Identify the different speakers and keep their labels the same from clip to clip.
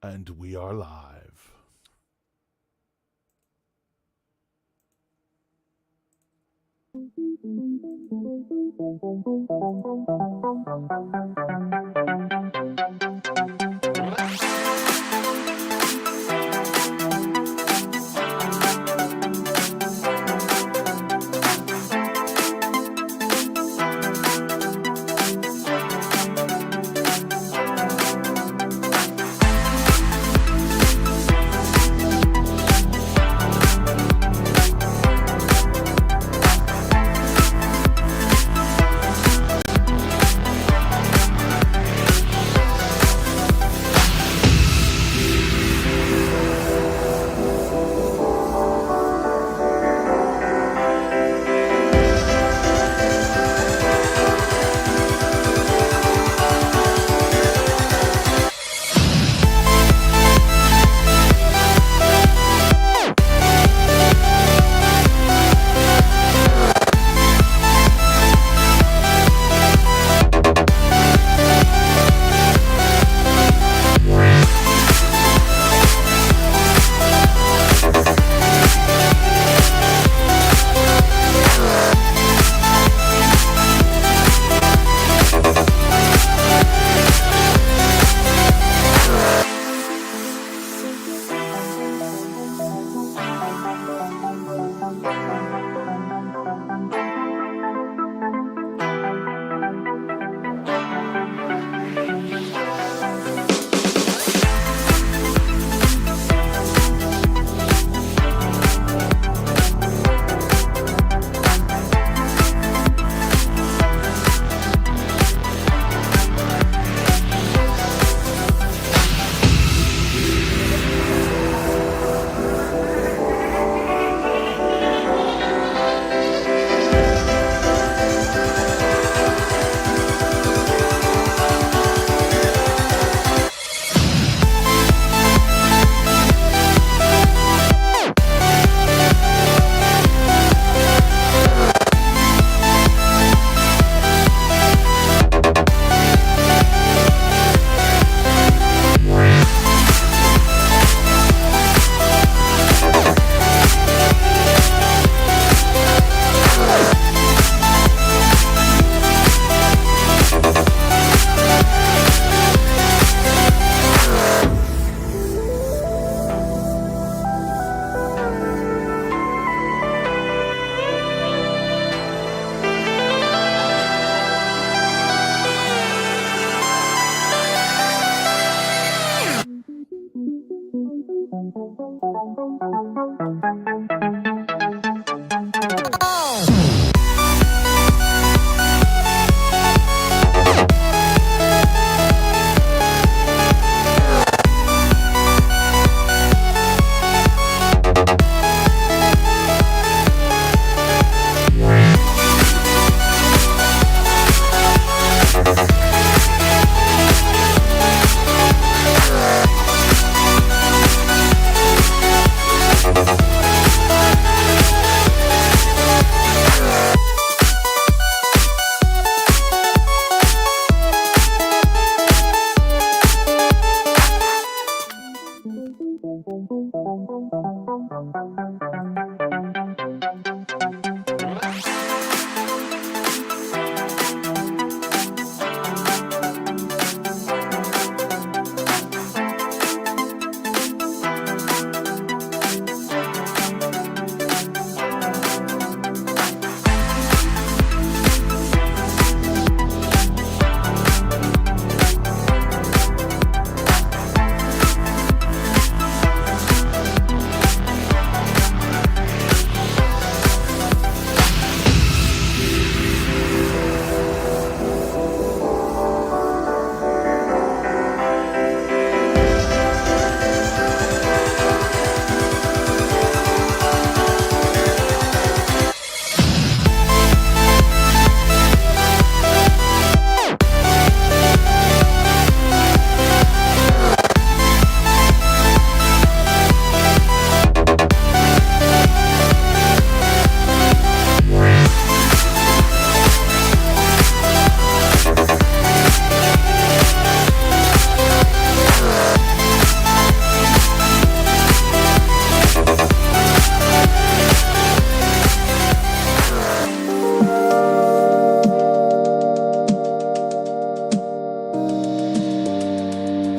Speaker 1: And we are live.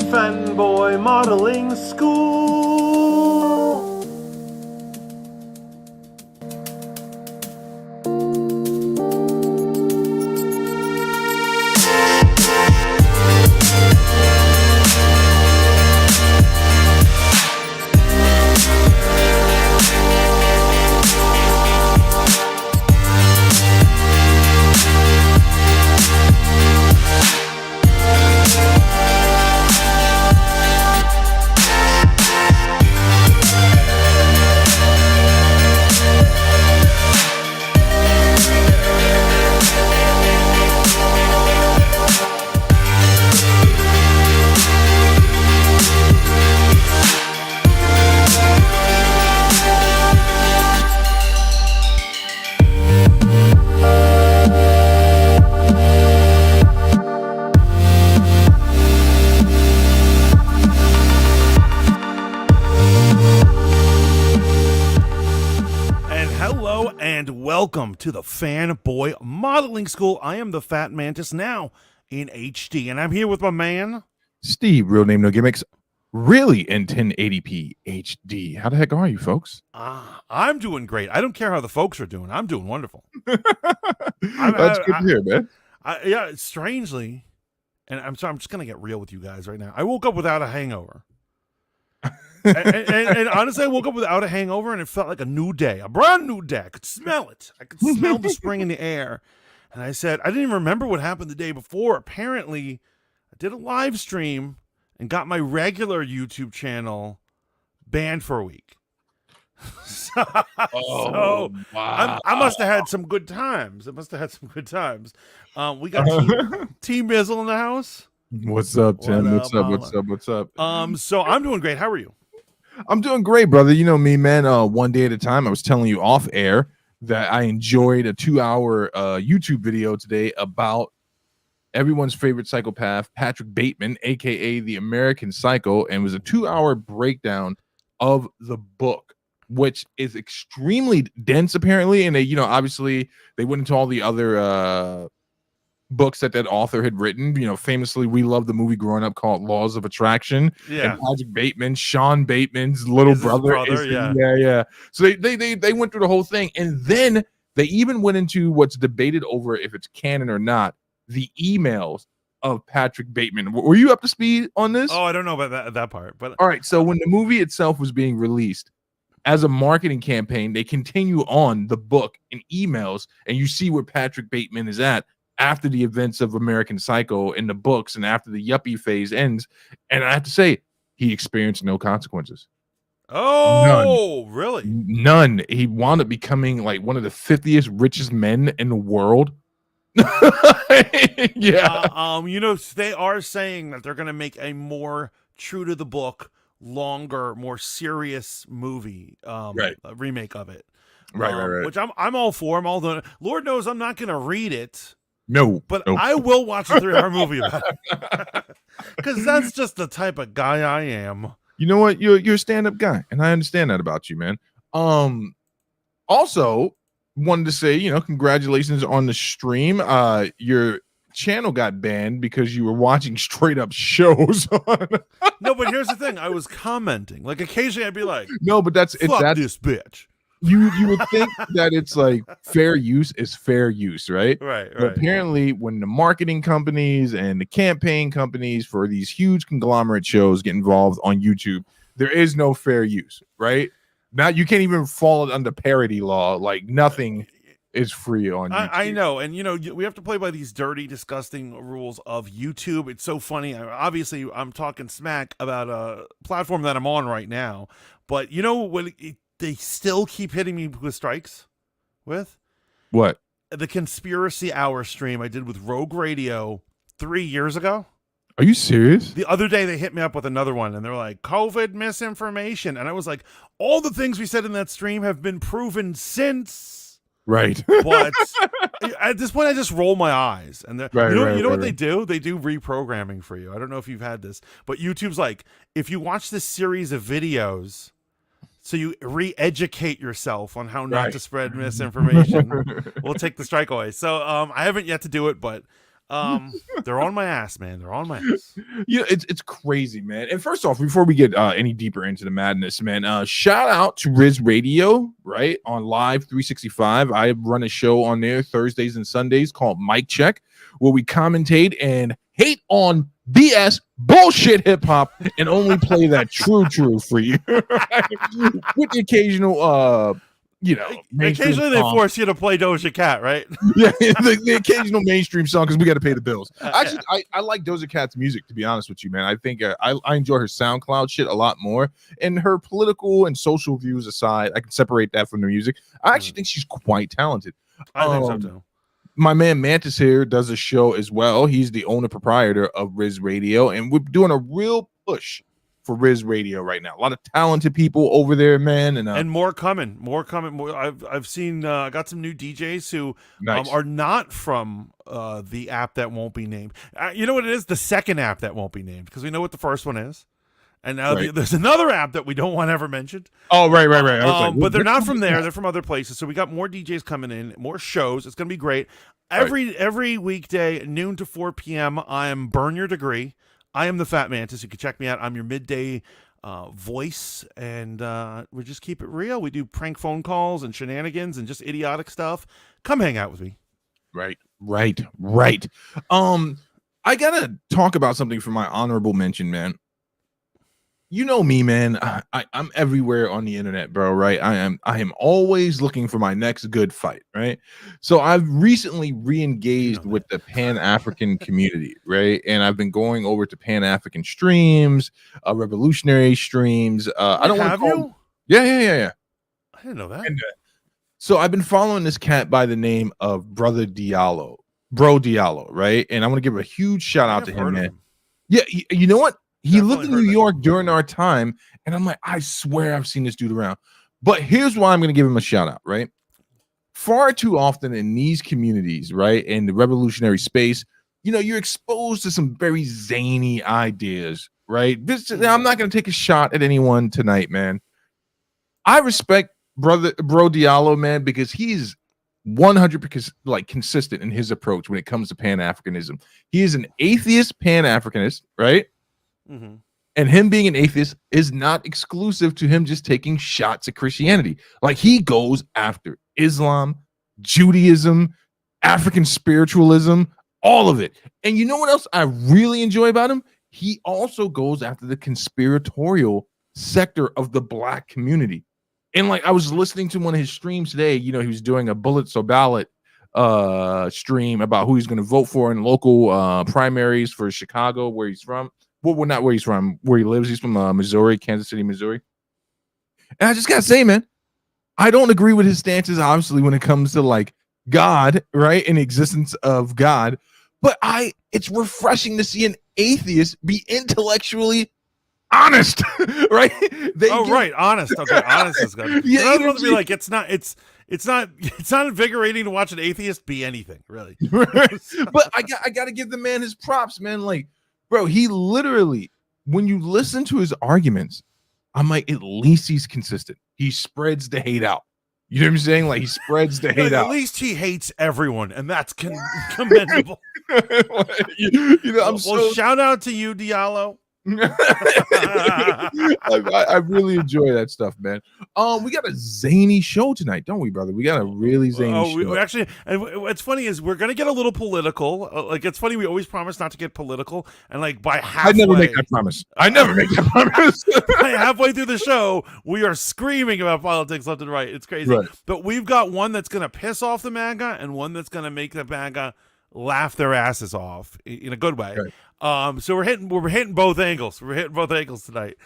Speaker 1: Fanboy Modeling School. Welcome to the Fanboy Modeling School. I am the Fat Mantis, now in HD, and I'm here with my man
Speaker 2: Steve, real name no gimmicks, really in 1080p HD. How the heck are you, folks?
Speaker 1: I'm doing great. I don't care how the folks are doing. I'm doing wonderful.
Speaker 2: That's good to hear, man.
Speaker 1: Yeah, strangely, and I'm sorry, I'm just gonna get real with you guys right now. I woke up without a hangover. and honestly, I woke up without a hangover, and it felt like a new day, a brand new day. I could smell it. I could smell the spring in the air. And I said, I didn't even remember what happened the day before. Apparently, I did a live stream and got my regular YouTube channel banned for a week.
Speaker 2: Wow.
Speaker 1: I must have had some good times. We got Team Bizzle in the house.
Speaker 2: What's up, Tim? What's up?
Speaker 1: So I'm doing great. How are you?
Speaker 2: I'm doing great, brother. You know me, man. One day at a time. I was telling you off air that I enjoyed a 2-hour YouTube video today about everyone's favorite psychopath, Patrick Bateman, aka the American Psycho, and it was a 2-hour breakdown of the book, which is extremely dense, apparently. And they, obviously they went into all the other books that author had written. Famously, we loved the movie growing up called Laws of Attraction.
Speaker 1: Yeah.
Speaker 2: And Patrick Bateman, Sean Bateman's little brother. Yeah. So they went through the whole thing, and then they even went into what's debated over if it's canon or not, the emails of Patrick Bateman. Were you up to speed on this?
Speaker 1: Oh, I don't know about that part. But
Speaker 2: all right. So when the movie itself was being released, as a marketing campaign, they continue on the book in emails, and you see where Patrick Bateman is at after the events of American Psycho in the books and after the yuppie phase ends. And I have to say, he experienced no consequences.
Speaker 1: Oh, none. Really?
Speaker 2: None. He wound up becoming like one of the 50th richest men in the world.
Speaker 1: Yeah. They are saying that they're going to make a more true to the book, longer, more serious movie,
Speaker 2: right.
Speaker 1: A remake of it.
Speaker 2: Right.
Speaker 1: Which I'm all for. I'm all doing. Lord knows I'm not going to read it.
Speaker 2: No,
Speaker 1: but I will watch a 3-hour movie about it because that's just the type of guy I am.
Speaker 2: You know what? You're a stand-up guy, and I understand that about you, man. Also wanted to say, congratulations on the stream. Your channel got banned because you were watching straight up shows on.
Speaker 1: No, but here's the thing: I was commenting. Like occasionally, I'd be like,
Speaker 2: "No, but that's
Speaker 1: this bitch."
Speaker 2: You would think that it's like fair use is fair use, right?
Speaker 1: Right.
Speaker 2: But apparently, when the marketing companies and the campaign companies for these huge conglomerate shows get involved on YouTube, there is no fair use, right? Now you can't even fall under parody law. Like nothing is free on YouTube.
Speaker 1: I know, and we have to play by these dirty, disgusting rules of YouTube. It's so funny. Obviously, I'm talking smack about a platform that I'm on right now, but when they still keep hitting me with strikes with
Speaker 2: what?
Speaker 1: The Conspiracy Hour stream I did with Rogue Radio 3 years ago.
Speaker 2: Are you serious?
Speaker 1: The other day they hit me up with another one, and they're like, COVID misinformation. And I was like, all the things we said in that stream have been proven since.
Speaker 2: Right.
Speaker 1: But at this point, I just roll my eyes. And what they do? They do reprogramming for you. I don't know if you've had this, but YouTube's like, if you watch this series of videos, so you re-educate yourself on how not to spread misinformation, we'll take the strike away. So I haven't yet to do it, but They're on my ass, man. They're on my ass.
Speaker 2: It's crazy, man. And first off, before we get any deeper into the madness, man, shout out to Riz Radio, right? On Live 365. I run a show on there Thursdays and Sundays called Mic Check, where we commentate and hate on BS bullshit hip hop and only play that true for you. With the occasional
Speaker 1: Occasionally they force you to play Doja Cat, right?
Speaker 2: Yeah, the occasional mainstream song because we got to pay the bills. Actually, I like Doja Cat's music, to be honest with you, man. I think I enjoy her SoundCloud shit a lot more, and her political and social views aside, I can separate that from the music. I actually think she's quite talented.
Speaker 1: I think so too.
Speaker 2: My man Mantis here does a show as well. He's the owner proprietor of Riz Radio, and we're doing a real push for Riz Radio right now. A lot of talented people over there, man,
Speaker 1: and more coming. I've seen. I got some new DJs who
Speaker 2: nice.
Speaker 1: Are not from the app that won't be named. You know what it is? The second app that won't be named, because we know what the first one is. And now there's another app that we don't want ever mentioned.
Speaker 2: Oh, right. I was
Speaker 1: but they're not from there. They're from other places. So we got more DJs coming in, more shows. It's going to be great. Every weekday, noon to 4 p.m., I am Burn Your Degree. I am the Fat Mantis. You can check me out. I'm your midday voice, and we just keep it real. We do prank phone calls and shenanigans and just idiotic stuff. Come hang out with me.
Speaker 2: Right. I got to talk about something for my honorable mention, man. You know me, man. I'm everywhere on the internet, bro. Right? I am always looking for my next good fight. Right? So I've recently re-engaged with the Pan-African community, right? And I've been going over to Pan-African streams, revolutionary streams. I don't want to call. Yeah.
Speaker 1: I didn't know that.
Speaker 2: And, so I've been following this cat by the name of Bro Diallo, right? And I want to give a huge shout out to him, man. Yeah, you know what? He lived in New York during our time, and I'm like, I swear I've seen this dude around. But here's why I'm going to give him a shout out, right? Far too often in these communities, right, in the revolutionary space, you're exposed to some very zany ideas, right? I'm not going to take a shot at anyone tonight, man. I respect Bro Diallo, man, because he's 100% like consistent in his approach when it comes to Pan-Africanism. He is an atheist Pan-Africanist, right?
Speaker 1: Mm-hmm.
Speaker 2: And him being an atheist is not exclusive to him just taking shots at Christianity. Like, he goes after Islam, Judaism, African spiritualism, all of it. And you know what else I really enjoy about him? He also goes after the conspiratorial sector of the Black community. And like, I was listening to one of his streams today. He was doing a Bullets or Ballot stream about who he's going to vote for in local primaries for Chicago, where he's from. Well, not where he's from, where he lives. He's from Missouri, Kansas City, Missouri. And I just gotta say, man, I don't agree with his stances, obviously, when it comes to like God, right, and the existence of God. But it's refreshing to see an atheist be intellectually honest, right?
Speaker 1: Honest. Okay, honest is good.
Speaker 2: Yeah,
Speaker 1: I want to be like, it's not invigorating to watch an atheist be anything, really.
Speaker 2: But I gotta give the man his props, man. Like, bro, he literally, when you listen to his arguments, I'm like, at least he's consistent. He spreads the hate out. You know what I'm saying? Like, he spreads the hate out.
Speaker 1: At least he hates everyone, and that's commendable. Shout out to you, Diallo.
Speaker 2: I really enjoy that stuff, man. We got a zany show tonight, don't we, brother? We got a really zany show.
Speaker 1: We actually, and what's funny is we're gonna get a little political. Like, it's funny, we always promise not to get political, and like by halfway,
Speaker 2: I never make that promise.
Speaker 1: By halfway through the show, we are screaming about politics left and right. It's crazy, right. But we've got one that's gonna piss off the MAGA and one that's gonna make the MAGA laugh their asses off in a good way.
Speaker 2: Right.
Speaker 1: So we're hitting both angles. We're hitting both angles tonight.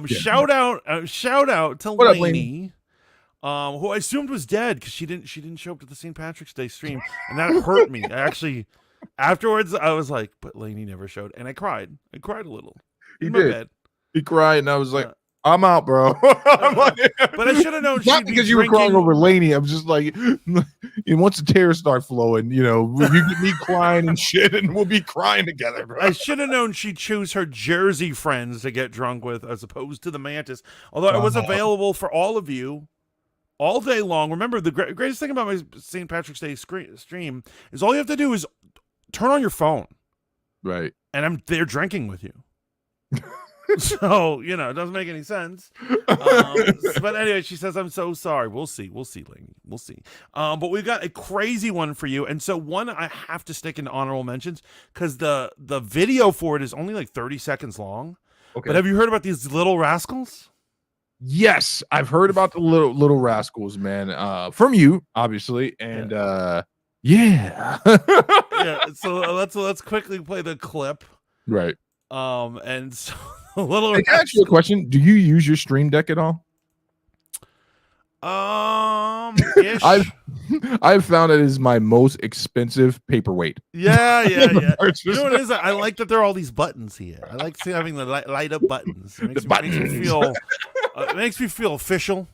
Speaker 1: Shout out to Lainey, who I assumed was dead because she didn't show up to the St. Patrick's Day stream, and that hurt me. Afterwards, I was like, but Lainey never showed, and I cried. I cried a little.
Speaker 2: He did. Bed. He cried, and I was like, I'm out, bro.
Speaker 1: But I should have known.
Speaker 2: Not because you were crying over Lainey. I'm just like, once the tears start flowing, you get me crying and shit, and we'll be crying together, bro.
Speaker 1: I should have known she'd choose her Jersey friends to get drunk with, as opposed to the Mantis. Although I was available for all of you all day long. Remember, the greatest thing about my St. Patrick's Day stream is all you have to do is turn on your phone,
Speaker 2: Right.
Speaker 1: and I'm there drinking with you. So, it doesn't make any sense. But anyway, she says, I'm so sorry. We'll see, lady. We'll see. But we've got a crazy one for you. And so one I have to stick into honorable mentions because the video for it is only like 30 seconds long.
Speaker 2: Okay.
Speaker 1: But have you heard about these little rascals?
Speaker 2: Yes, I've heard about the little rascals, man. From you, obviously. And yeah.
Speaker 1: Yeah. So let's quickly play the clip.
Speaker 2: Right.
Speaker 1: And so little.
Speaker 2: Can I ask you a question? Do you use your Stream Deck at all?
Speaker 1: Ish.
Speaker 2: I've found it is my most expensive paperweight.
Speaker 1: Yeah. You know what it is? I like that there are all these buttons here. I like having the light up buttons. It makes me feel. It makes me feel official.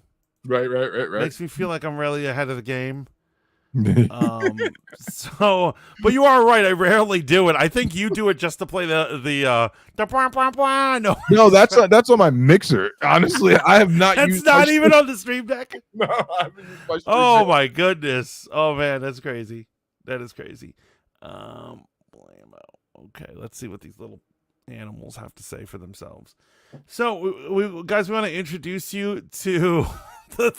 Speaker 2: Right.
Speaker 1: Makes me feel like I'm really ahead of the game. But you are right. I rarely do it. I think you do it just to play the
Speaker 2: No, that's on my mixer. Honestly, I have not.
Speaker 1: That's
Speaker 2: used
Speaker 1: not even on the Stream Deck.
Speaker 2: No, I haven't used my Stream
Speaker 1: Oh
Speaker 2: Deck.
Speaker 1: my goodness. Oh man, that's crazy. That is crazy. Blammo. Okay, let's see what these little animals have to say for themselves. So, we guys, we want to introduce you to the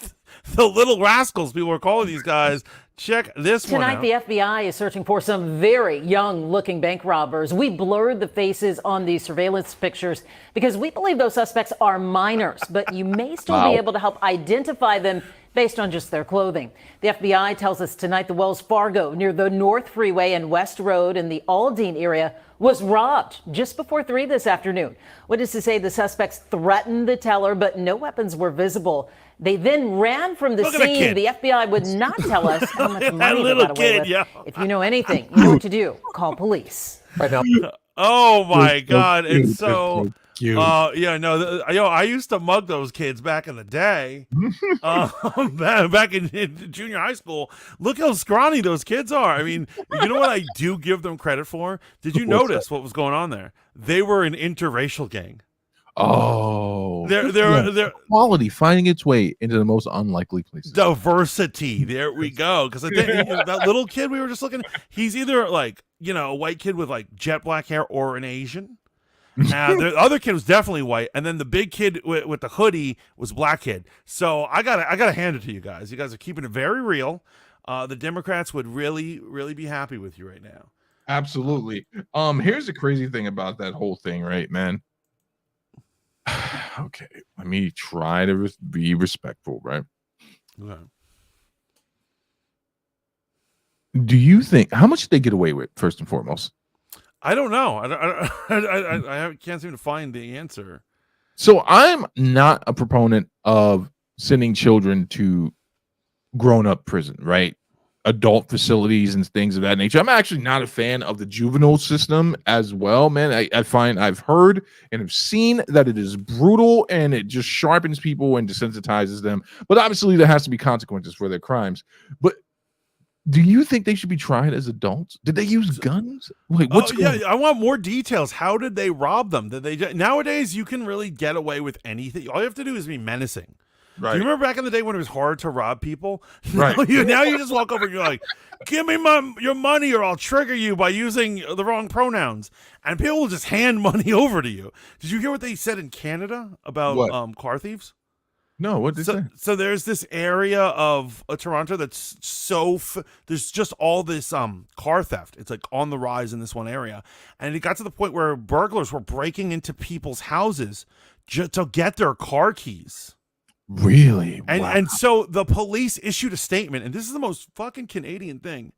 Speaker 1: little rascals people are calling these guys. Check this one out.
Speaker 3: Tonight, the FBI is searching for some very young-looking bank robbers. We blurred the faces on these surveillance pictures because we believe those suspects are minors, but you may still be able to help identify them based on just their clothing. The FBI tells us tonight the Wells Fargo near the North Freeway and West Road in the Aldine area was robbed just before 3 this afternoon. Witnesses say the suspects threatened the teller, but no weapons were visible. They then ran from the scene. The FBI would not tell us how much money they got away with. If you know anything, you know what to do. Call police.
Speaker 2: Right now.
Speaker 1: Oh my God! It's
Speaker 2: so cute.
Speaker 1: I used to mug those kids back in the day. Back in junior high school. Look how scrawny those kids are. I mean, you know what I do give them credit for? Did you notice what was going on there? They were an interracial gang.
Speaker 2: Oh,
Speaker 1: they're
Speaker 2: quality finding its way into the most unlikely places.
Speaker 1: Diversity. There we go. Because I think that little kid we were just looking, he's either like a white kid with like jet black hair or an Asian. The other kid was definitely white, and then the big kid with the hoodie was black kid. So I gotta hand it to you guys. You guys are keeping it very real. The Democrats would really, really be happy with you right now.
Speaker 2: Absolutely. Here's the crazy thing about that whole thing, right, man? Okay, let me try to be respectful, right?
Speaker 1: Okay.
Speaker 2: Do you think how much did they get away with, first and foremost?
Speaker 1: I don't know. I can't seem to find the answer.
Speaker 2: So I'm not a proponent of sending children to grown-up prison, right? Adult facilities and things of that nature. I'm actually not a fan of the juvenile system as well, man. I find I've heard and have seen that it is brutal and it just sharpens people and desensitizes them. But obviously there has to be consequences for their crimes. But do you think they should be tried as adults? Did they use guns? Wait, what's going on?
Speaker 1: I want more details. How did they rob them? Did they nowadays you can really get away with anything. All you have to do is be menacing.
Speaker 2: Right.
Speaker 1: Do you remember back in the day when it was hard to rob people?
Speaker 2: Right.
Speaker 1: Now you just walk over and you're like, give me your money or I'll trigger you by using the wrong pronouns. And people will just hand money over to you. Did you hear what they said in Canada about car thieves?
Speaker 2: No, what did they say?
Speaker 1: So there's this area of Toronto that's there's just all this car theft. It's like on the rise in this one area. And it got to the point where burglars were breaking into people's houses to get their car keys.
Speaker 2: Really?
Speaker 1: And so the police issued a statement, and this is the most fucking Canadian thing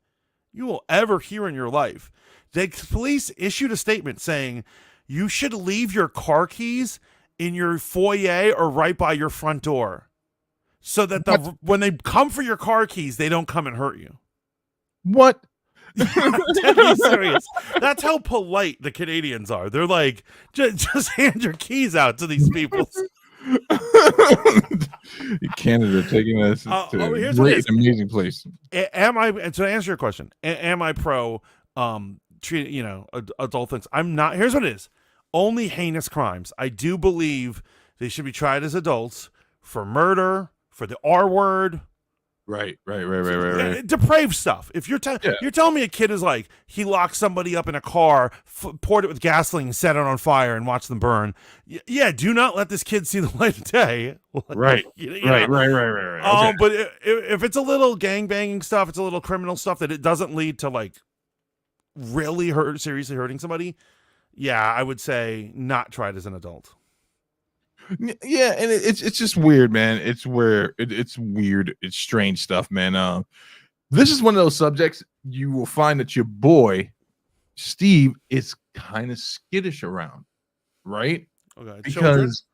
Speaker 1: you will ever hear in your life. The police issued a statement saying you should leave your car keys in your foyer or right by your front door so that when they come for your car keys, they don't come and hurt you.
Speaker 2: What?
Speaker 1: Deadly serious. That's how polite the Canadians are. They're like, just hand your keys out to these people.
Speaker 2: Canada taking us to a great, amazing place.
Speaker 1: And to answer your question, am I pro treating adult things? I'm not. Here's what it is: only heinous crimes. I do believe they should be tried as adults for murder, for the R word,
Speaker 2: Right.
Speaker 1: Depraved stuff. If you're you're telling me a kid is like he locked somebody up in a car, poured it with gasoline, set it on fire, and watched them burn. Yeah, do not let this kid see the light of day.
Speaker 2: Right. Right. Okay.
Speaker 1: But if it's a little gang banging stuff, it's a little criminal stuff that it doesn't lead to like really seriously hurting somebody. Yeah, I would say not try it as an adult.
Speaker 2: Yeah, and it's just weird, man. It's weird. It's strange stuff, man. This is one of those subjects you will find that your boy Steve is kind of skittish around, right?
Speaker 1: Okay,
Speaker 2: because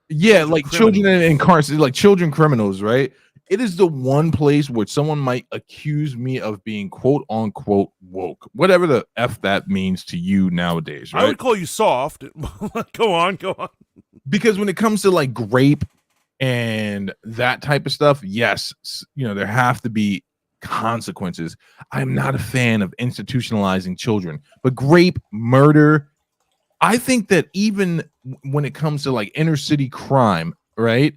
Speaker 2: like children and incarcerated, like children criminals, right? It is the one place where someone might accuse me of being quote unquote woke, whatever the F that means to you nowadays, right?
Speaker 1: I would call you soft. Go on.
Speaker 2: Because when it comes to like grape and that type of stuff, yes, there have to be consequences. I'm not a fan of institutionalizing children, but grape, murder, I think that even when it comes to like inner city crime, right?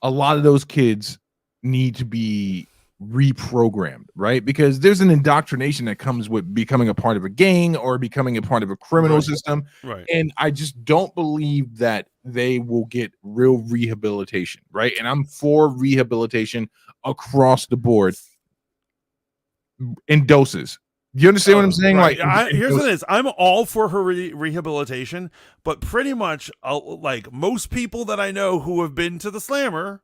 Speaker 2: A lot of those kids need to be reprogrammed, right? Because there's an indoctrination that comes with becoming a part of a gang or becoming a part of a criminal system.
Speaker 1: Right.
Speaker 2: And I just don't believe that they will get real rehabilitation, right? And I'm for rehabilitation across the board in doses. You understand what I'm saying?
Speaker 1: Right.
Speaker 2: Like,
Speaker 1: here's what it is. I'm all for her rehabilitation, but pretty much like most people that I know who have been to the Slammer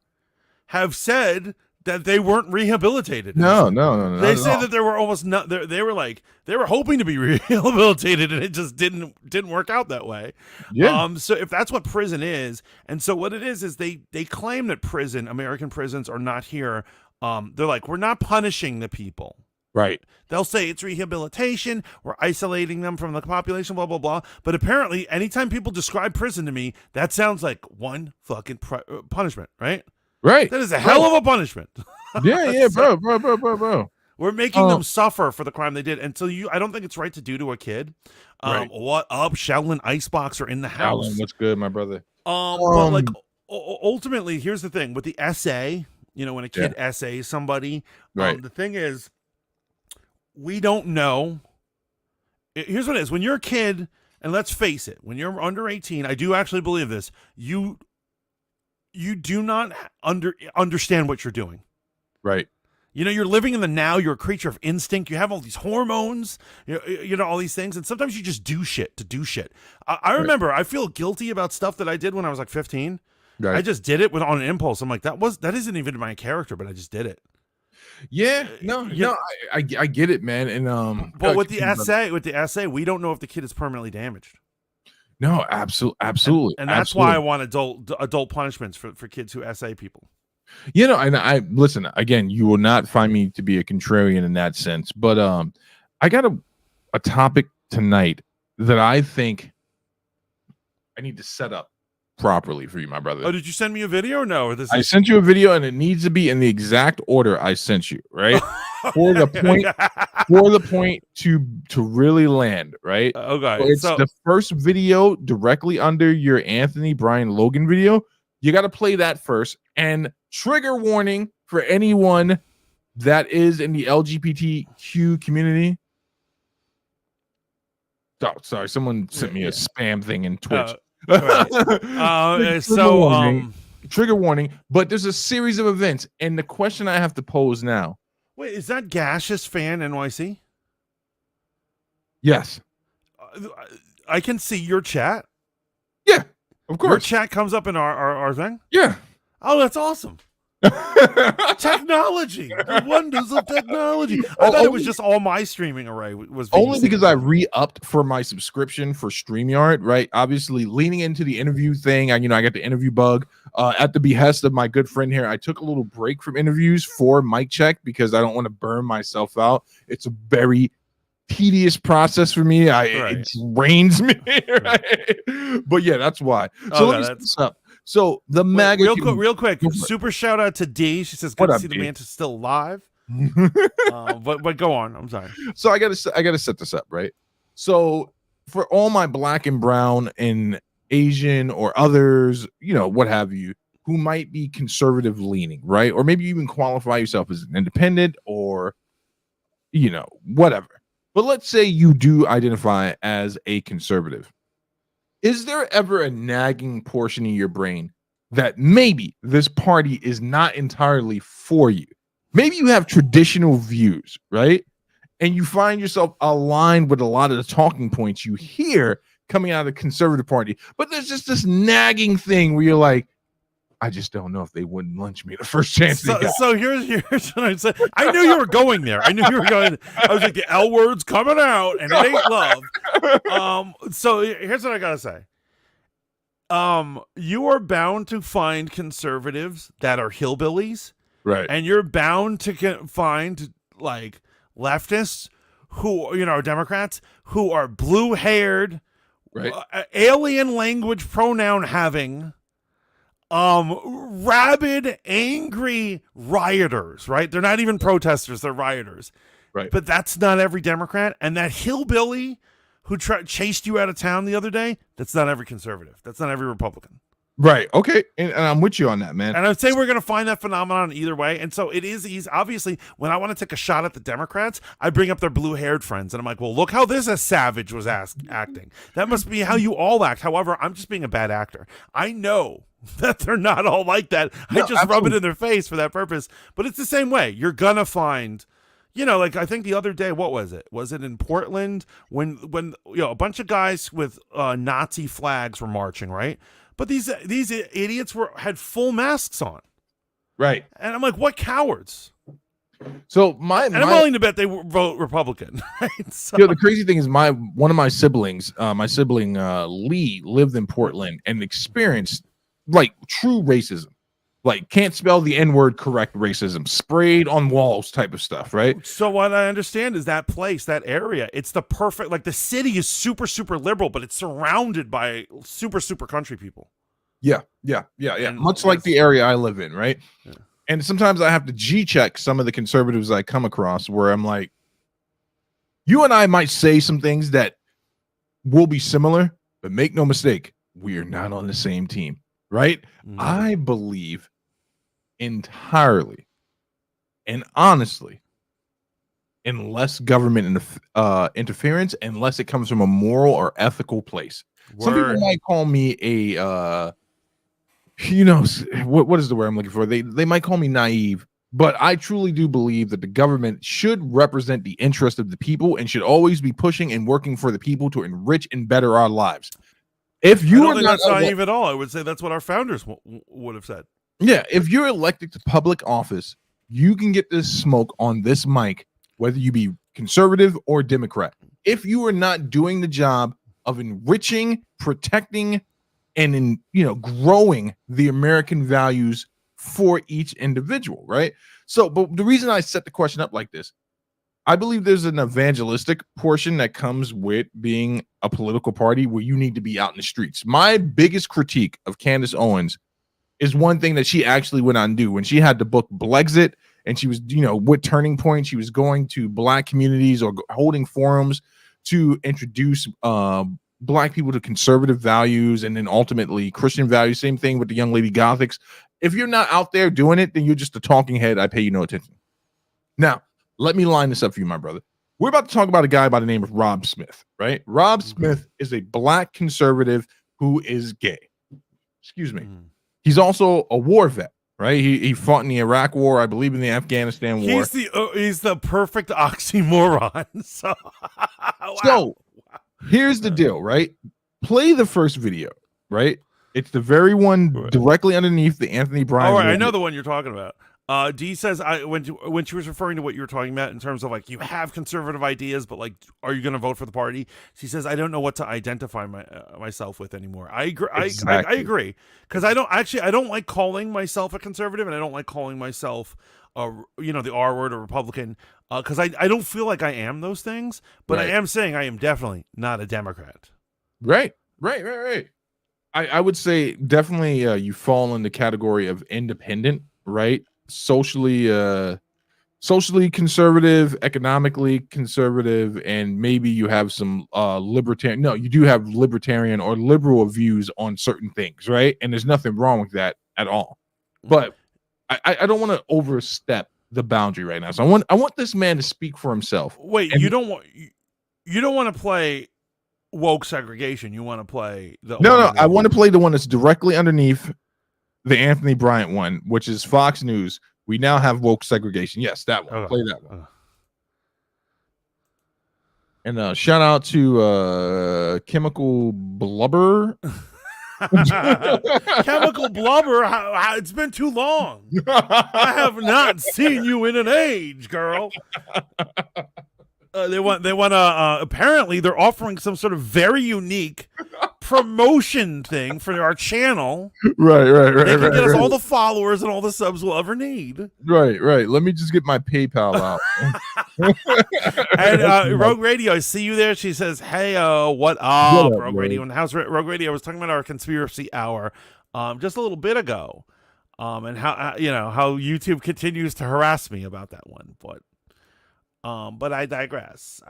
Speaker 1: have said that they weren't rehabilitated.
Speaker 2: No.
Speaker 1: They say that there were almost not. They were hoping to be rehabilitated, and it just didn't work out that way.
Speaker 2: Yeah.
Speaker 1: So if that's what prison is, and so what it is they claim that American prisons are not here. They're like, we're not punishing the people.
Speaker 2: Right.
Speaker 1: They'll say it's rehabilitation. We're isolating them from the population, blah, blah, blah. But apparently, anytime people describe prison to me, that sounds like one fucking punishment, right?
Speaker 2: Right.
Speaker 1: That is a hell of a punishment.
Speaker 2: Yeah, bro.
Speaker 1: We're making them suffer for the crime they did. And so I don't think it's right to do to a kid.
Speaker 2: Right.
Speaker 1: What up? Shaolin Iceboxer in the house.
Speaker 2: Shaolin, what's good, my brother?
Speaker 1: But like ultimately, here's the thing with the essay. When a kid essays somebody,
Speaker 2: right.
Speaker 1: The thing is, we don't know. Here's what it is. When you're a kid, and let's face it, when you're under 18, I do actually believe this, you do not understand what you're doing.
Speaker 2: Right.
Speaker 1: You're living in the now. You're a creature of instinct. You have all these hormones, all these things. And sometimes you just do shit to do shit. I remember I feel guilty about stuff that I did when I was like 15. Right. I just did it on an impulse. I'm like, that isn't even my character, but I just did it.
Speaker 2: Yeah, I get it, man. And
Speaker 1: but with the essay, we don't know if the kid is permanently damaged.
Speaker 2: No, absolutely,
Speaker 1: and that's why I want adult punishments for kids who essay people.
Speaker 2: And I listen again. You will not find me to be a contrarian in that sense, but I got a topic tonight that I think I need to set up properly for you, my brother.
Speaker 1: Oh, did you send me a video or no?
Speaker 2: I sent you a video, and it needs to be in the exact order I sent you, right? for the point to really land, right?
Speaker 1: Okay.
Speaker 2: So it's the first video directly under your Anthony Brian Logan video. You got to play that first, and trigger warning for anyone that is in the LGBTQ community. Oh, sorry, someone sent me a spam thing in Twitch. Trigger warning, but there's a series of events, and the question I have to pose now.
Speaker 1: Wait, is that Gaseous Fan NYC?
Speaker 2: Yes.
Speaker 1: I can see your chat.
Speaker 2: Yeah, of course.
Speaker 1: Your chat comes up in our thing?
Speaker 2: Yeah.
Speaker 1: Oh, that's awesome. Technology, the wonders of technology. I thought it was just all my streaming array was
Speaker 2: only because I re-upped for my subscription for StreamYard, right? Obviously, leaning into the interview thing, I got the interview bug. At the behest of my good friend here, I took a little break from interviews for mic check because I don't want to burn myself out. It's a very tedious process for me. It drains me, right? But yeah, that's why. So let me set this up. So the MAGA
Speaker 1: real quick, super shout out to D. She says, "Good to see the Mantis still alive." But go on. I'm sorry.
Speaker 2: So I gotta set this up, right? So for all my black and brown and Asian or others, what have you, who might be conservative leaning, right? Or maybe you even qualify yourself as an independent or, whatever. But let's say you do identify as a conservative. Is there ever a nagging portion in your brain that maybe this party is not entirely for you? Maybe you have traditional views, right? And you find yourself aligned with a lot of the talking points you hear coming out of the conservative party. But there's just this nagging thing where you're like, I just don't know if they wouldn't lunch me the first chance they got.
Speaker 1: So here's what I said. I knew you were going there. I knew you were going. I was like, the L word's coming out, and it ain't love. So here's what I gotta say. You are bound to find conservatives that are hillbillies,
Speaker 2: Right?
Speaker 1: And you're bound to find like leftists who, Democrats who are blue-haired,
Speaker 2: Right?
Speaker 1: Alien language pronoun having, rabid, angry rioters, right? They're not even protesters, they're rioters.
Speaker 2: Right.
Speaker 1: But that's not every Democrat. And that hillbilly who chased you out of town the other day, that's not every conservative. That's not every Republican.
Speaker 2: Right. Okay. And I'm with you on that, man.
Speaker 1: And I would say we're going to find that phenomenon either way. And so it is easy. Obviously, when I want to take a shot at the Democrats, I bring up their blue-haired friends. And I'm like, well, look how this a savage was acting. That must be how you all act. However, I'm just being a bad actor. I know that they're not all like that.
Speaker 2: No,
Speaker 1: I just rub it in their face for that purpose. But it's the same way. You're going to find... like I think the other day, what was it? Was it in Portland when a bunch of guys with Nazi flags were marching, right? But these idiots had full masks on,
Speaker 2: right?
Speaker 1: And I'm like, what cowards?
Speaker 2: So
Speaker 1: I'm willing to bet they vote Republican. Right? So,
Speaker 2: the crazy thing is, one of my siblings, Lee, lived in Portland and experienced like true racism. Like, can't spell the N-word correct racism, sprayed on walls type of stuff, right?
Speaker 1: So what I understand is that place, that area, it's the perfect, like the city is super, super liberal, but it's surrounded by super, super country people.
Speaker 2: Yeah.
Speaker 1: And
Speaker 2: much like the area I live in, right? Yeah. And sometimes I have to G-check some of the conservatives I come across where I'm like, you and I might say some things that will be similar, but make no mistake, we are not on the same team. Right? Mm-hmm. I believe entirely and honestly, unless government interference, unless it comes from a moral or ethical place. Word. Some people might call me a, what is the word I'm looking for? They might call me naive, but I truly do believe that the government should represent the interest of the people and should always be pushing and working for the people to enrich and better our lives. If you are not
Speaker 1: naive at all, I would say that's what our founders would have said.
Speaker 2: Yeah, if you're elected to public office, you can get this smoke on this mic, whether you be conservative or Democrat. If you are not doing the job of enriching, protecting, and growing the American values for each individual, right? So, but the reason I set the question up like this, I believe there's an evangelistic portion that comes with being a political party where you need to be out in the streets. My biggest critique of Candace Owens is one thing that she actually went on to do when she had the book Blexit, and she was, with Turning Point, she was going to Black communities or holding forums to introduce Black people to conservative values and then ultimately Christian values. Same thing with the young lady Gothics. If you're not out there doing it, then you're just a talking head. I pay you no attention. Now, let me line this up for you, my brother. We're about to talk about a guy by the name of Rob Smith, right? Rob Smith is a Black conservative who is gay. Excuse me. He's also a war vet, right? He fought in the Iraq War, I believe in the Afghanistan War.
Speaker 1: He's the perfect oxymoron. So, wow.
Speaker 2: So here's the deal, right? Play the first video, right? It's the very one directly underneath the Anthony Bryan.
Speaker 1: All right, I know the one you're talking about. Dee says when she was referring to what you were talking about in terms of like you have conservative ideas, but like, are you going to vote for the party? She says I don't know what to identify myself with anymore. I agree.
Speaker 2: Exactly.
Speaker 1: I agree because I don't like calling myself a conservative, and I don't like calling myself the R word or Republican because I don't feel like I am those things, but right. I am saying I am definitely not a Democrat.
Speaker 2: Right. I would say definitely you fall in the category of independent, right? Socially conservative, economically conservative, and maybe you have some libertarian. No, you do have libertarian or liberal views on certain things, right? And there's nothing wrong with that at all. but I don't want to overstep the boundary right now. So I want this man to speak for himself.
Speaker 1: Wait,
Speaker 2: And
Speaker 1: you don't want to play woke segregation. You want to play the
Speaker 2: no. I want to play the one that's directly underneath the Anthony Bryant one, which is Fox News. We now have woke segregation. Yes, that one.
Speaker 1: Okay.
Speaker 2: Play that one. And shout out to Chemical Blubber.
Speaker 1: Chemical Blubber. It's been too long. I have not seen you in an age, girl. They want apparently they're offering some sort of very unique promotion thing for our channel.
Speaker 2: Right.
Speaker 1: They can get us all the followers and all the subs we'll ever need.
Speaker 2: Right. Let me just get my PayPal out.
Speaker 1: And Rogue Radio, I see you there. She says, "Hey, what up, Rogue Radio?" And how's Rogue Radio? I was talking about our conspiracy hour just a little bit ago, and how how YouTube continues to harass me about that one, but I digress.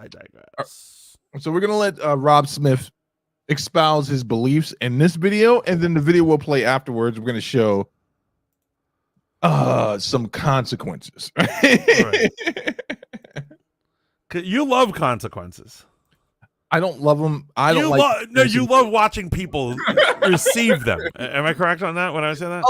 Speaker 2: So we're gonna let Rob Smith espouse his beliefs in this video, and then the video we'll play afterwards. We're gonna show some consequences.
Speaker 1: Right. You love consequences.
Speaker 2: I don't love them. I don't
Speaker 1: you love watching people receive them. Am I correct on that when I say that?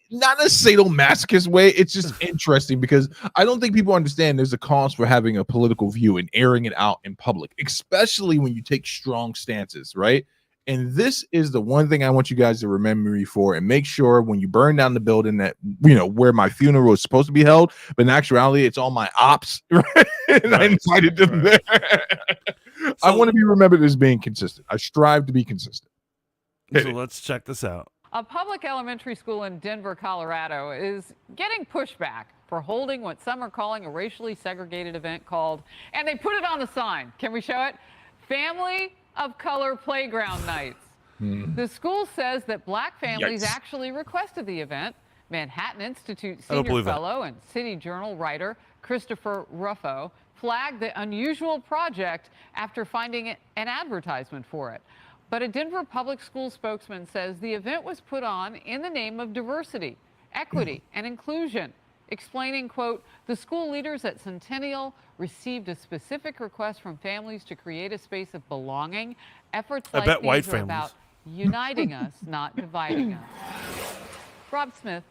Speaker 2: Not in a sadomasochist way. It's just interesting because I don't think people understand there's a cause for having a political view and airing it out in public, especially when you take strong stances, right? And this is the one thing I want you guys to remember me for, and make sure when you burn down the building that, where my funeral is supposed to be held, but in actuality, it's all my ops, right? And I invited them there. I want to be remembered as being consistent. I strive to be consistent.
Speaker 1: So let's check this out.
Speaker 4: A public elementary school in Denver, Colorado is getting pushback for holding what some are calling a racially segregated event called, and they put it on the sign. Can we show it? Family of Color Playground Nights. The school says that black families actually requested the event. Manhattan Institute senior fellow and City Journal writer Christopher Ruffo flagged the unusual project after finding an advertisement for it. But a Denver public school spokesman says the event was put on in the name of diversity, equity, and inclusion, explaining, quote, the school leaders at Centennial received a specific request from families to create a space of belonging. Efforts like these are about uniting us, not dividing us. Rob Smith.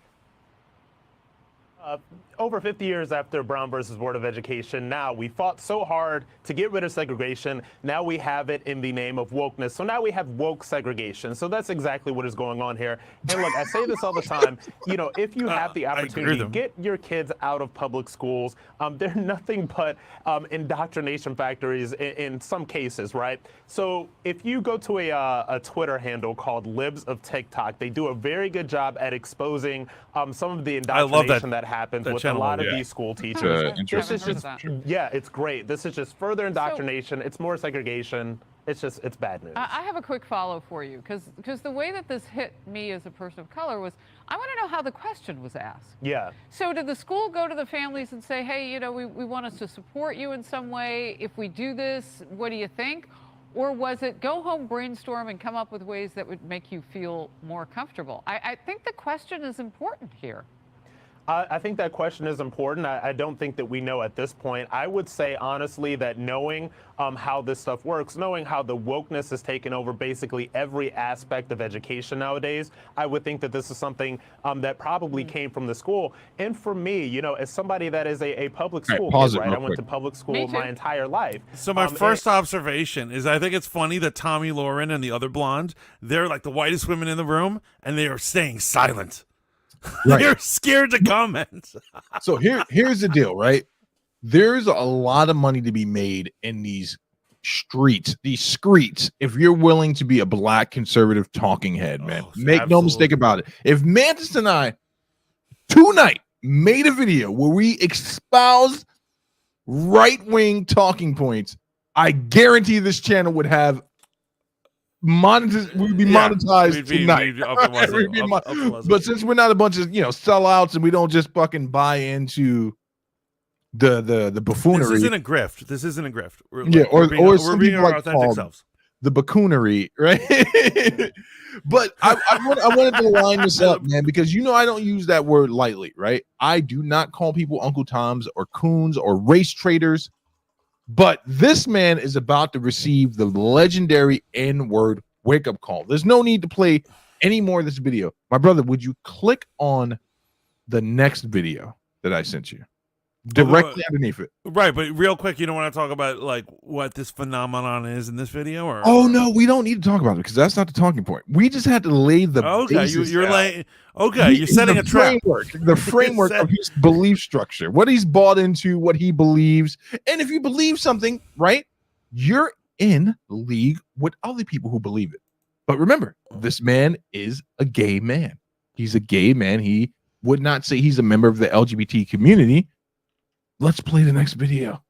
Speaker 5: Over 50 years after Brown versus Board of Education, now we fought so hard to get rid of segregation. Now we have it in the name of wokeness. So now we have woke segregation. So that's exactly what is going on here. And look, I say this all the time, if you have the opportunity, get your kids out of public schools. They're nothing but indoctrination factories in some cases, right? So if you go to a Twitter handle called Libs of TikTok, they do a very good job at exposing some of the indoctrination that happens with a lot of these school teachers. This is just, it's great. This is just further indoctrination. It's more segregation. It's bad news.
Speaker 4: I have a quick follow for you, because the way that this hit me as a person of color was, I want to know how the question was asked.
Speaker 5: Yeah.
Speaker 4: So did the school go to the families and say, hey, we want us to support you in some way. If we do this, what do you think? Or was it go home, brainstorm, and come up with ways that would make you feel more comfortable? I think the question is important here.
Speaker 5: I think that question is important. I don't think that we know at this point. I would say, honestly, that knowing how this stuff works, knowing how the wokeness has taken over basically every aspect of education nowadays, I would think that this is something that probably came from the school. And for me, as somebody that is a public school kid, right? I went to public school my entire life.
Speaker 1: So my first observation is I think it's funny that Tommy Lauren and the other blonde, they're like the whitest women in the room, and they are staying silent. Right. You're scared to comment.
Speaker 2: So here's the deal, right? There's a lot of money to be made in these streets, if you're willing to be a black conservative talking head, man. Make no mistake about it. If Mantis and I tonight made a video where we espouse right-wing talking points, I guarantee this channel would have we'd be monetized tonight. But since we're not a bunch of sellouts and we don't just fucking buy into the buffoonery,
Speaker 1: this isn't a grift.
Speaker 2: We're being our authentic selves. The buffoonery, right? But I wanted to line this up, man, because I don't use that word lightly, right? I do not call people Uncle Toms or coons or race traitors, but this man is about to receive the legendary N-word wake-up call. There's no need to play any more of this video. My brother, would you click on the next video that I sent you? Directly underneath it.
Speaker 1: Right, but real quick, you don't want to talk about like what this phenomenon is in this video, or
Speaker 2: oh no, we don't need to talk about it because that's not the talking point. We just had to lay the basis
Speaker 1: you're
Speaker 2: out.
Speaker 1: laying you're setting a trap.
Speaker 2: The framework of his belief structure, what he's bought into, what he believes, and if you believe something, right, you're in league with other people who believe it. But remember, this man is a gay man. He's a gay man. He would not say he's a member of the LGBT community. Let's play the next video.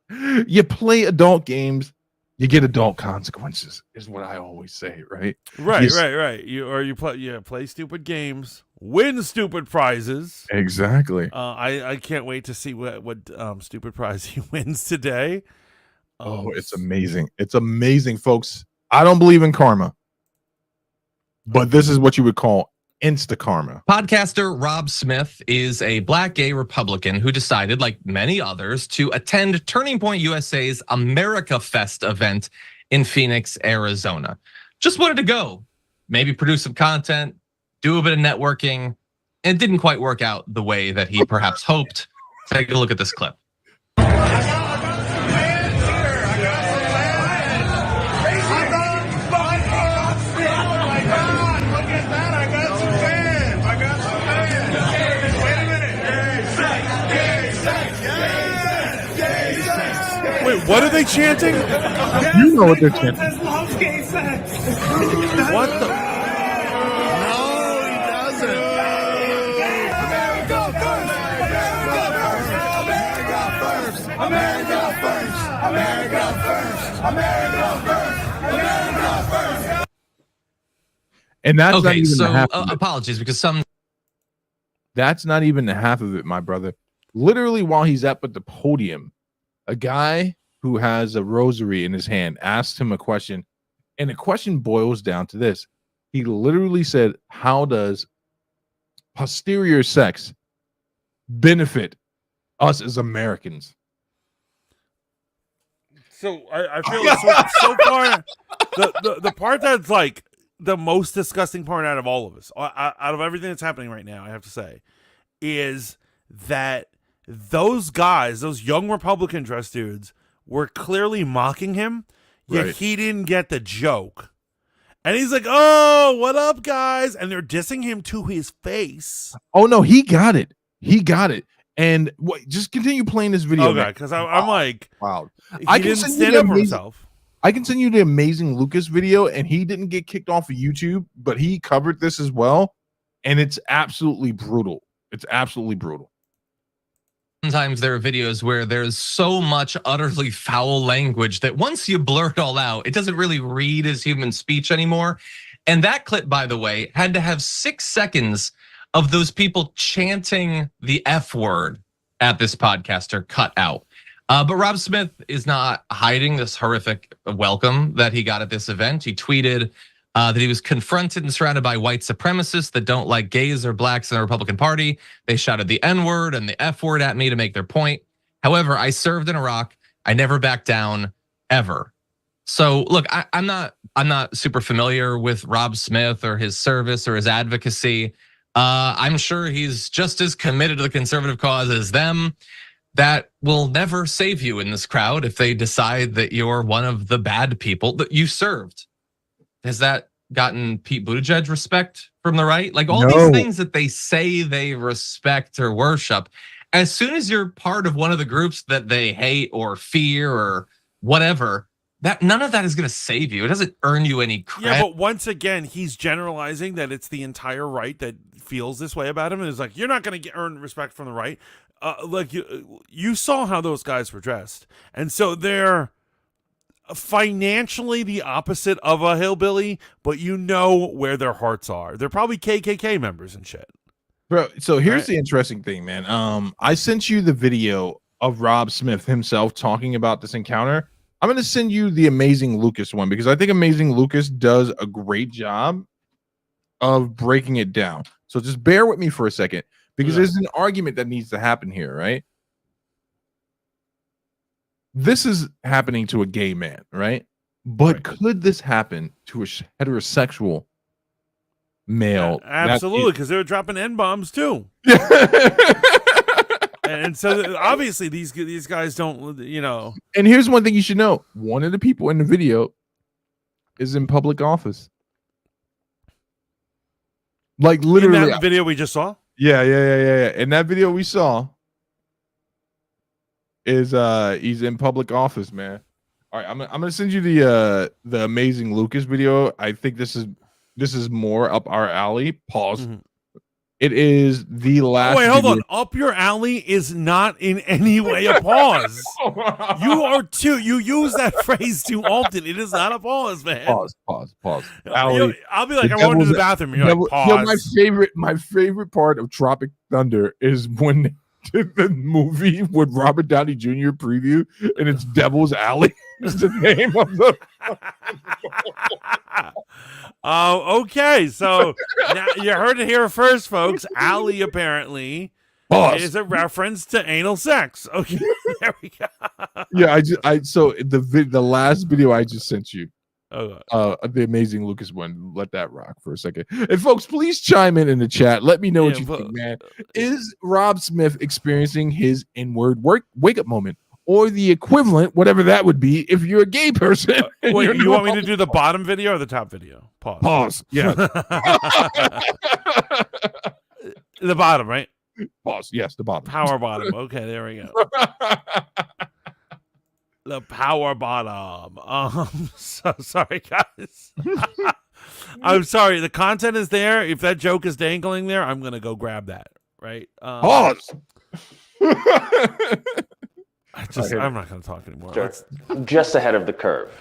Speaker 2: You play adult games, you get adult consequences, is what I always say, right?
Speaker 1: Right. You play stupid games, win stupid prizes.
Speaker 2: Exactly.
Speaker 1: I can't wait to see what stupid prize he wins today.
Speaker 2: It's amazing. It's amazing, folks. I don't believe in karma, but this is what you would call insta karma.
Speaker 6: Podcaster Rob Smith is a black gay Republican who decided, like many others, to attend Turning Point USA's America Fest event in Phoenix, Arizona. Just wanted to go, maybe produce some content, do a bit of networking, and it didn't quite work out the way that he perhaps hoped. Take a look at this clip.
Speaker 1: Wait, what are they chanting?
Speaker 2: You know what they're chanting.
Speaker 1: What the?
Speaker 7: No, he doesn't. America first. America first. America first. America first. America first.
Speaker 2: And that's not
Speaker 6: Okay,
Speaker 2: even
Speaker 6: so
Speaker 2: the half of it.
Speaker 6: apologies because some
Speaker 2: That's not even the half of it, my brother. Literally, while he's up at the podium, a guy who has a rosary in his hand asked him a question, and the question boils down to this. He literally said, how does posterior sex benefit us as Americans?
Speaker 1: So I feel like so far the part that's like the most disgusting part out of all of us, out of everything that's happening right now, I have to say, is that those guys, those young Republican dress dudes, were clearly mocking him, yet
Speaker 2: Right.
Speaker 1: he didn't get the joke. And he's like, oh, what up, guys? And they're dissing him to his face.
Speaker 2: Oh, no, he got it. He got it. And just continue playing this video.
Speaker 1: Okay, because I'm like,
Speaker 2: wow.
Speaker 1: he
Speaker 2: I can
Speaker 1: didn't
Speaker 2: send you
Speaker 1: stand
Speaker 2: the
Speaker 1: up for
Speaker 2: amazing-
Speaker 1: himself.
Speaker 2: I can send you the amazing Lucas video, and he didn't get kicked off of YouTube, but he covered this as well. And it's absolutely brutal. It's absolutely brutal.
Speaker 6: sometimes there are videos where there's so much utterly foul language that once you blur it all out, it doesn't really read as human speech anymore. And that clip, by the way, had to have 6 seconds of those people chanting the F word at this podcaster cut out. But Rob Smith is not hiding this horrific welcome that he got at this event. He tweeted that he was confronted and surrounded by white supremacists that don't like gays or blacks in the Republican Party. They shouted the N-word and the F word at me to make their point. However, I served in Iraq. I never backed down ever. So look, I'm not super familiar with Rob Smith or his service or his advocacy. I'm sure he's just as committed to the conservative cause as them. That will never save you in this crowd if they decide that you're one of the bad people that you served. Has that gotten Pete Buttigieg respect from the right? Like all these things that they say they respect or worship, as soon as you're part of one of the groups that they hate or fear or whatever, that none of that is going to save you. It doesn't earn you any credit.
Speaker 1: Yeah, but once again, he's generalizing that it's the entire right that feels this way about him, and is like, you're not going to earn respect from the right. Like you saw how those guys were dressed, and so they're financially the opposite of a hillbilly, but you know where their hearts are. They're probably KKK members and shit.
Speaker 2: Bro, so here's the interesting thing, man. I sent you the video of Rob Smith himself talking about this encounter. I'm going to send you the Amazing Lucas one because I think Amazing Lucas does a great job of breaking it down. So just bear with me for a second because there's an argument that needs to happen here, right? This is happening to a gay man, right? But could this happen to a heterosexual male?
Speaker 1: Absolutely, because they were dropping N-bombs too. And so obviously these guys don't, you know.
Speaker 2: And here's one thing you should know. One of the people in the video is in public office. Like literally
Speaker 1: in that video we just saw?
Speaker 2: Yeah. In that video we saw is he's in public office, man. All right, I'm gonna send you the Amazing Lucas video. I think this is more up our alley. Pause.
Speaker 1: Mm-hmm.
Speaker 2: It is the last.
Speaker 1: Wait, hold on. Up your alley is not in any way a pause. You use that phrase too often. It is not a pause, man.
Speaker 2: Pause.
Speaker 1: Alley, I'll be like, I'm going to the bathroom. You're like, pause.
Speaker 2: My favorite part of Tropic Thunder is when they did the movie with Robert Downey Jr. preview, and it's Devil's Alley. Is the name of the.
Speaker 1: Oh, okay. So now you heard it here first, folks. Alley apparently is a reference to anal sex. Okay, there we go.
Speaker 2: Yeah, so the last video I just sent you, the Amazing Lucas one. Let that rock for a second. And folks, please chime in the chat. Let me know what you think, man. Is Rob Smith experiencing his N-word wake up moment? Or the equivalent, whatever that would be, if you're a gay person.
Speaker 1: Wait, you want me to do the bottom video or the top video?
Speaker 2: Pause. Yeah.
Speaker 1: The bottom, right?
Speaker 2: Pause. Yes, the bottom.
Speaker 1: Power bottom. Okay, there we go. The power bottom. So sorry, guys. I'm sorry. The content is there. If that joke is dangling there, I'm gonna go grab that. Right?
Speaker 2: Pause.
Speaker 1: I'm not going to talk anymore.
Speaker 8: Just ahead of the curve.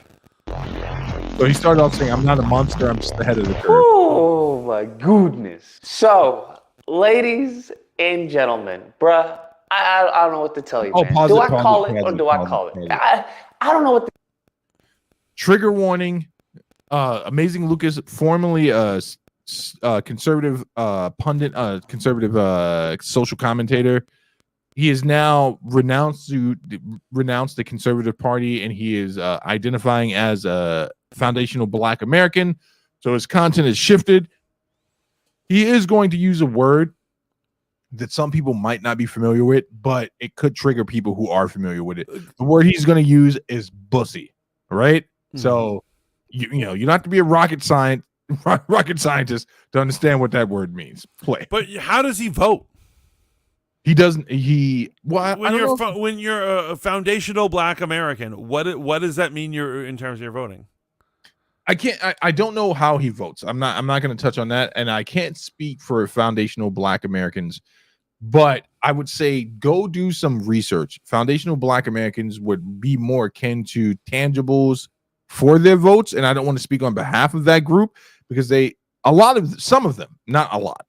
Speaker 2: So he started off saying, I'm not a monster, I'm just ahead of the curve.
Speaker 8: Oh my goodness. So, ladies and gentlemen, bruh, I don't know what to tell you, man.
Speaker 2: Pause
Speaker 8: do
Speaker 2: it,
Speaker 8: I
Speaker 2: pause
Speaker 8: call
Speaker 2: it,
Speaker 8: it or
Speaker 2: pause
Speaker 8: do
Speaker 2: it,
Speaker 8: I
Speaker 2: pause
Speaker 8: call
Speaker 2: it,
Speaker 8: it?
Speaker 2: pause
Speaker 8: I don't know what to.
Speaker 2: Trigger warning. Amazing Lucas, formerly conservative pundit, conservative social commentator. He is now renounced the Conservative Party, and he is identifying as a foundational Black American. So his content is shifted. He is going to use a word that some people might not be familiar with, but it could trigger people who are familiar with it. The word he's going to use is bussy, right? Mm-hmm. So you know, you don't have to be a rocket scientist to understand what that word means.
Speaker 1: But how does he vote?
Speaker 2: He doesn't. When
Speaker 1: you're a foundational Black American, what does that mean? You're in terms of your voting.
Speaker 2: I don't know how he votes. I'm not going to touch on that, and I can't speak for foundational Black Americans. But I would say go do some research. Foundational Black Americans would be more akin to tangibles for their votes, and I don't want to speak on behalf of that group because some of them, not a lot,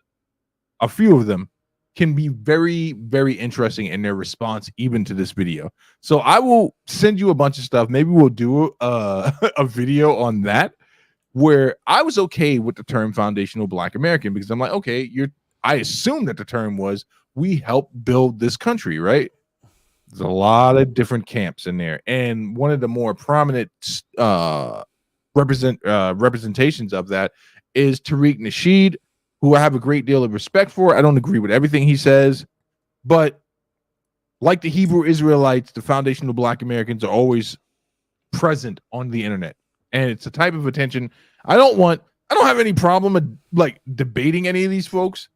Speaker 2: a few of them can be very, very interesting in their response even to this video. So I will send you a bunch of stuff. Maybe we'll do a video on that where I was okay with the term foundational Black American because I'm like, okay, I assume that the term was we help build this country, right? There's a lot of different camps in there. And one of the more prominent representations of that is Tariq Nasheed, who I have a great deal of respect for. I don't agree with everything he says, but like the Hebrew Israelites, the foundational Black Americans are always present on the internet. And it's a type of attention I don't have any problem with like debating any of these folks.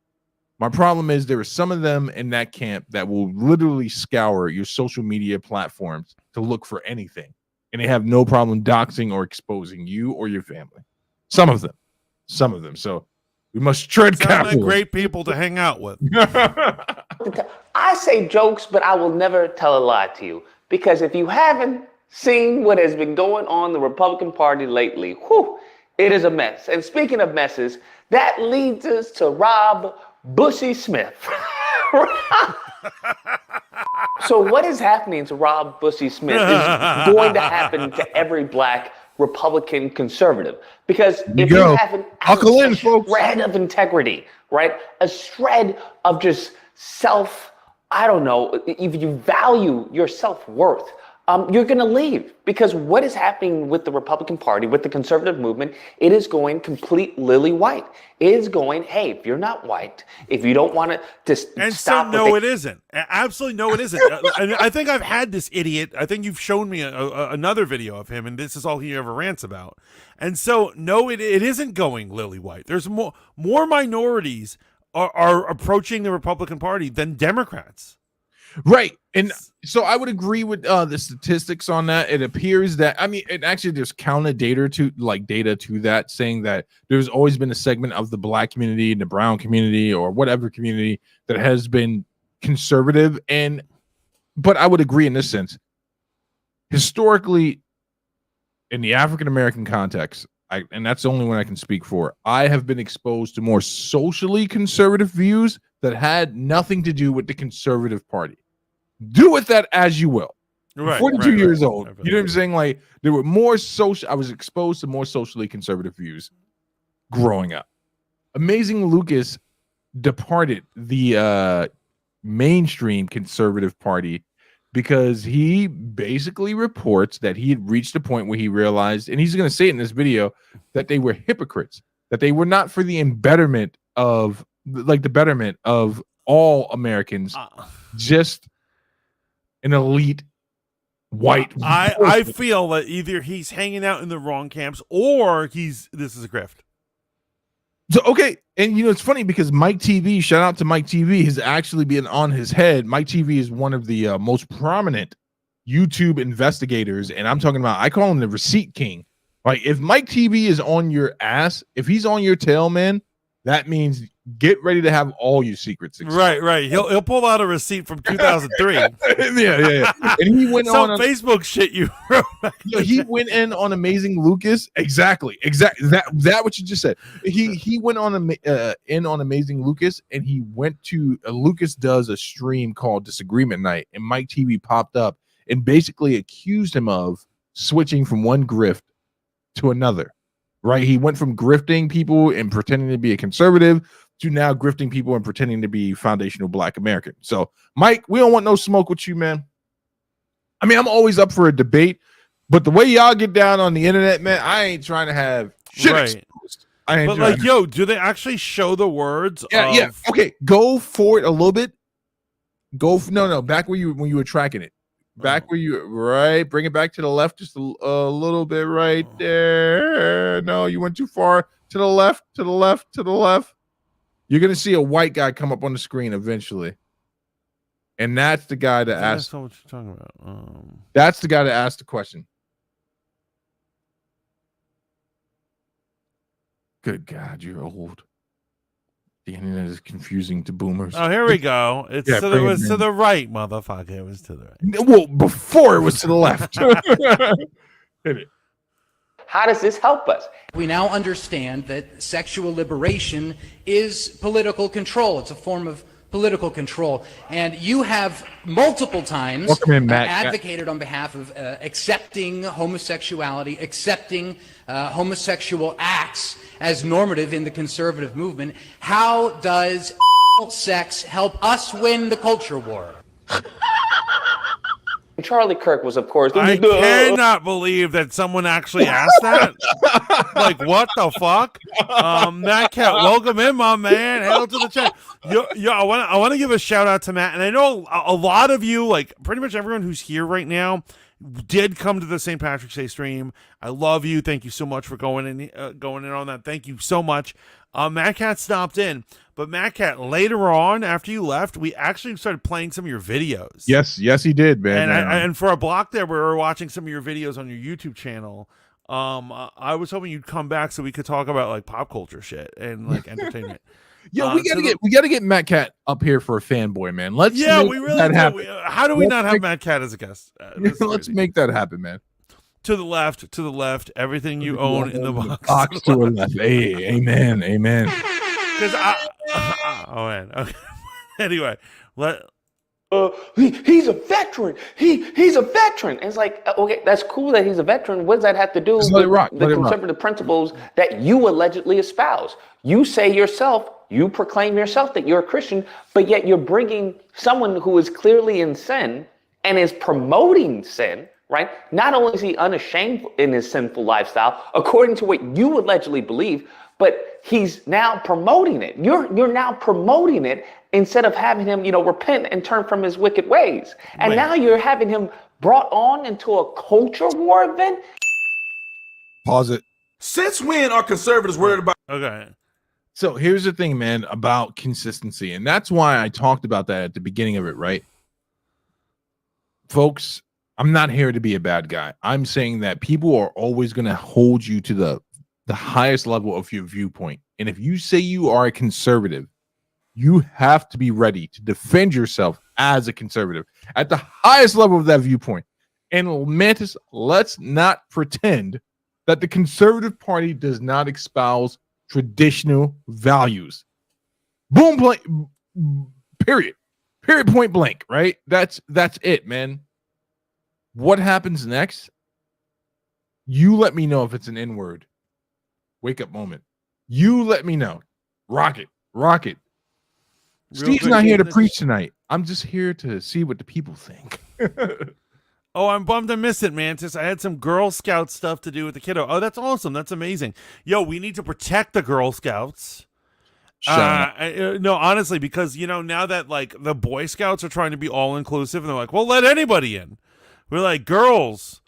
Speaker 2: My problem is there are some of them in that camp that will literally scour your social media platforms to look for anything. And they have no problem doxing or exposing you or your family. Some of them. So we must tread carefully.
Speaker 1: Like great people to hang out with.
Speaker 8: I say jokes, but I will never tell a lie to you. Because if you haven't seen what has been going on in the Republican Party lately, it is a mess. And speaking of messes, that leads us to Rob Bushy Smith. So what is happening to Rob Bussy Smith is going to happen to every black Republican conservative. Because if you have an
Speaker 2: Buckle in, folks.
Speaker 8: shred of integrity, right? A shred of just I don't know, if you value your self-worth, you're going to leave. Because what is happening with the Republican Party, with the conservative movement, it is going complete lily white. It is going, hey, if you're not white, if you don't want to
Speaker 1: And
Speaker 8: stop.
Speaker 1: so, no, it isn't. Absolutely, no, it isn't. I think I've had this idiot. I think you've shown me another video of him, and this is all he ever rants about. And so, no, it isn't going lily white. There's more minorities are approaching the Republican Party than Democrats.
Speaker 2: Right. And so I would agree with the statistics on that. It appears that, I mean, it actually there's counted data to that, saying that there's always been a segment of the black community and the brown community or whatever community that has been conservative. But I would agree in this sense. Historically, in the African American context, and that's the only one I can speak for, I have been exposed to more socially conservative views that had nothing to do with the conservative party. Do with that as you will.
Speaker 1: Right,
Speaker 2: 42 years old.
Speaker 1: Right.
Speaker 2: You know what I'm saying? Like, there were more social. I was exposed to more socially conservative views growing up. Amazing Lucas departed the mainstream conservative party because he basically reports that he had reached a point where he realized, and he's going to say it in this video, that they were hypocrites, that they were not for the betterment of all Americans, just an elite white.
Speaker 1: I feel that either he's hanging out in the wrong camps or this is a grift.
Speaker 2: So, okay. And it's funny because Mike TV, shout out to Mike TV, has actually been on his head. Mike TV is one of the most prominent YouTube investigators. And I'm talking about, I call him the receipt king. Like, if Mike TV is on your ass, if he's on your tail, man, that means get ready to have all your secrets exposed.
Speaker 1: Right. He'll pull out a receipt from 2003.
Speaker 2: yeah. And he went
Speaker 1: Some
Speaker 2: on
Speaker 1: Facebook shit you wrote.
Speaker 2: he went in on Amazing Lucas. Exactly. That what you just said. He went on in on Amazing Lucas, and he went to Lucas does a stream called Disagreement Night, and Mike TV popped up and basically accused him of switching from one grift to another. Right? He went from grifting people and pretending to be a conservative to now grifting people and pretending to be foundational black American. So, Mike, we don't want no smoke with you, man. I mean, I'm always up for a debate, but the way y'all get down on the internet, man, I ain't trying to have shit exposed.
Speaker 1: But like, yo, do they actually show the words?
Speaker 2: Yeah. Okay, go for it a little bit. No, back when you were tracking it. Back where you bring it back to the left just a little bit right there. No, you went too far. To the left. You're gonna see a white guy come up on the screen eventually, and that's the guy that asked.
Speaker 1: That's not what you're talking about.
Speaker 2: That's the guy that asked the question. Good God, you're old. The internet is confusing to boomers.
Speaker 1: Oh, here we go. It was to the right, motherfucker. It was to the right.
Speaker 2: Well, before it was to the left. Hit it.
Speaker 8: How does this help us?
Speaker 9: We now understand that sexual liberation is political control. It's a form of political control. And you have multiple times advocated on behalf of accepting homosexuality, accepting homosexual acts as normative in the conservative movement. How does sex help us win the culture war?
Speaker 8: Charlie Kirk was, of course.
Speaker 1: I cannot believe that someone actually asked that. Like, what the fuck? Matt Cat, welcome in, my man. Hail to the chat. Yo, I want to give a shout out to Matt, and I know a lot of you, like pretty much everyone who's here right now, did come to the St. Patrick's Day stream. I love you. Thank you so much for going in on that. Thank you so much. Matt Cat stopped in, but Matt Cat, later on after you left, we actually started playing some of your videos.
Speaker 2: Yes, he did, man.
Speaker 1: And for a block there, we were watching some of your videos on your YouTube channel. I was hoping you'd come back so we could talk about like pop culture shit and like entertainment.
Speaker 2: Yeah, we gotta get Matt Cat up here for a fanboy, man. Let's
Speaker 1: we really do. How do we not have Matt Cat as a guest?
Speaker 2: Let's make that happen, man.
Speaker 1: To the left, everything you own in the box.
Speaker 2: Box to the left. Hey, amen.
Speaker 1: Because oh man. Okay. Anyway,
Speaker 8: he's a veteran. He's a veteran. And it's like, okay, that's cool that he's a veteran. What does that have to do with the conservative principles that you allegedly espouse? You say yourself, you proclaim yourself that you're a Christian, but yet you're bringing someone who is clearly in sin and is promoting sin, right? Not only is he unashamed in his sinful lifestyle, according to what you allegedly believe, but he's now promoting it. You're now promoting it instead of having him, repent and turn from his wicked ways. And now you're having him brought on into a culture war event.
Speaker 2: Pause it.
Speaker 7: Since when are conservatives worried about?
Speaker 1: Okay.
Speaker 2: So here's the thing, man, about consistency. And that's why I talked about that at the beginning of it, right? Folks, I'm not here to be a bad guy. I'm saying that people are always going to hold you to the highest level of your viewpoint. And if you say you are a conservative, you have to be ready to defend yourself as a conservative at the highest level of that viewpoint. And Mantis, let's not pretend that the conservative party does not espouse traditional values. Boom, blank, period, point blank, right? That's it, man. What happens next? You let me know if it's an N-word. Wake up moment. You let me know. Rock it. Steve's not here to preach tonight. I'm just here to see what the people think.
Speaker 1: Oh, I'm bummed I missed it, Mantis. I had some Girl Scout stuff to do with the kiddo. Oh, that's awesome. That's amazing. Yo, we need to protect the Girl Scouts. No, honestly, because, now that, the Boy Scouts are trying to be all-inclusive, and they're like, well, let anybody in. We're like, girls,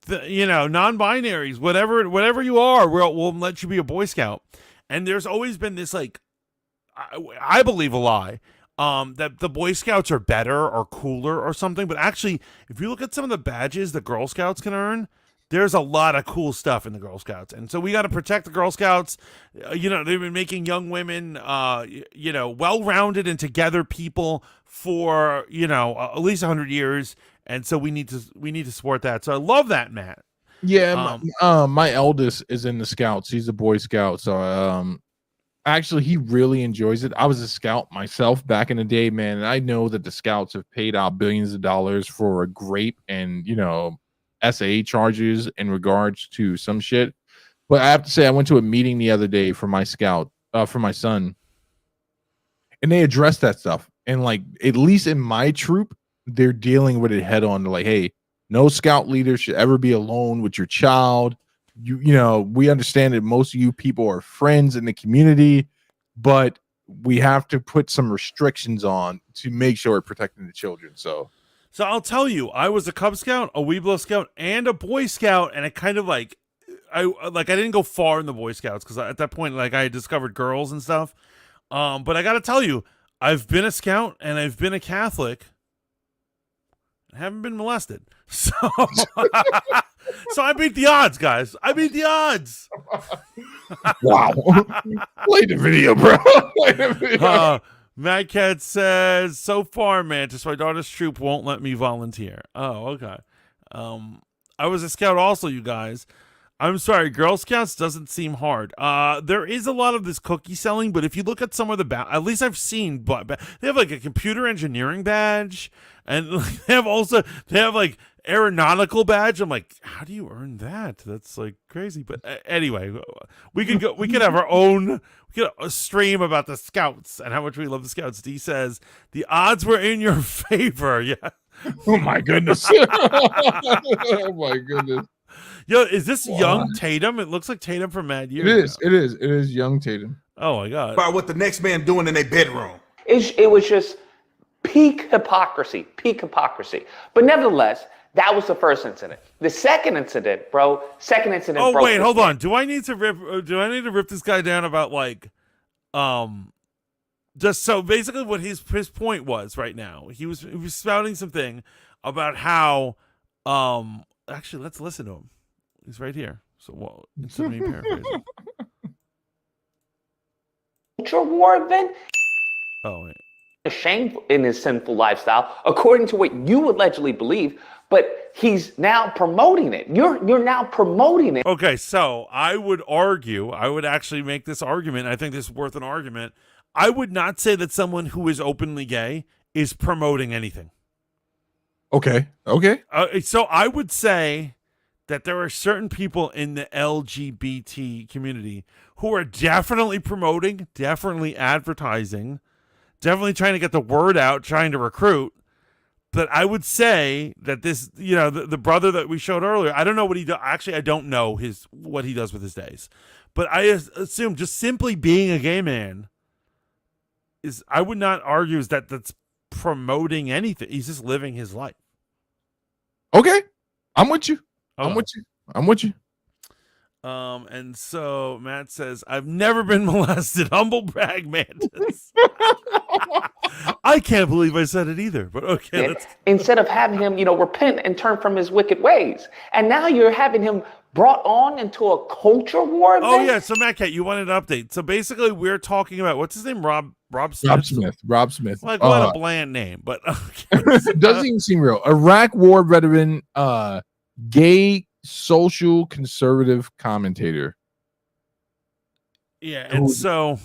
Speaker 1: non-binaries, whatever you are, we'll let you be a Boy Scout. And there's always been this, I believe a lie, that the Boy Scouts are better or cooler or something. But actually, if you look at some of the badges the Girl Scouts can earn, there's a lot of cool stuff in the Girl Scouts. And so we got to protect the Girl Scouts. They've been making young women, well-rounded and together people for, at least 100 years. And so we need to support that. So I love that, Matt.
Speaker 2: Yeah, my eldest is in the Scouts. He's a Boy Scout. So actually, he really enjoys it. I was a Scout myself back in the day, man. And I know that the Scouts have paid out billions of dollars for a grape and, SAA charges in regards to some shit. But I have to say, I went to a meeting the other day for my Scout, for my son. And they addressed that stuff. And at least in my troop, they're dealing with it head on. They're like, hey, no Scout leader should ever be alone with your child. We understand that most of you people are friends in the community, but we have to put some restrictions on to make sure we're protecting the children. So
Speaker 1: I'll tell you, I was a Cub Scout, a Weeblo Scout, and a Boy Scout, and it kind of I didn't go far in the Boy Scouts because at that point, I had discovered girls and stuff. But I got to tell you, I've been a Scout and I've been a Catholic. I haven't been molested. So I beat the odds, guys. I beat the odds.
Speaker 2: Wow. Play the video, bro. Play the video.
Speaker 1: Mad Cat says, so far, Mantis, my daughter's troop won't let me volunteer. Oh, okay. I was a Scout also, you guys. I'm sorry, Girl Scouts doesn't seem hard. There is a lot of this cookie selling, but if you look at some of the at least I've seen, but they have a computer engineering badge, and they have aeronautical badge. I'm like, how do you earn that? That's crazy. But anyway, we could have our own a stream about the Scouts and how much we love the Scouts. D says the odds were in your favor. Yeah.
Speaker 2: Oh my goodness. Oh my goodness.
Speaker 1: Yo, is this young Tatum? It looks like Tatum from Mad Years.
Speaker 2: It is young Tatum.
Speaker 1: Oh my god.
Speaker 7: About what the next man doing in their bedroom.
Speaker 8: It was just peak hypocrisy. But nevertheless, that was the first incident. The second incident, bro.
Speaker 1: Oh wait, hold on. Do I need to rip this guy down about just so basically what his point was right now? He was spouting something about how actually let's listen to him. He's right here. So instead of me paraphrasing.
Speaker 8: Culture war event.
Speaker 1: Oh wait.
Speaker 8: Ashamed in his sinful lifestyle, according to what you allegedly believe, but he's now promoting it. You're now promoting it.
Speaker 1: Okay, so I would actually make this argument. I think this is worth an argument. I would not say that someone who is openly gay is promoting anything.
Speaker 2: Okay.
Speaker 1: So I would say that there are certain people in the LGBT community who are definitely promoting, definitely advertising, definitely trying to get the word out, trying to recruit. But I would say that this, the brother that we showed earlier, I don't know what he does. Actually, I don't know what he does with his days. But I assume just simply being a gay man I would not argue that's promoting anything. He's just living his life.
Speaker 2: Okay. I'm with you.
Speaker 1: Okay.
Speaker 2: I'm with you.
Speaker 1: And so Matt says, I've never been molested. Humble brag, Mantis. I can't believe I said it either, but okay.
Speaker 8: Instead of having him, repent and turn from his wicked ways. And now you're having him brought on into a culture war.
Speaker 1: Oh, yeah. So, Matt Cat, you wanted an update. So basically, we're talking about, what's his name? Rob Smith.
Speaker 2: Rob Smith.
Speaker 1: Like, what a bland name, but okay.
Speaker 2: It doesn't even seem real. Iraq war veteran, gay social conservative commentator.
Speaker 1: Yeah, and so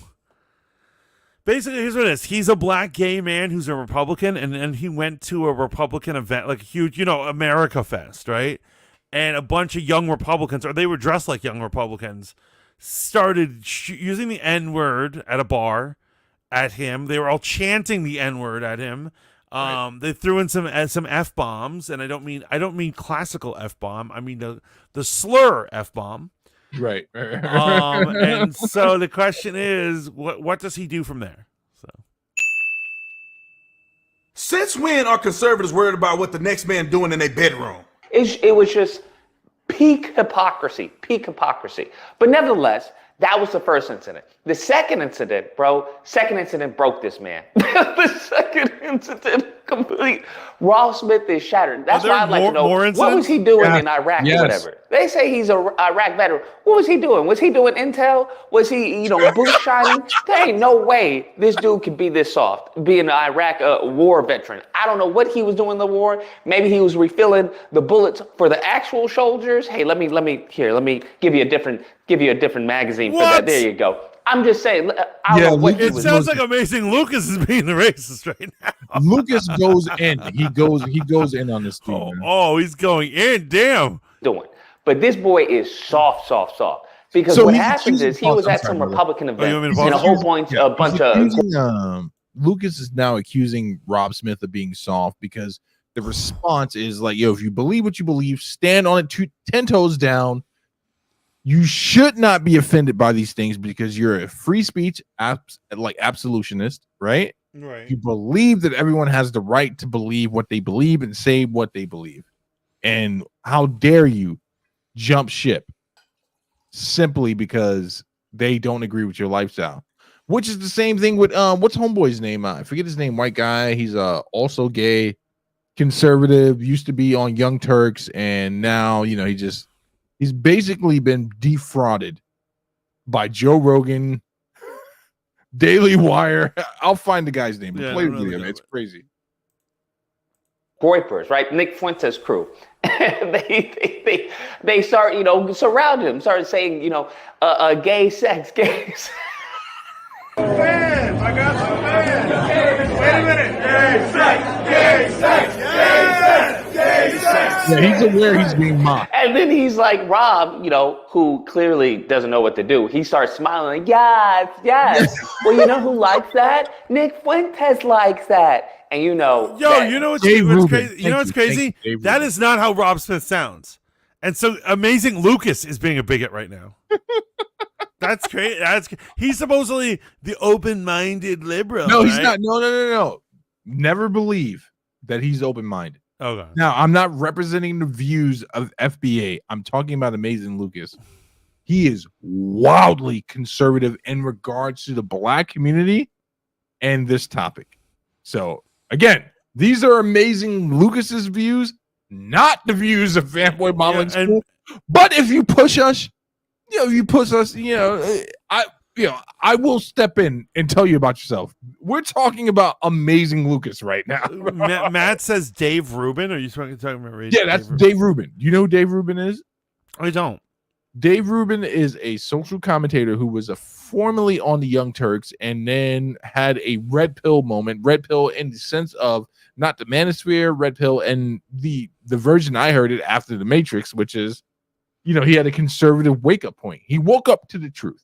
Speaker 1: basically, here's what it is. He's a black gay man who's a Republican, and he went to a Republican event, like a huge, America Fest, right? And a bunch of young Republicans, or they were dressed like young Republicans, started using the N-word at a bar at him. They were all chanting the N-word at him. Right. They threw in some F-bombs, and I don't mean classical F-bomb. I mean the slur F-bomb.
Speaker 2: Right.
Speaker 1: And so the question is, what does he do from there? So,
Speaker 7: since when are conservatives worried about what the next man doing in their bedroom?
Speaker 8: It was just peak hypocrisy. But nevertheless, that was the first incident. The second incident broke this man. The second incident, complete. Ross Smith is shattered. That's why I'd like to know, what was he doing in Iraq or whatever? They say he's a Iraq veteran. What was he doing? Was he doing intel? Was he, boot shining? There ain't no way this dude could be this soft, being an Iraq war veteran. I don't know what he was doing in the war. Maybe he was refilling the bullets for the actual soldiers. Hey, let me give you a different magazine for that. There you go. I'm just saying. I don't know what
Speaker 1: it sounds like Amazing Lucas is being the racist right now.
Speaker 2: Lucas goes in. He goes in on this team.
Speaker 1: Oh, he's going in. Damn.
Speaker 8: But this boy is soft. Because what happens is he was at some Republican event and a bunch of
Speaker 2: Lucas is now accusing Rob Smith of being soft because the response is like, yo, if you believe what you believe, stand on it 10 toes down. You should not be offended by these things because you're a free speech absolutionist, right?
Speaker 1: Right.
Speaker 2: You believe that everyone has the right to believe what they believe and say what they believe. And how dare you jump ship simply because they don't agree with your lifestyle? Which is the same thing with what's homeboy's name? I forget his name. White guy. He's also gay, conservative. Used to be on Young Turks, and now he's basically been defrauded by Joe Rogan, Daily Wire. I'll find the guy's name. Play the video, man. It's crazy.
Speaker 8: Boypers, right? Nick Fuentes' crew. they start, surround him, started saying, gay sex.
Speaker 7: Man, I got some man. Wait a minute. Gay sex.
Speaker 2: Yeah, he's aware he's being mocked.
Speaker 8: And then he's like, Rob, who clearly doesn't know what to do. He starts smiling like, yes. Well, you know who likes that? Nick Fuentes likes that. And
Speaker 1: you know what's crazy? You know what's crazy? That is not how Rob Smith sounds. And so Amazing Lucas is being a bigot right now. That's crazy. He's supposedly the open-minded liberal.
Speaker 2: No, he's not. No. Never believe that he's open-minded.
Speaker 1: Okay.
Speaker 2: Now, I'm not representing the views of FBA. I'm talking about Amazing Lucas. He is wildly conservative in regards to the black community and this topic. So, again, these are Amazing Lucas's views, not the views of Fanboy Modeling School. But if you push us, I will step in and tell you about yourself. We're talking about Amazing Lucas right now.
Speaker 1: Matt says Dave Rubin. Are you talking about?
Speaker 2: Yeah, that's Dave Rubin. You know who Dave Rubin is?
Speaker 1: I don't.
Speaker 2: Dave Rubin is a social commentator who was formerly on the Young Turks and then had a red pill moment. Red pill in the sense of not the manosphere, red pill, and the version I heard it after the Matrix, which is, he had a conservative wake up point. He woke up to the truth,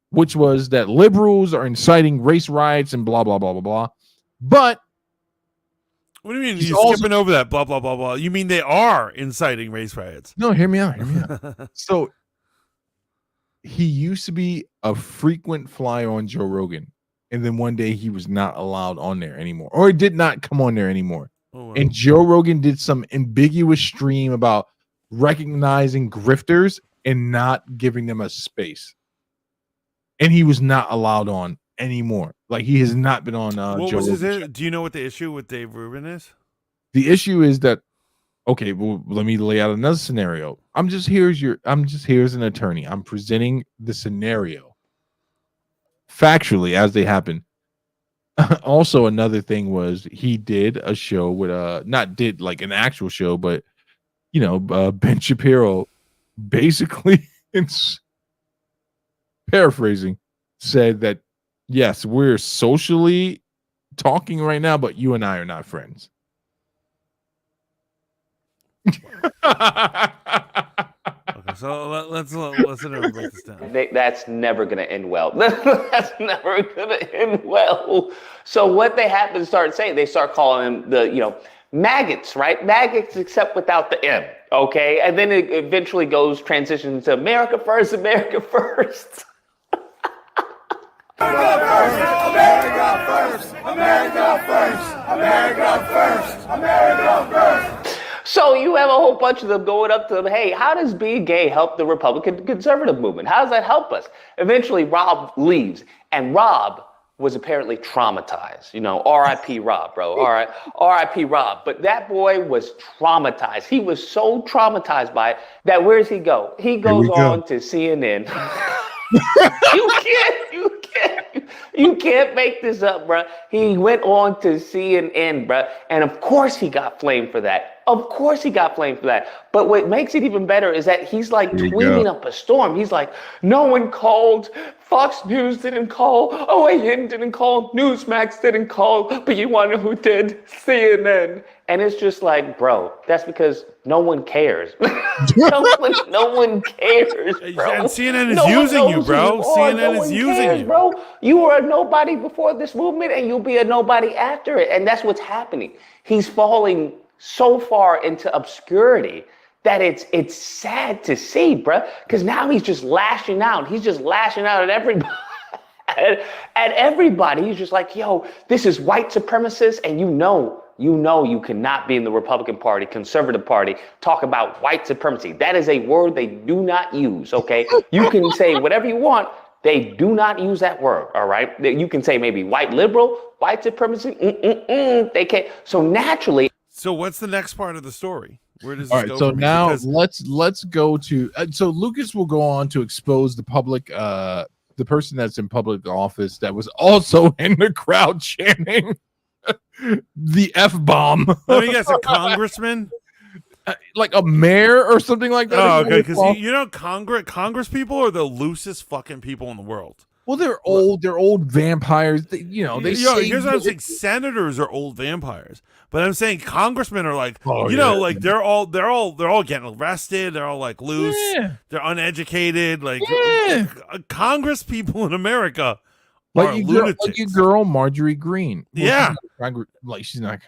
Speaker 2: which was that liberals are inciting race riots and blah blah blah blah blah. But
Speaker 1: what do you mean? You're skipping over that blah blah blah blah. You mean they are inciting race riots?
Speaker 2: No, hear me out. So he used to be a frequent flyer on Joe Rogan, and then one day he was not allowed on there anymore, or he did not come on there anymore. Oh, wow. And Joe Rogan did some ambiguous stream about recognizing grifters and not giving them a space, and he was not allowed on anymore. Like, he has not been on
Speaker 1: what
Speaker 2: Joe
Speaker 1: was
Speaker 2: Rogan.
Speaker 1: do you know what the issue with Dave Rubin is?
Speaker 2: The issue is that, okay, well, let me lay out another scenario. I'm just here as an attorney. I'm presenting the scenario factually as they happen. Also, another thing was he did a show with not did like an actual show, but Ben Shapiro basically, it's paraphrasing, said that yes, we're socially talking right now, but you and I are not friends.
Speaker 1: Okay, so let's break this down.
Speaker 8: That's never going to end well. That's never going to end well. So what they have to start saying, they start calling them the maggots, right? Maggots, except without the M. Okay, and then it eventually transitions to America first, America first.
Speaker 7: America first, America first, America first, America first.
Speaker 8: So you have a whole bunch of them going up to them, hey, how does being gay help the Republican conservative movement? How does that help us? Eventually, Rob leaves, and Rob was apparently traumatized. R.I.P. Rob, bro. All right, R.I.P. Rob. But that boy was traumatized. He was so traumatized by it that where does he go? He goes on to CNN. You can't make this up, bro. He went on to CNN, bro, and of course he got flamed for that. But what makes it even better is that he's like tweeting up a storm. He's like, no one called. Fox News didn't call. OAN didn't call. Newsmax didn't call. But you want to know who did? CNN. And it's just like, bro, that's because no one cares. no one cares, bro.
Speaker 1: And CNN is using you, bro. CNN is using you,
Speaker 8: bro. You were a nobody before this movement, and you'll be a nobody after it. And that's what's happening. He's falling so far into obscurity that it's sad to see, bro. Because now he's just lashing out. He's just lashing out at everybody. at everybody. He's just like, yo, this is white supremacist, and you cannot be in the Republican Party, Conservative Party, talk about white supremacy. That is a word they do not use, okay? You can say whatever you want. They do not use that word, all right? You can say maybe white liberal, white supremacy. They can't. So naturally.
Speaker 1: So what's the next part of the story? Where does this
Speaker 2: all right,
Speaker 1: go
Speaker 2: so
Speaker 1: from
Speaker 2: now
Speaker 1: here?
Speaker 2: let's go to so Lucas will go on to expose the public the person that's in public office that was also in the crowd chanting the F-bomb.
Speaker 1: Let me guess, a congressman?
Speaker 2: Like a mayor or something like that.
Speaker 1: Oh, okay, because Congress people are the loosest fucking people in the world.
Speaker 2: Well, they're old vampires. Here's
Speaker 1: what I'm saying. Senators are old vampires, but I'm saying congressmen are like, they're all getting arrested. They're all like loose. Yeah. They're uneducated. Like Congress people in America are lunatics.
Speaker 2: Like your girl Marjorie Greene.
Speaker 1: Yeah,
Speaker 2: like she's not.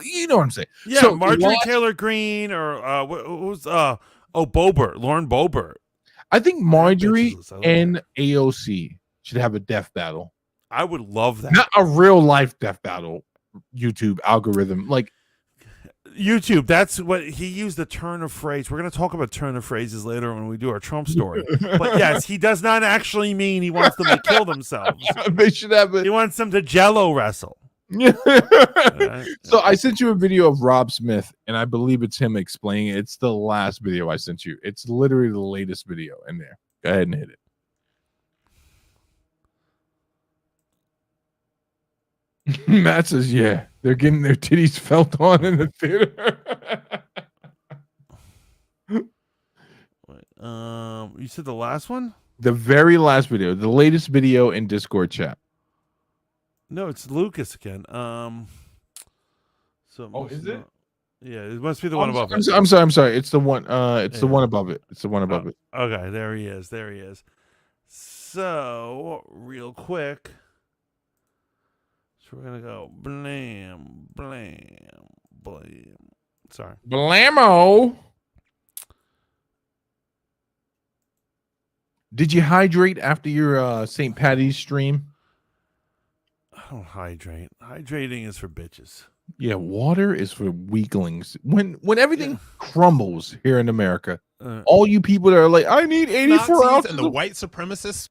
Speaker 2: You know what I'm saying?
Speaker 1: Yeah, so Marjorie Taylor Greene or what was Lauren Boebert.
Speaker 2: I think Marjorie and AOC should have a death battle.
Speaker 1: I would love that.
Speaker 2: Not a real life death battle. YouTube algorithm, like
Speaker 1: YouTube. That's what he used, the turn of phrase. We're going to talk about turn of phrases later when we do our Trump story. But yes, he does not actually mean he wants them to kill themselves.
Speaker 2: They should have
Speaker 1: He wants them to Jello wrestle.
Speaker 2: Right. So I sent you a video of Rob Smith, and I believe it's him explaining it. It's the last video I sent you. It's literally the latest video in there. Go ahead and hit it. Matt says, yeah, they're getting their titties felt on in the theater.
Speaker 1: Wait, You said the last one?
Speaker 2: The very last video, the latest video in Discord chat.
Speaker 1: No, it's Lucas again. So
Speaker 2: is it?
Speaker 1: Yeah, it must be the one above it.
Speaker 2: I'm sorry. It's the one. It's the one above it. It's the one above it.
Speaker 1: Okay, there he is. So real quick, so we're gonna go blam, blam, blam. Sorry,
Speaker 2: Blammo. Did you hydrate after your St. Patty's stream?
Speaker 1: I don't hydrate. Hydrating is for bitches.
Speaker 2: Yeah, water is for weaklings. When everything crumbles here in America, all you people that are like, I need 84 ounces,
Speaker 5: and the white supremacists.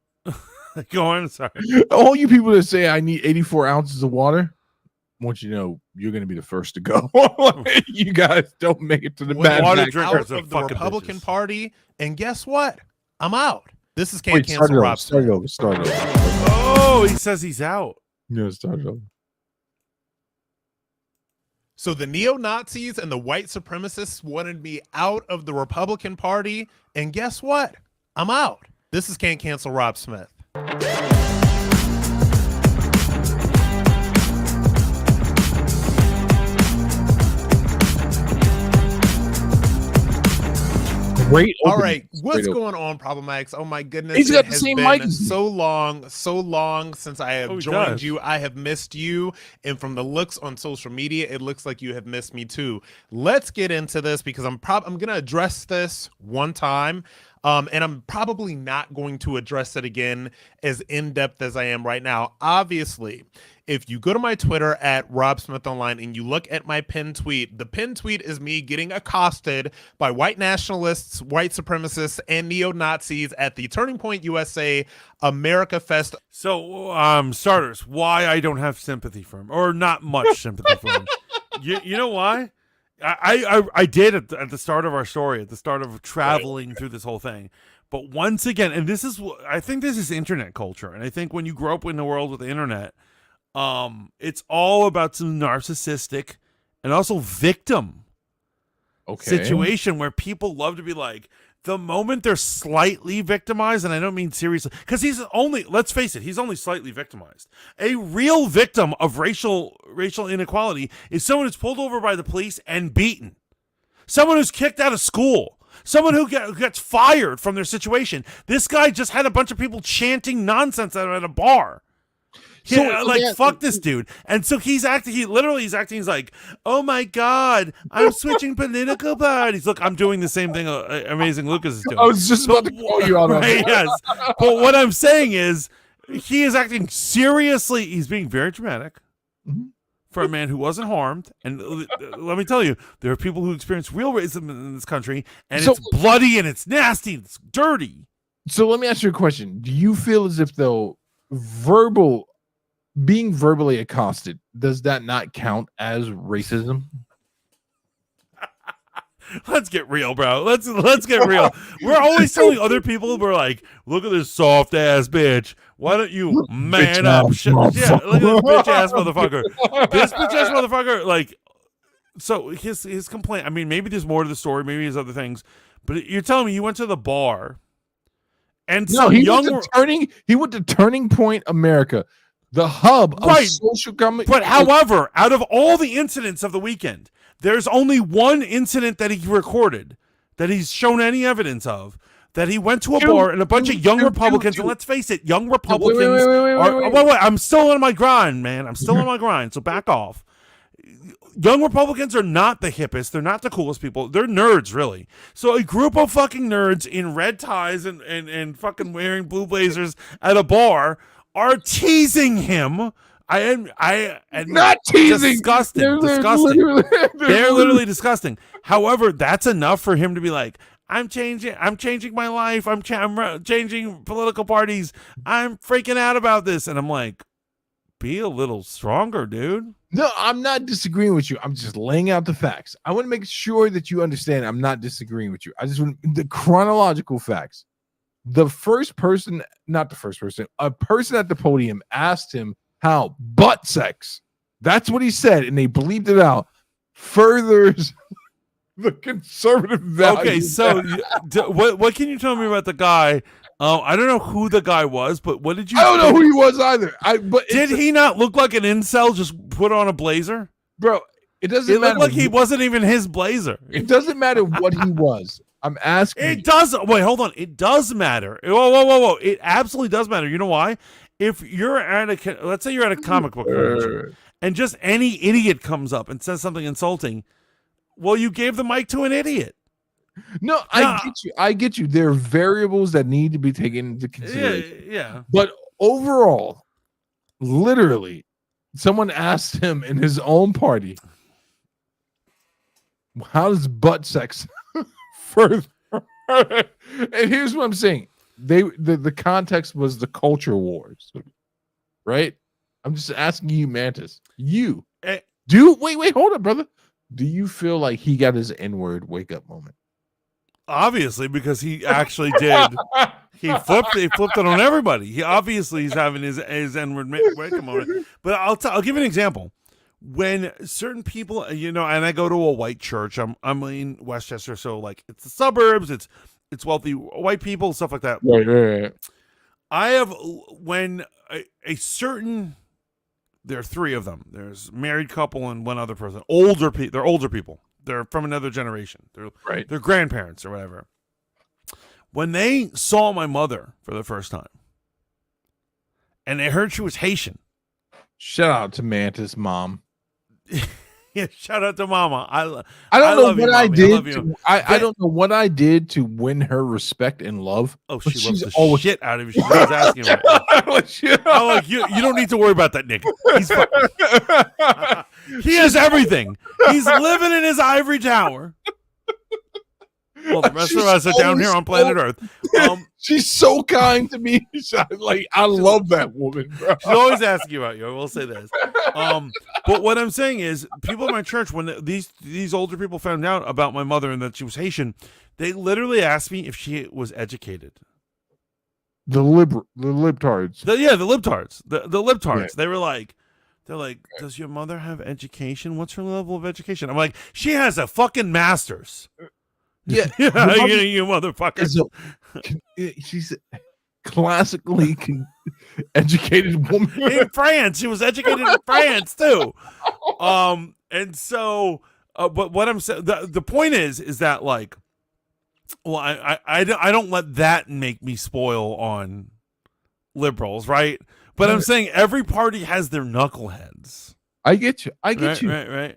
Speaker 1: Go on, sorry.
Speaker 2: All you people that say I need 84 ounces of water, I want you to know you're going to be the first to go. You guys don't make it to the bad
Speaker 1: water
Speaker 5: out
Speaker 1: drinkers
Speaker 5: of
Speaker 1: are
Speaker 5: the Republican
Speaker 1: bitches.
Speaker 5: Party, and guess what? I'm out. This is
Speaker 2: Wait,
Speaker 5: Cancel Rob.
Speaker 2: Start over.
Speaker 1: Oh, he says he's out.
Speaker 2: No, start over.
Speaker 5: So the neo-Nazis and the white supremacists wanted me out of the Republican Party, and guess what? I'm out. This is Can't Cancel Rob Smith.
Speaker 2: Great.
Speaker 5: All right, what's going on, Problematics? Oh my goodness,
Speaker 2: He's got
Speaker 5: it
Speaker 2: the
Speaker 5: has
Speaker 2: same
Speaker 5: been
Speaker 2: mic as me.
Speaker 5: so long since I have
Speaker 1: Oh, he
Speaker 5: joined
Speaker 1: does.
Speaker 5: you. I have missed you, and from the looks on social media, it looks like you have missed me too. Let's get into this because I'm gonna address this one time. And I'm probably not going to address it again as in-depth as I am right now. Obviously, if you go to my Twitter at Rob Smith Online and you look at my pinned tweet, the pinned tweet is me getting accosted by white nationalists, white supremacists, and neo-Nazis at the Turning Point USA America Fest.
Speaker 1: So, starters, why I don't have sympathy for him, or not much sympathy for him. You know why? I did at the start of our story, at the start of traveling through this whole thing. But once again, and I think this is internet culture. And I think when you grow up in the world with the internet, it's all about some narcissistic and also victim situation where people love to be like, the moment they're slightly victimized, and I don't mean seriously, because let's face it, he's only slightly victimized. A real victim of racial inequality is someone who's pulled over by the police and beaten. Someone who's kicked out of school. Someone who gets fired from their situation. This guy just had a bunch of people chanting nonsense at a bar. Fuck this dude. And so he's acting, he's like, oh my God, I'm switching political parties. Look, I'm doing the same thing Amazing Lucas is doing.
Speaker 2: I was just about to call you out on
Speaker 1: right,
Speaker 2: that.
Speaker 1: yes. But what I'm saying is, he is acting seriously. He's being very dramatic for a man who wasn't harmed. And let me tell you, there are people who experience real racism in this country, and it's bloody and it's nasty and it's dirty.
Speaker 2: So let me ask you a question. Do you feel as if, though, being verbally accosted, does that not count as racism?
Speaker 1: Let's get real, bro. Let's get real. We're always telling other people, we're like, look at this soft ass bitch. Why don't you man up? Yeah, look at this bitch ass motherfucker. This bitch ass motherfucker. Like, so his complaint. I mean, maybe there's more to the story. Maybe there's other things. But you're telling me you went to the bar, and
Speaker 2: he went to Turning Point America, the hub of social comedy.
Speaker 1: But however, out of all the incidents of the weekend, there's only one incident that he recorded, that he's shown any evidence of, that he went to a bar and a bunch of young Republicans, and let's face it, young Republicans wait, I'm still on my grind, man. I'm still on my grind, so back off. Young Republicans are not the hippest. They're not the coolest people. They're nerds, really. So a group of fucking nerds in red ties and fucking wearing blue blazers at a bar are teasing him. I am
Speaker 2: not teasing.
Speaker 1: Disgusting.
Speaker 2: They're
Speaker 1: Literally disgusting. However, that's enough for him to be like, I'm changing my life. I'm changing political parties. I'm freaking out about this. And I'm like, be a little stronger, dude.
Speaker 2: No, I'm not disagreeing with you. I'm just laying out the facts. I want to make sure that you understand I'm not disagreeing with you. I just want the chronological facts. A person at the podium asked him how butt sex, that's what he said, and they bleeped it out, furthers the conservative value.
Speaker 1: Okay, so what can you tell me about the guy? I don't know who the guy was, but what did you?
Speaker 2: I don't know who he was either.
Speaker 1: Did he not look like an incel? Just put on a blazer,
Speaker 2: bro. It doesn't
Speaker 1: It
Speaker 2: matter.
Speaker 1: looked like he wasn't even his blazer.
Speaker 2: It doesn't matter what he was. I'm asking.
Speaker 1: It does. Wait, hold on. It does matter. Whoa. It absolutely does matter. You know why? If you're at let's say you're at a comic book convention, and just any idiot comes up and says something insulting, well, you gave the mic to an idiot.
Speaker 2: No, I get you. I get you. There are variables that need to be taken into consideration.
Speaker 1: Yeah.
Speaker 2: But overall, literally, someone asked him in his own party, how does butt sex further? And here's what I'm saying. The context was the culture wars, right? I'm just asking you, Mantis. Wait, hold up, brother. Do you feel like he got his N-word wake up moment?
Speaker 1: Obviously, because he actually did. He flipped it on everybody. He's having his N-word wake up moment. But I'll give you an example. When certain people, and I go to a white church. I'm in Westchester, so like it's the suburbs. It's wealthy white people, stuff like that.
Speaker 2: Right.
Speaker 1: I have when a certain. There are three of them. There's a married couple and one other person. They're older people. They're from another generation. They're grandparents or whatever. When they saw my mother for the first time, and they heard she was Haitian.
Speaker 2: Shout out to Mantis' mom.
Speaker 1: Yeah, shout out to Mama. I
Speaker 2: don't know what I did.
Speaker 1: I
Speaker 2: don't know what I did to win her respect and love.
Speaker 1: Oh, she loves the shit out of you. She's always asking about it. I'm like, you don't need to worry about that, Nick. He's fine. He has everything. He's living in his ivory tower. Well, the rest of us are down here on planet Earth.
Speaker 2: She's so kind to me. I love that woman, bro.
Speaker 1: She's always asking about you. I will say this. But what I'm saying is, people in my church, when these older people found out about my mother and that she was Haitian, they literally asked me if she was educated.
Speaker 2: The libtards.
Speaker 1: The libtards. The libtards.
Speaker 2: Yeah.
Speaker 1: They're like, does your mother have education? What's her level of education? I'm like, she has a fucking master's.
Speaker 2: Yeah,
Speaker 1: you motherfucker.
Speaker 2: She's a classically educated woman
Speaker 1: in France. She was educated in France too. And so, but what I'm saying, the point is that like, well, I don't let that make me spoil on liberals, right? But I'm saying every party has their knuckleheads.
Speaker 2: I get you.
Speaker 1: Right.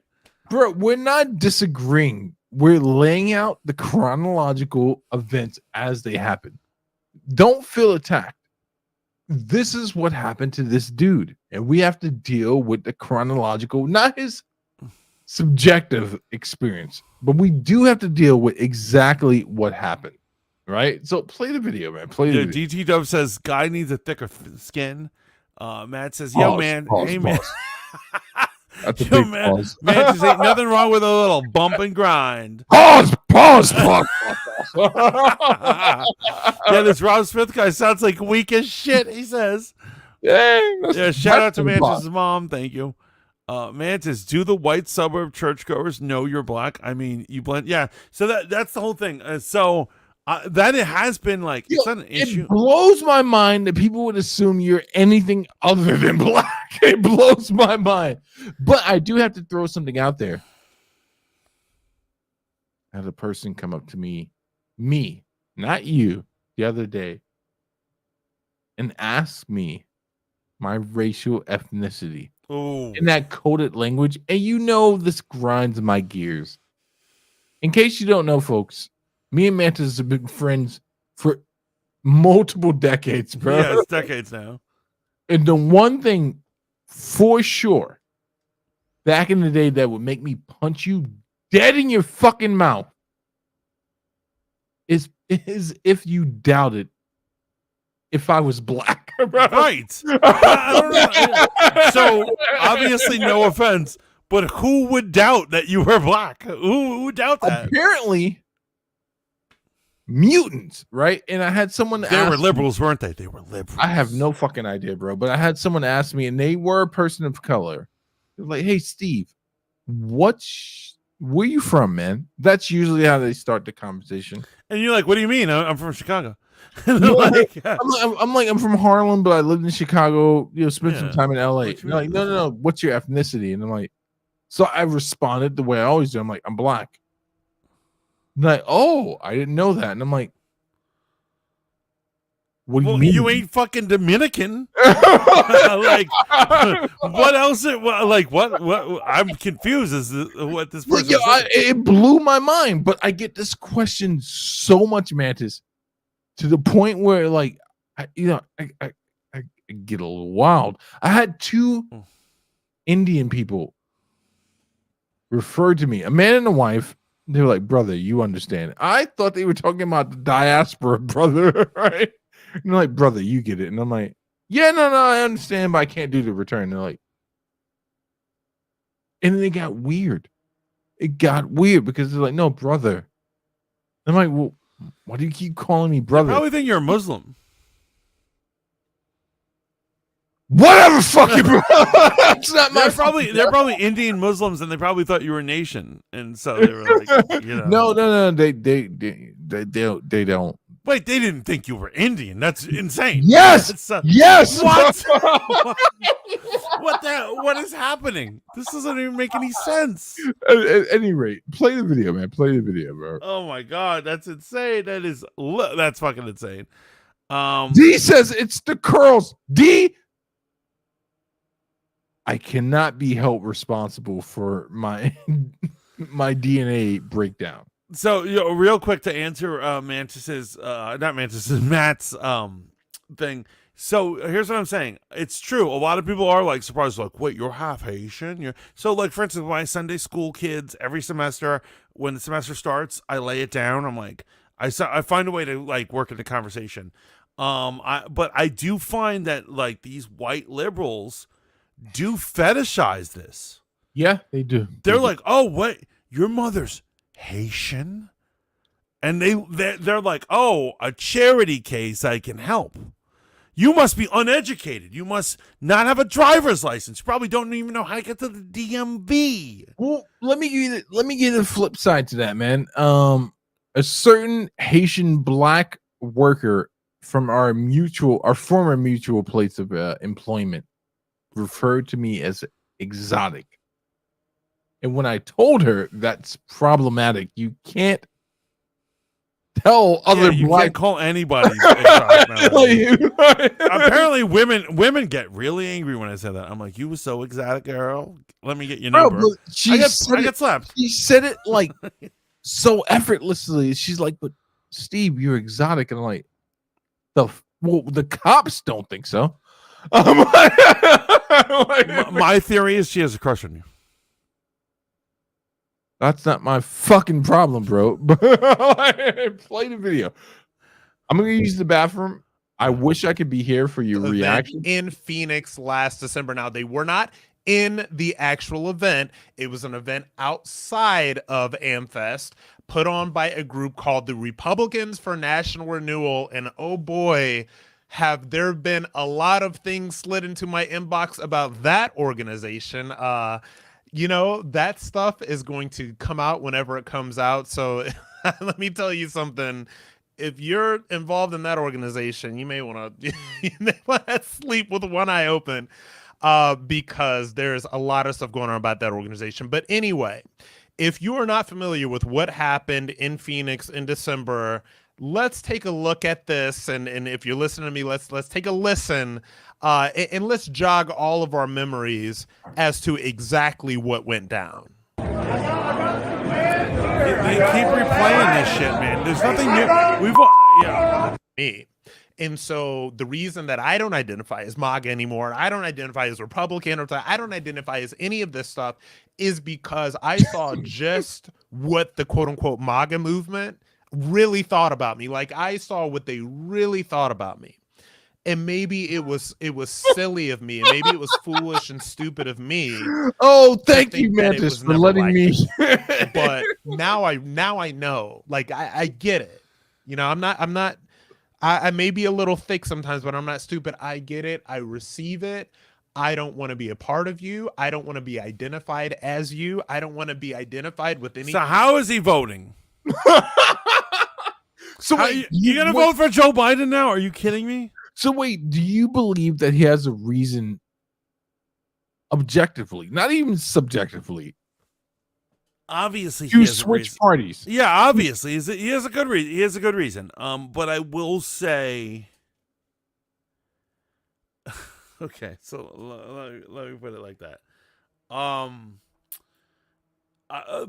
Speaker 2: Bro, we're not disagreeing. We're laying out the chronological events as they happen. Don't feel attacked. This is what happened to this dude, and we have to deal with the chronological, not his subjective experience, but we do have to deal with exactly what happened, right? So play the video, man. Play the video.
Speaker 1: DT Dub says, guy needs a thicker skin. Matt says, yo, man. Hey, man.
Speaker 2: That's a big
Speaker 1: man,
Speaker 2: pause.
Speaker 1: Man, just ain't nothing wrong with a little bump and grind.
Speaker 2: Pause.
Speaker 1: Yeah, this Rob Smith guy sounds like weak as shit, he says. Yeah, shout out to Mantis' mom. Thank you. Mantis, do the white suburb churchgoers know you're black? I mean, you blend. Yeah, so that's the whole thing. That it has been like, it's not an issue.
Speaker 2: It blows my mind that people would assume you're anything other than black. It blows my mind. But I do have to throw something out there. I had a person come up to me, not you, the other day, and ask me my racial ethnicity.
Speaker 1: Ooh.
Speaker 2: In that coded language. And this grinds my gears. In case you don't know, folks, me and Mantis have been friends for multiple decades, bro.
Speaker 1: Yeah, it's decades now.
Speaker 2: And the one thing for sure back in the day that would make me punch you dead in your fucking mouth is if you doubted if I was black. Bro.
Speaker 1: Right. I don't know. So obviously, no offense, but who would doubt that you were black? Who would doubt that?
Speaker 2: Apparently, mutants, right? And I had someone
Speaker 1: They were liberals, weren't they? They were liberals.
Speaker 2: I have no fucking idea, bro. But I had someone ask me, and they were a person of color. They're like, hey, Steve, what's where you from, man? That's usually how they start the conversation.
Speaker 1: And you're like, what do you mean? I'm from Chicago.
Speaker 2: I'm from Harlem, but I lived in Chicago. Spent some time in LA.
Speaker 1: What you
Speaker 2: Like,
Speaker 1: mean?
Speaker 2: no. What's your ethnicity? And I'm like, so I responded the way I always do. I'm like, I'm black. And like, oh, I didn't know that. And I'm like, what do you mean?
Speaker 1: You ain't fucking Dominican. Like, what else? What? I'm confused as to what this person.
Speaker 2: It blew my mind. But I get this question so much, Mantis, to the point where, like, I get a little wild. I had 2 Indian people refer to me, a man and a wife. They were like, brother, you understand. I thought they were talking about the diaspora, brother, right? And they're like, brother, you get it. And I'm like, yeah, no, I understand, but I can't do the return. And they're like, and then it got weird. It got weird because they're like, no, brother. I'm like, well, why do you keep calling me brother?
Speaker 1: They probably think you're a Muslim.
Speaker 2: Whatever, fuck you, bro. That's not my.
Speaker 1: They're probably Indian Muslims, and they probably thought you were a nation, and so they were like,
Speaker 2: No. They don't.
Speaker 1: Wait, they didn't think you were Indian. That's insane.
Speaker 2: Yes. Yes.
Speaker 1: What? What is happening? This doesn't even make any sense.
Speaker 2: At any rate, play the video, man. Play the video, bro.
Speaker 1: Oh my god, that's insane. That's fucking insane.
Speaker 2: D says it's the curls. D. I cannot be held responsible for my DNA breakdown.
Speaker 1: So, real quick to answer Matt's thing. So here's what I'm saying. It's true. A lot of people are like surprised, like, wait, you're half Haitian? So, like, for instance, my Sunday school kids, every semester, when the semester starts, I lay it down. I'm like, I find a way to like work in the conversation. But I do find that like these white liberals do fetishize this.
Speaker 2: Yeah, they do.
Speaker 1: They're like, oh, wait, your mother's Haitian? And they're like, oh, a charity case, I can help. You must be uneducated. You must not have a driver's license. You probably don't even know how to get to the DMV.
Speaker 2: Well, let me give you the flip side to that, man. A certain Haitian black worker from our former mutual place of employment referred to me as exotic. And when I told her that's problematic, you can't tell other
Speaker 1: you
Speaker 2: black.
Speaker 1: Can't call anybody exotic. Apparently, women get really angry when I say that. I'm like, you were so exotic, girl. Let me get your number.
Speaker 2: Bro, I
Speaker 1: get slapped.
Speaker 2: She said it like so effortlessly. She's like, but Steve, you're exotic. And I'm like, the cops don't think so.
Speaker 1: My theory is she has a crush on you.
Speaker 2: That's not my fucking problem, bro. Play the video. I'm gonna use the bathroom. I wish I could be here for your reaction.
Speaker 5: In Phoenix last December. Now, they were not in the actual event. It was an event outside of AmFest put on by a group called the Republicans for National Renewal. And oh boy, have there been a lot of things slid into my inbox about that organization. That stuff is going to come out whenever it comes out. So let me tell you something. If you're involved in that organization, you may want to sleep with one eye open because there's a lot of stuff going on about that organization. But anyway, if you are not familiar with what happened in Phoenix in December, let's take a look at this. And if you're listening to me, let's take a listen. And let's jog all of our memories as to exactly what went down.
Speaker 1: They keep replaying this shit, man. There's nothing new.
Speaker 5: Me. And so the reason that I don't identify as MAGA anymore, I don't identify as Republican, or I don't identify as any of this stuff, is because I saw just what the quote unquote MAGA movement really thought about me. Like, I saw what they really thought about me. And maybe it was silly of me, and maybe it was foolish and stupid of me.
Speaker 2: Oh, thank you, Mantis, for letting me.
Speaker 5: But now I know. Like, I get it. I may be a little thick sometimes, but I'm not stupid. I get it. I receive it. I don't want to be a part of you. I don't want to be identified as you. I don't want to be identified with any.
Speaker 1: So how is he voting?
Speaker 2: So
Speaker 1: How,
Speaker 2: wait,
Speaker 1: you gonna vote for Joe Biden now? Are you kidding me?
Speaker 2: So wait, do you believe that he has a reason objectively, not even subjectively,
Speaker 1: Obviously, he
Speaker 2: to
Speaker 1: has a
Speaker 2: switch
Speaker 1: reason.
Speaker 2: parties?
Speaker 1: Yeah, obviously, he has a good reason. He has a good reason. But I will say, okay, so let me put it like that.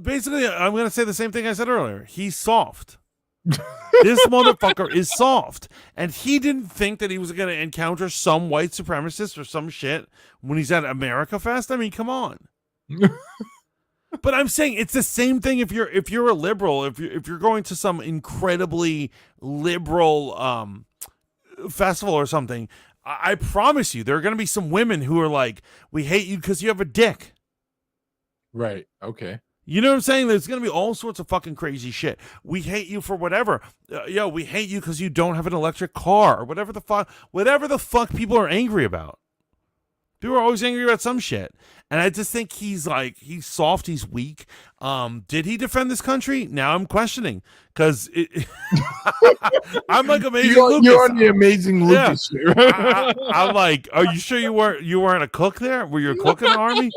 Speaker 1: Basically, I'm gonna say the same thing I said earlier. He's soft. This motherfucker is soft, and he didn't think that he was gonna encounter some white supremacist or some shit when he's at America Fest. I mean, come on. But I'm saying it's the same thing if you're a liberal, if you're going to some incredibly liberal festival or something. I promise you, there are going to be some women who are like, "We hate you because you have a dick."
Speaker 2: Right. Okay.
Speaker 1: You know what I'm saying? There's going to be all sorts of fucking crazy shit. We hate you for whatever. We hate you because you don't have an electric car or whatever the fuck people are angry about. People are always angry about some shit. And I just think he's soft, he's weak. Did he defend this country? Now I'm questioning because I'm like Amazing Lucas.
Speaker 2: You're on the Amazing Lucas shit.
Speaker 1: I'm like, are you sure you weren't a cook there? Were you a cook in the army?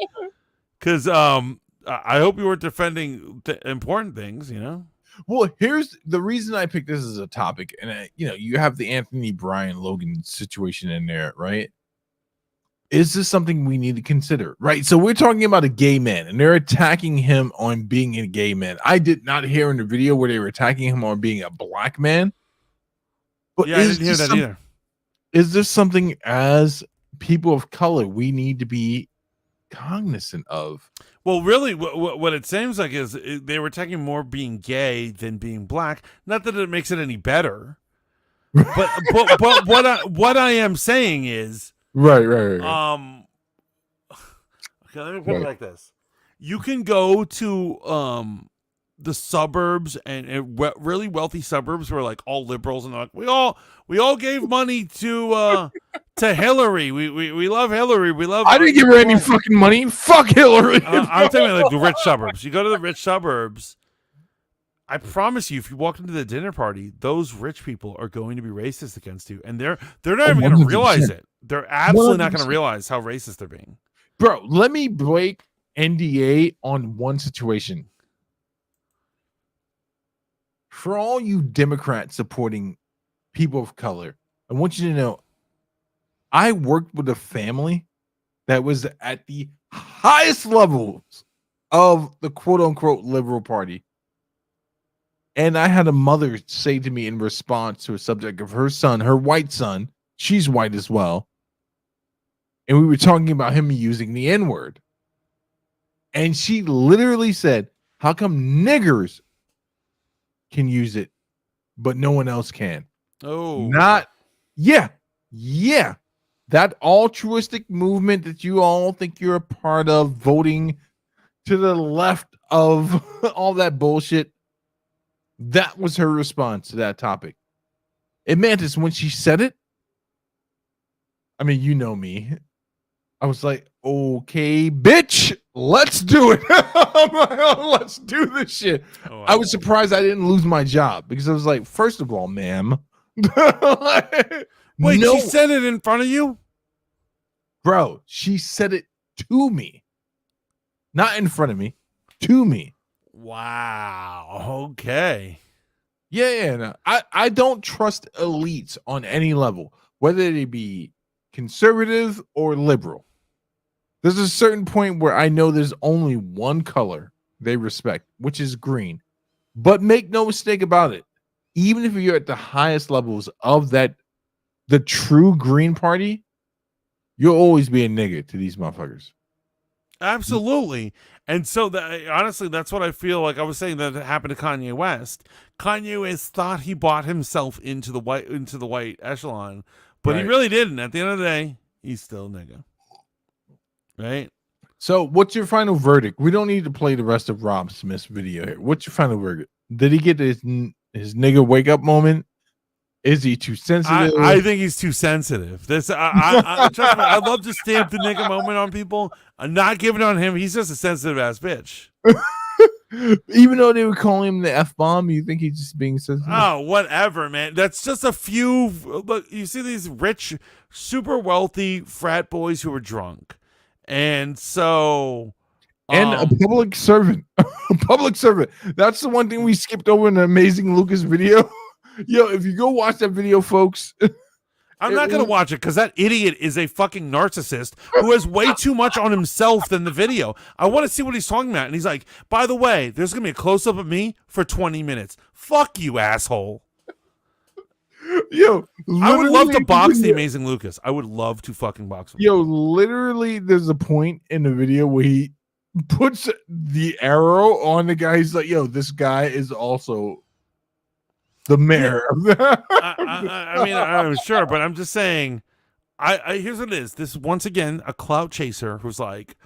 Speaker 1: Because I hope you were defending important things, you know?
Speaker 2: Well, here's the reason I picked this as a topic. And, you have the Anthony Bryan Logan situation in there, right? Is this something we need to consider? Right. So we're talking about a gay man and they're attacking him on being a gay man. I did not hear in the video where they were attacking him on being a black man. But
Speaker 1: yeah, I didn't hear that either.
Speaker 2: Is this something as people of color we need to be cognizant of?
Speaker 1: Well, really, what it seems like is they were attacking more being gay than being black. Not that it makes it any better, but what I am saying is,
Speaker 2: right.
Speaker 1: Okay, let me put it like this: you can go to the suburbs and really wealthy suburbs where like all liberals and they're like we all gave money to Hillary. We love Hillary. We love.
Speaker 2: I didn't give her any fucking money. Fuck Hillary.
Speaker 1: I'm talking like the rich suburbs. You go to the rich suburbs. I promise you, if you walk into the dinner party, those rich people are going to be racist against you, and they're not even going to realize it. They're absolutely not going to realize how racist they're being.
Speaker 2: Bro, let me break NDA on one situation. For all you Democrats supporting people of color, I want you to know I worked with a family that was at the highest levels of the quote unquote liberal party. And I had a mother say to me in response to a subject of her son, her white son, she's white as well. And we were talking about him using the N-word. And she literally said, how come niggers can use it, but no one else can?
Speaker 1: Oh,
Speaker 2: Yeah. That altruistic movement that you all think you're a part of, voting to the left of all that bullshit. That was her response to that topic. And Mantis, when she said it, I mean, you know me. I was like, okay, bitch, let's do it. I'm like, oh, let's do this shit.
Speaker 1: Oh, wow.
Speaker 2: I was surprised I didn't lose my job because I was like, first of all, ma'am.
Speaker 1: Wait,
Speaker 2: no.
Speaker 1: she said it in front of you?
Speaker 2: Bro, she said it to me. Not in front of me, to me.
Speaker 1: Wow. Okay.
Speaker 2: Yeah. No. I don't trust elites on any level, whether they be conservative or liberal. There's a certain point where I know there's only one color they respect, which is green. But make no mistake about it. Even if you're at the highest levels of the true Green Party, you'll always be a nigga to these motherfuckers.
Speaker 1: Absolutely. And so honestly, that's what I feel like I was saying that happened to Kanye West. Kanye West thought he bought himself into the white echelon, but he really didn't. At the end of the day, he's still a nigga. Right?
Speaker 2: So what's your final verdict? We don't need to play the rest of Rob Smith's video here. What's your final verdict? Did he get his nigga wake up moment? Is he too sensitive?
Speaker 1: I think he's too sensitive. Trust me, I love to stamp the nigga moment on people. I'm not giving it on him. He's just a sensitive ass bitch.
Speaker 2: Even though they were calling him the F-bomb, you think he's just being sensitive?
Speaker 1: Oh, whatever, man. That's just a few. Look, you see these rich, super wealthy frat boys who are drunk. And so.
Speaker 2: And a public servant. Public servant. That's the one thing we skipped over in the Amazing Lucas video. Yo, if you go watch that video, folks.
Speaker 1: I'm not going to watch it because that idiot is a fucking narcissist who has way too much on himself than the video. I want to see what he's talking about. And he's like, by the way, there's going to be a close-up of me for 20 minutes. Fuck you, asshole.
Speaker 2: Yo,
Speaker 1: I would love to box the Amazing Lucas. I would love to fucking box him.
Speaker 2: Yo, literally, there's a point in the video where he puts the arrow on the guy. He's like, yo, this guy is also the mayor.
Speaker 1: I mean, I'm sure, but I'm just saying. Here's what it is. This is once again a clout chaser who's like,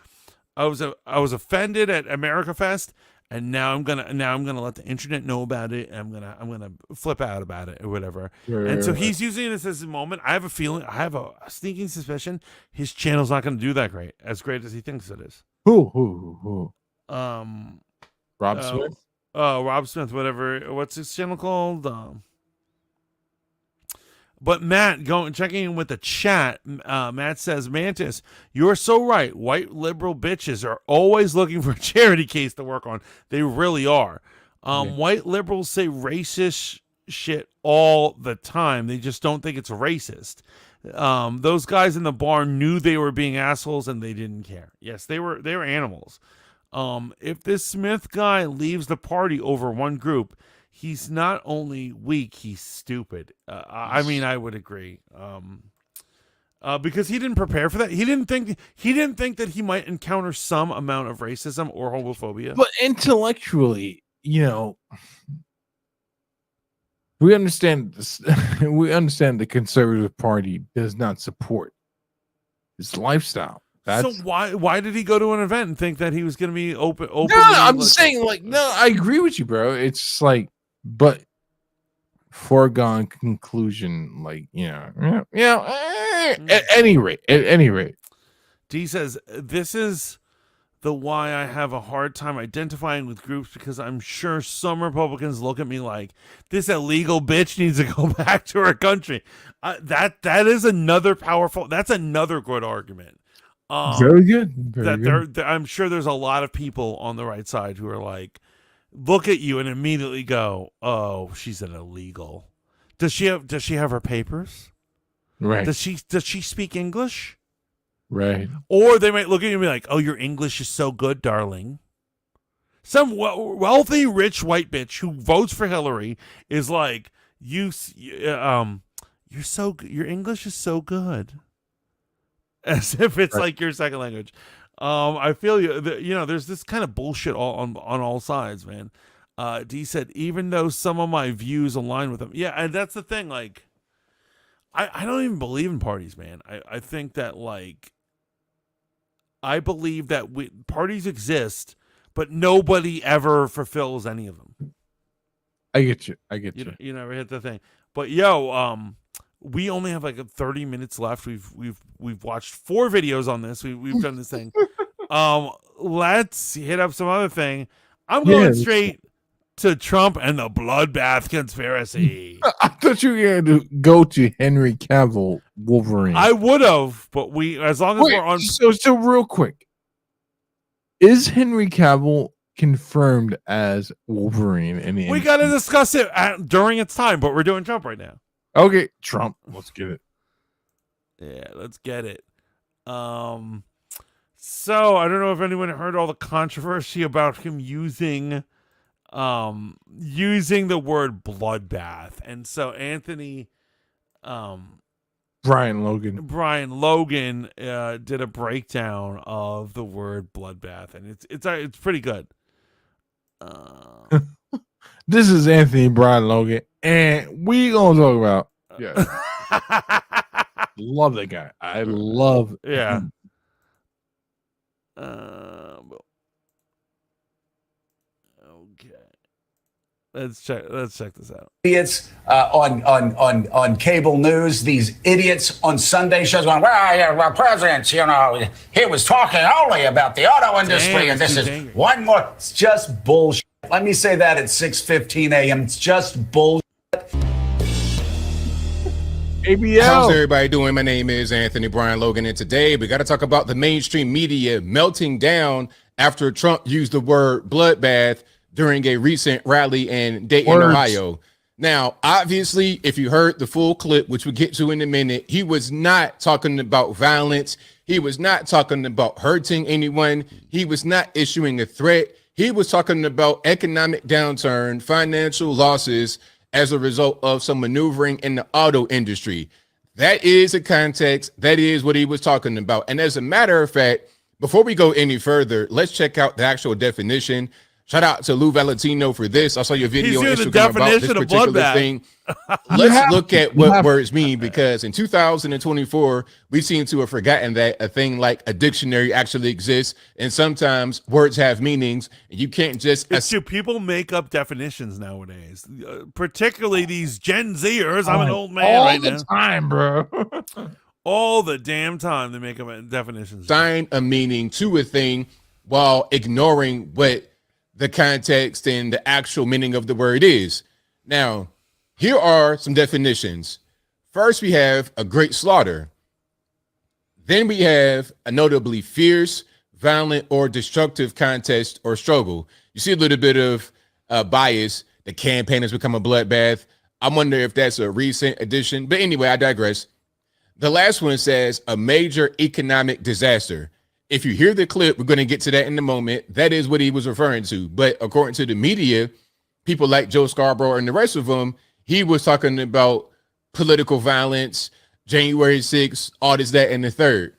Speaker 1: I was offended at America Fest, and now I'm gonna let the internet know about it. And I'm gonna flip out about it or whatever. And so he's using this as a moment. I have a sneaking suspicion his channel's not gonna do that great, as great as he thinks it is.
Speaker 2: Who? Rob Smith.
Speaker 1: Rob Smith, whatever. What's his channel called? But Matt, checking in with the chat. Matt says, Mantis, you're so right. White liberal bitches are always looking for a charity case to work on. They really are. White liberals say racist shit all the time. They just don't think it's racist. Those guys in the bar knew they were being assholes and they didn't care. Yes, they were animals. If this Smith guy leaves the party over one group, he's not only weak, he's stupid. I mean, I would agree. Because he didn't prepare for that. He didn't think that he might encounter some amount of racism or homophobia.
Speaker 2: But intellectually, you know, we understand this. We understand the Conservative Party does not support his lifestyle.
Speaker 1: So why did he go to an event and think that he was going to be open?
Speaker 2: No, I'm saying, like, no, I agree with you, bro. It's like, but foregone conclusion, like, at any rate.
Speaker 1: D says, this is the why I have a hard time identifying with groups, because I'm sure some Republicans look at me like, this illegal bitch needs to go back to her country. That is another powerful, that's another good argument.
Speaker 2: Very good.
Speaker 1: I'm sure there's a lot of people on the right side who are like, look at you and immediately go, oh, she's an illegal. Does she have her papers?
Speaker 2: Right.
Speaker 1: Does she speak English?
Speaker 2: Right.
Speaker 1: Or they might look at you and be like, oh, your English is so good, darling. Some wealthy, rich white bitch who votes for Hillary is like, your English is so good. As if it's like your second language. I feel you. There's this kind of bullshit on all sides, man. D said, even though some of my views align with them. Yeah, and that's the thing. Like, I don't even believe in parties, man. I think that, like, I believe that parties exist, but nobody ever fulfills any of them.
Speaker 2: I get you.
Speaker 1: You never hit the thing. But we only have like 30 minutes left. We've watched 4 videos on this. We've done this thing. Let's hit up some other thing. I'm going straight to Trump and the Bloodbath conspiracy.
Speaker 2: I thought you were going to go to Henry Cavill Wolverine.
Speaker 1: I would have, but as long as we're on.
Speaker 2: So real quick, is Henry Cavill confirmed as Wolverine in the?
Speaker 1: We got to discuss it during its time, but we're doing Trump right now.
Speaker 2: Okay, Trump. Let's get it.
Speaker 1: Yeah, let's get it. So I don't know if anyone heard all the controversy about him using the word bloodbath. And so Anthony
Speaker 2: Brian Logan
Speaker 1: did a breakdown of the word bloodbath, and it's pretty good.
Speaker 2: This is Anthony Brian Logan, and we gonna talk about love that guy. I love him.
Speaker 1: Okay. Let's check this out.
Speaker 10: Idiots on cable news, these idiots on Sunday shows going, well, yeah, well, presidents, you know, he was talking only about the auto industry, and this is one more. It's just bullshit. Let me say that at 6:15 a.m. It's just bullshit.
Speaker 2: ABL.
Speaker 11: How's everybody doing? My name is Anthony Brian Logan, and today we got to talk about the mainstream media melting down after Trump used the word bloodbath during a recent rally in Dayton, Ohio. Now, obviously, if you heard the full clip, which we'll get to in a minute, he was not talking about violence. He was not talking about hurting anyone. He was not issuing a threat. He was talking about economic downturn, financial losses as a result of some maneuvering in the auto industry. That is the context. That is what he was talking about. And as a matter of fact, before we go any further, let's check out the actual definition. Shout out to Lou Valentino for this. I saw your video on Instagram about this particular thing. Let's look at what words mean, because in 2024, we seem to have forgotten that a thing like a dictionary actually exists, and sometimes words have meanings, and you can't just...
Speaker 1: People make up definitions nowadays, particularly these Gen Zers. I'm an old man right now.
Speaker 2: All the time, bro.
Speaker 1: All the damn time they make up definitions.
Speaker 11: Assign a meaning to a thing while ignoring what the context and the actual meaning of the word is. Now, here are some definitions. First, we have a great slaughter. Then we have a notably fierce, violent, or destructive contest or struggle. You see a little bit of bias. The campaign has become a bloodbath. I wonder if that's a recent addition. But anyway, I digress. The last one says a major economic disaster. If you hear the clip, we're going to get to that in a moment. That is what he was referring to. But according to the media, people like Joe Scarborough and the rest of them, he was talking about political violence, January 6th, all this, that, and the third.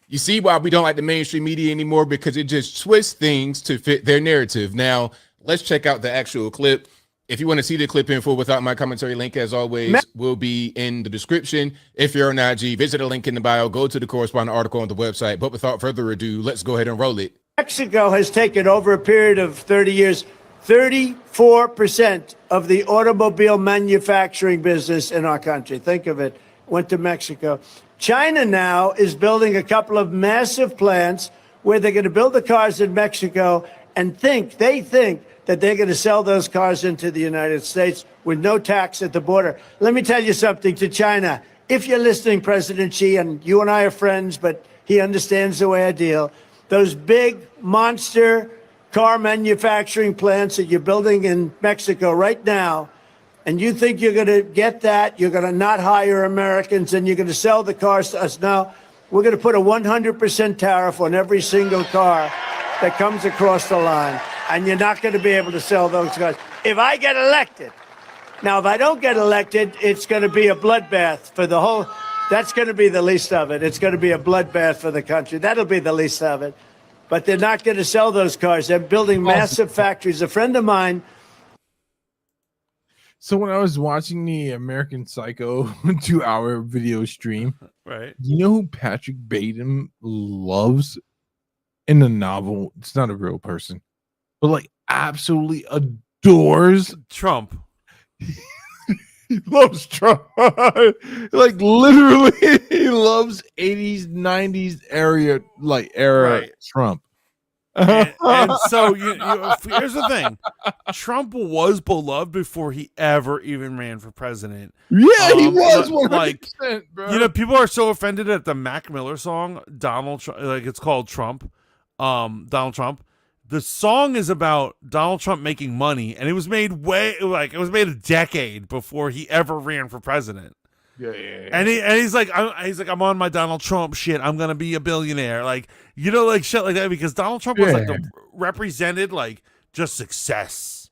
Speaker 11: You see why we don't like the mainstream media anymore? Because it just twists things to fit their narrative. Now, let's check out the actual clip. If you want to see the clip in full without my commentary, link, as always, will be in the description. If you're on IG, visit the link in the bio, go to the corresponding article on the website. But without further ado, let's go ahead and roll it.
Speaker 12: Mexico has taken, over a period of 30 years, 34% of the automobile manufacturing business in our country. Think of it, went to Mexico. China now is building a couple of massive plants where they're going to build the cars in Mexico and they think that they're going to sell those cars into the United States with no tax at the border. Let me tell you something to China. If you're listening, President Xi, and you and I are friends, but he understands the way I deal, those big monster car manufacturing plants that you're building in Mexico right now, and you think you're going to get that, you're going to not hire Americans, and you're going to sell the cars to us. Now, we're going to put a 100% tariff on every single car that comes across the line. And you're not going to be able to sell those cars. If I get elected, now, if I don't get elected, it's going to be a bloodbath for the whole, that's going to be the least of it. It's going to be a bloodbath for the country. That'll be the least of it. But they're not going to sell those cars. They're building massive factories. A friend of mine.
Speaker 2: So when I was watching the American Psycho 2-hour video stream,
Speaker 1: right?
Speaker 2: You know who Patrick Bateman loves in the novel? It's not a real person, but like absolutely adores
Speaker 1: Trump.
Speaker 2: He loves Trump. Like literally, he loves 80s, 90s era
Speaker 1: right.
Speaker 2: Trump.
Speaker 1: And so here's the thing: Trump was beloved before he ever even ran for president.
Speaker 2: Yeah, he was 100%,
Speaker 1: like,
Speaker 2: bro.
Speaker 1: People are so offended at the Mac Miller song, Donald Trump, like it's called Trump, Donald Trump. The song is about Donald Trump making money, and it was made a decade before he ever ran for president.
Speaker 2: Yeah.
Speaker 1: And he's like, I'm on my Donald Trump shit. I'm gonna be a billionaire, like shit like that, because Donald Trump was represented like just success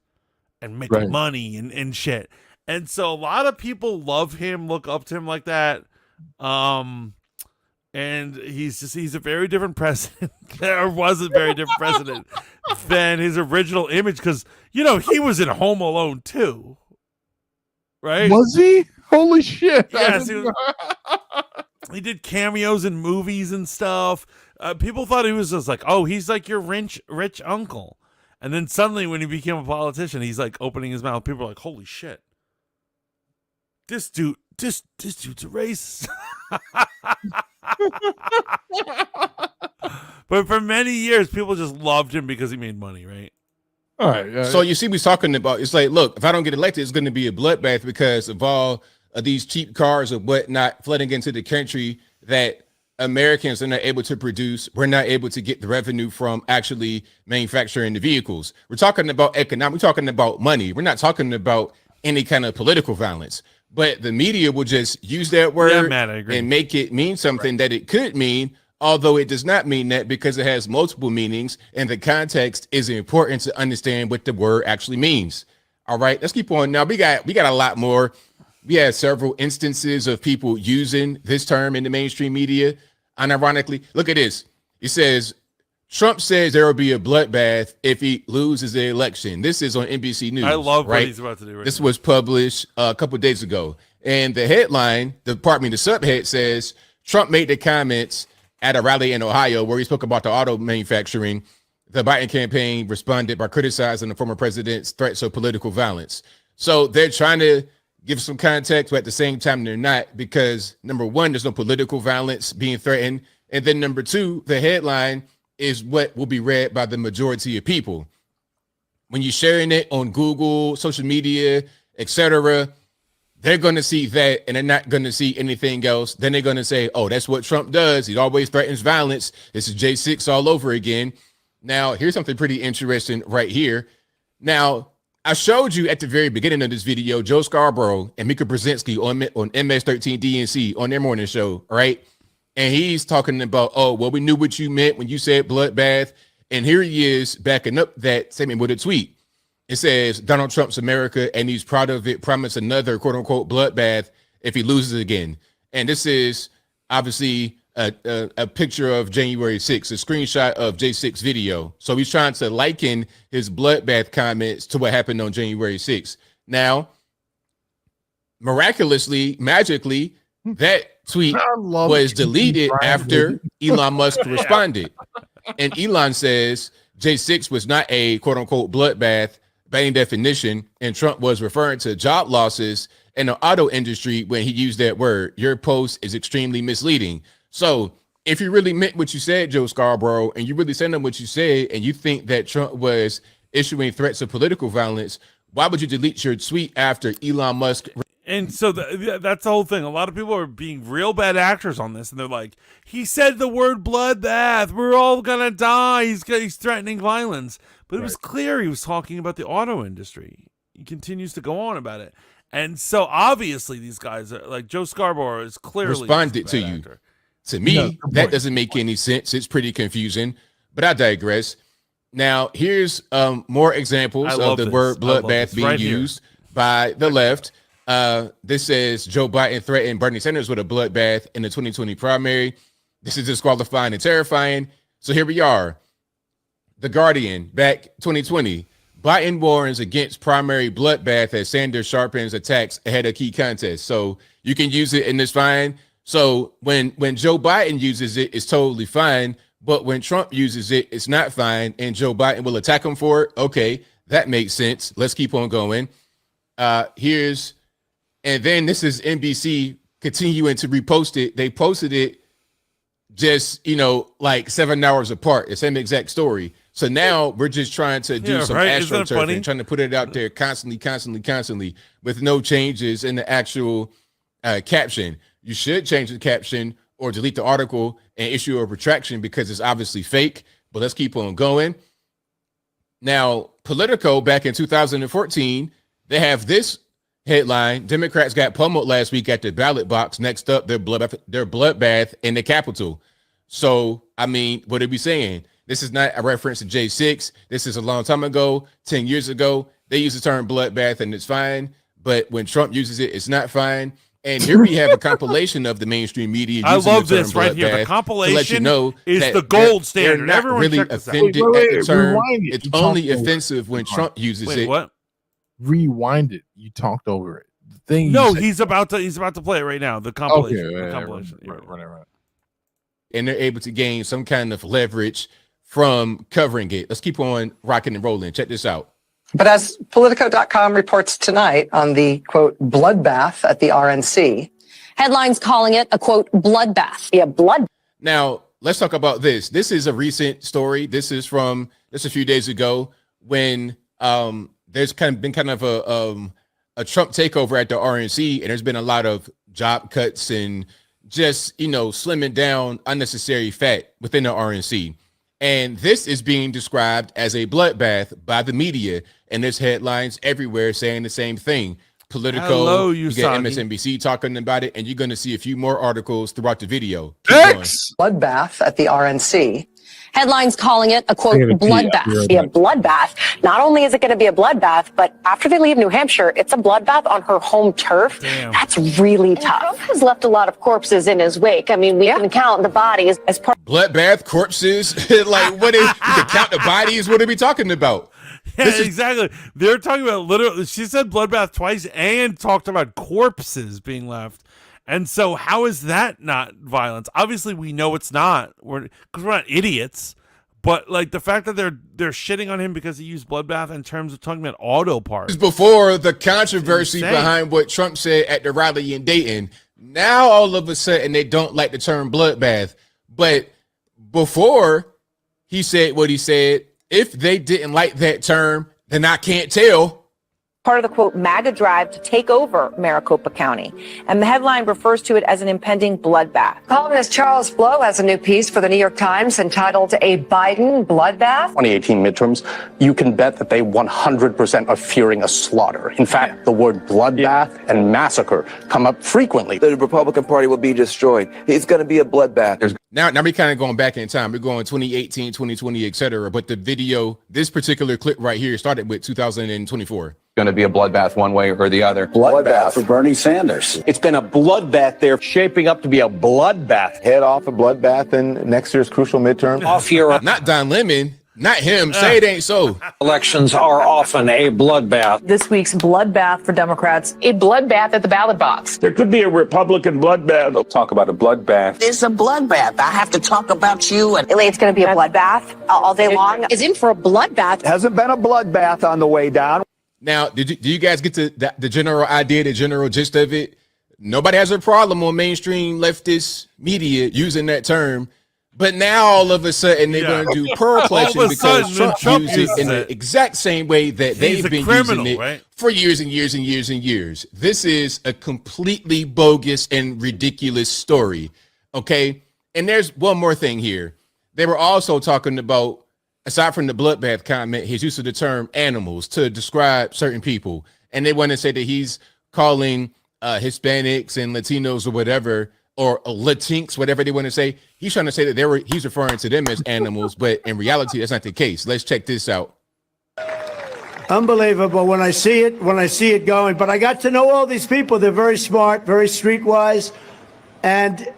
Speaker 1: and making money and shit. And so a lot of people love him, look up to him like that. And he's a very different president. There was a very different president than his original image, because he was in Home Alone too, right?
Speaker 2: Was he? Holy shit!
Speaker 1: Yes, he did cameos in movies and stuff. People thought he was just like, oh, he's like your rich uncle, And then suddenly, when he became a politician, he's like opening his mouth. People are like, "Holy shit, this dude's a racist." But for many years, people just loved him because he made money, right?
Speaker 2: All right.
Speaker 11: So you see, we're talking about, it's like, look, if I don't get elected, it's going to be a bloodbath because of all of these cheap cars or whatnot flooding into the country that Americans are not able to produce. We're not able to get the revenue from actually manufacturing the vehicles. We're talking about economic. We're talking about money. We're not talking about any kind of political violence. But the media will just use that word and make it mean something that it could mean, although it does not mean that, because it has multiple meanings and the context is important to understand what the word actually means. All right, let's keep on. Now we got a lot more. We had several instances of people using this term in the mainstream media. Unironically, look at this. It says, Trump says there will be a bloodbath if he loses the election. This is on NBC News.
Speaker 1: I love
Speaker 11: right?
Speaker 1: what he's about to do.
Speaker 11: This was published a couple of days ago. And the headline, the subhead says, Trump made the comments at a rally in Ohio where he spoke about the auto manufacturing. The Biden campaign responded by criticizing the former president's threats of political violence. So they're trying to give some context, but at the same time, they're not, because number one, there's no political violence being threatened. And then number two, the headline is what will be read by the majority of people. When you're sharing it on Google, social media, etc., they're going to see that and they're not going to see anything else. Then they're going to say, oh, that's what Trump does. He always threatens violence. This is J6 all over again. Now, here's something pretty interesting right here. Now, I showed you at the very beginning of this video, Joe Scarborough and Mika Brzezinski on MS13 DNC on their morning show, right? And he's talking about, oh, well, we knew what you meant when you said bloodbath. And here he is backing up that statement with a tweet. It says, Donald Trump's America, and he's proud of it, promised another quote unquote bloodbath if he loses again. And this is obviously a picture of January 6th, a screenshot of J6 video. So he's trying to liken his bloodbath comments to what happened on January 6th. Now, miraculously, magically, that tweet was deleted after Elon Musk responded. And Elon says J6 was not a quote unquote bloodbath by any definition, and Trump was referring to job losses in the auto industry when he used that word. Your post is extremely misleading. So if you really meant what you said, Joe Scarborough, and you really said what you said, and you think that Trump was issuing threats of political violence, why would you delete your tweet after Elon Musk?
Speaker 1: And so that's the whole thing. A lot of people are being real bad actors on this, and they're like, he said the word bloodbath. We're all going to die. He's threatening violence. But it was clear he was talking about the auto industry. He continues to go on about it. And so obviously these guys are like, Joe Scarborough is clearly
Speaker 11: responded to you. Actor. To me, that doesn't make any sense. It's pretty confusing, but I digress. Now, here's more examples of the word bloodbath being used by the left. This says Joe Biden threatened Bernie Sanders with a bloodbath in the 2020 primary. This is disqualifying and terrifying. So here we are. The Guardian, back 2020. Biden warns against primary bloodbath as Sanders sharpens attacks ahead of key contest. So you can use it in this fine. So when Joe Biden uses it, it's totally fine. But when Trump uses it, it's not fine. And Joe Biden will attack him for it. Okay, that makes sense. Let's keep on going. And then this is NBC continuing to repost it. They posted it just, like 7 hours apart. The same exact story. So now we're just trying to do some astroturfing, trying to put it out there constantly with no changes in the actual caption. You should change the caption or delete the article and issue a retraction because it's obviously fake. But let's keep on going. Now, Politico back in 2014, they have this headline: Democrats got pummeled last week at the ballot box. Next up, their bloodbath in the Capitol. So, I mean, what are we saying? This is not a reference to J6. This is a long time ago, 10 years ago. They use the term bloodbath and it's fine. But when Trump uses it, it's not fine. And here we have a compilation of the mainstream media.
Speaker 1: I love this right here. The compilation let you know is the gold standard.
Speaker 11: Not
Speaker 1: Everyone
Speaker 11: really
Speaker 1: check this
Speaker 11: offended
Speaker 1: out.
Speaker 11: at the term. It's only offensive when Trump uses it.
Speaker 1: What?
Speaker 2: Rewind it. You talked over it. The thing.
Speaker 1: No, he's about to play it right now. The compilation.
Speaker 2: Okay,
Speaker 1: the compilation.
Speaker 2: Right.
Speaker 11: And they're able to gain some kind of leverage from covering it. Let's keep on rocking and rolling. Check this out.
Speaker 13: But as Politico.com reports tonight on the, quote, bloodbath at the RNC, headlines calling it a, quote, bloodbath. Yeah, blood.
Speaker 11: Now, let's talk about this. This is a recent story. This is from just a few days ago when there's been a Trump takeover at the RNC, and there's been a lot of job cuts and just, slimming down unnecessary fat within the RNC. And this is being described as a bloodbath by the media, and there's headlines everywhere saying the same thing. Politico,
Speaker 1: Hello,
Speaker 11: you get
Speaker 1: Usagi.
Speaker 11: MSNBC talking about it, and you're going to see a few more articles throughout the video.
Speaker 13: Bloodbath at the RNC. Headlines calling it a, quote, bloodbath.
Speaker 14: Yeah, bloodbath. Not only is it going to be a bloodbath, but after they leave New Hampshire, it's a bloodbath on her home turf.
Speaker 1: Damn.
Speaker 14: That's really tough. Trump has left a lot of corpses in his wake. I mean, we can count the bodies as part.
Speaker 11: Bloodbath, corpses, like what is, you can count the bodies, what are we talking about?
Speaker 1: Yeah, exactly. They're talking about literally, she said bloodbath twice and talked about corpses being left. And so how is that not violence? Obviously, we know it's not. Because we're not idiots. But like the fact that they're shitting on him because he used bloodbath in terms of talking about auto parts.
Speaker 11: Before the controversy behind what Trump said at the rally in Dayton, now all of a sudden they don't like the term bloodbath. But before he said what he said, if they didn't like that term, then I can't tell.
Speaker 14: Part of the, quote, MAGA drive to take over Maricopa County. And the headline refers to it as an impending bloodbath.
Speaker 13: Columnist Charles Blow has a new piece for the New York Times entitled A Biden Bloodbath.
Speaker 15: 2018 midterms, you can bet that they 100% are fearing a slaughter. In fact, the word bloodbath and massacre come up frequently.
Speaker 16: The Republican Party will be destroyed. It's going to be a bloodbath.
Speaker 11: Now we're kind of going back in time. We're going 2018, 2020, etc. But the video, this particular clip right here, started with 2024.
Speaker 15: Going to be a bloodbath one way or the other.
Speaker 10: Bloodbath for Bernie Sanders.
Speaker 17: It's been a bloodbath there, shaping up to be a bloodbath.
Speaker 16: Head off a bloodbath in next year's crucial midterm.
Speaker 10: Off your
Speaker 11: Not Don Lemon, not him. Say it ain't so.
Speaker 17: Elections are often a bloodbath.
Speaker 14: This week's bloodbath for Democrats, a bloodbath at the ballot box.
Speaker 17: There could be a Republican bloodbath.
Speaker 16: They'll talk about a bloodbath.
Speaker 18: It's a bloodbath. I have to talk about you. And
Speaker 14: It's going to be a bloodbath all day long. Is in for a bloodbath.
Speaker 17: Hasn't been a bloodbath on the way down.
Speaker 11: Now, do you guys get to the general idea, the general gist of it? Nobody has a problem on mainstream leftist media using that term. But now all of a sudden they're going to do pearl clutching because Trump used it in the exact same way that they've been using it for years and years and years and years. This is a completely bogus and ridiculous story. Okay. And there's one more thing here. They were also talking about, aside from the bloodbath comment, his use of the term animals to describe certain people. And they want to say that he's calling Hispanics and Latinos or whatever, or Latinx, whatever they want to say. He's trying to say that he's referring to them as animals, but in reality, that's not the case. Let's check this out.
Speaker 12: Unbelievable when I see it going. But I got to know all these people. They're very smart, very streetwise. And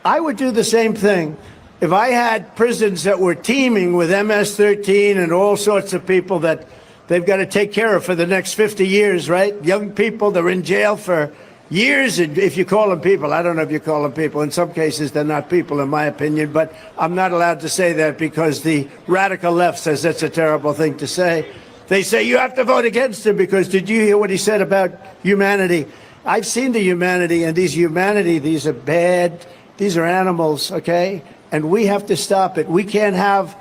Speaker 12: I would do the same thing. If I had prisons that were teeming with MS-13 and all sorts of people that they've got to take care of for the next 50 years, right? Young people, they're in jail for years, if you call them people. I don't know if you call them people. In some cases, they're not people, in my opinion, but I'm not allowed to say that because the radical left says that's a terrible thing to say. They say you have to vote against him because did you hear what he said about humanity? I've seen the humanity, and these are bad. These are animals, okay? And we have to stop it. We can't have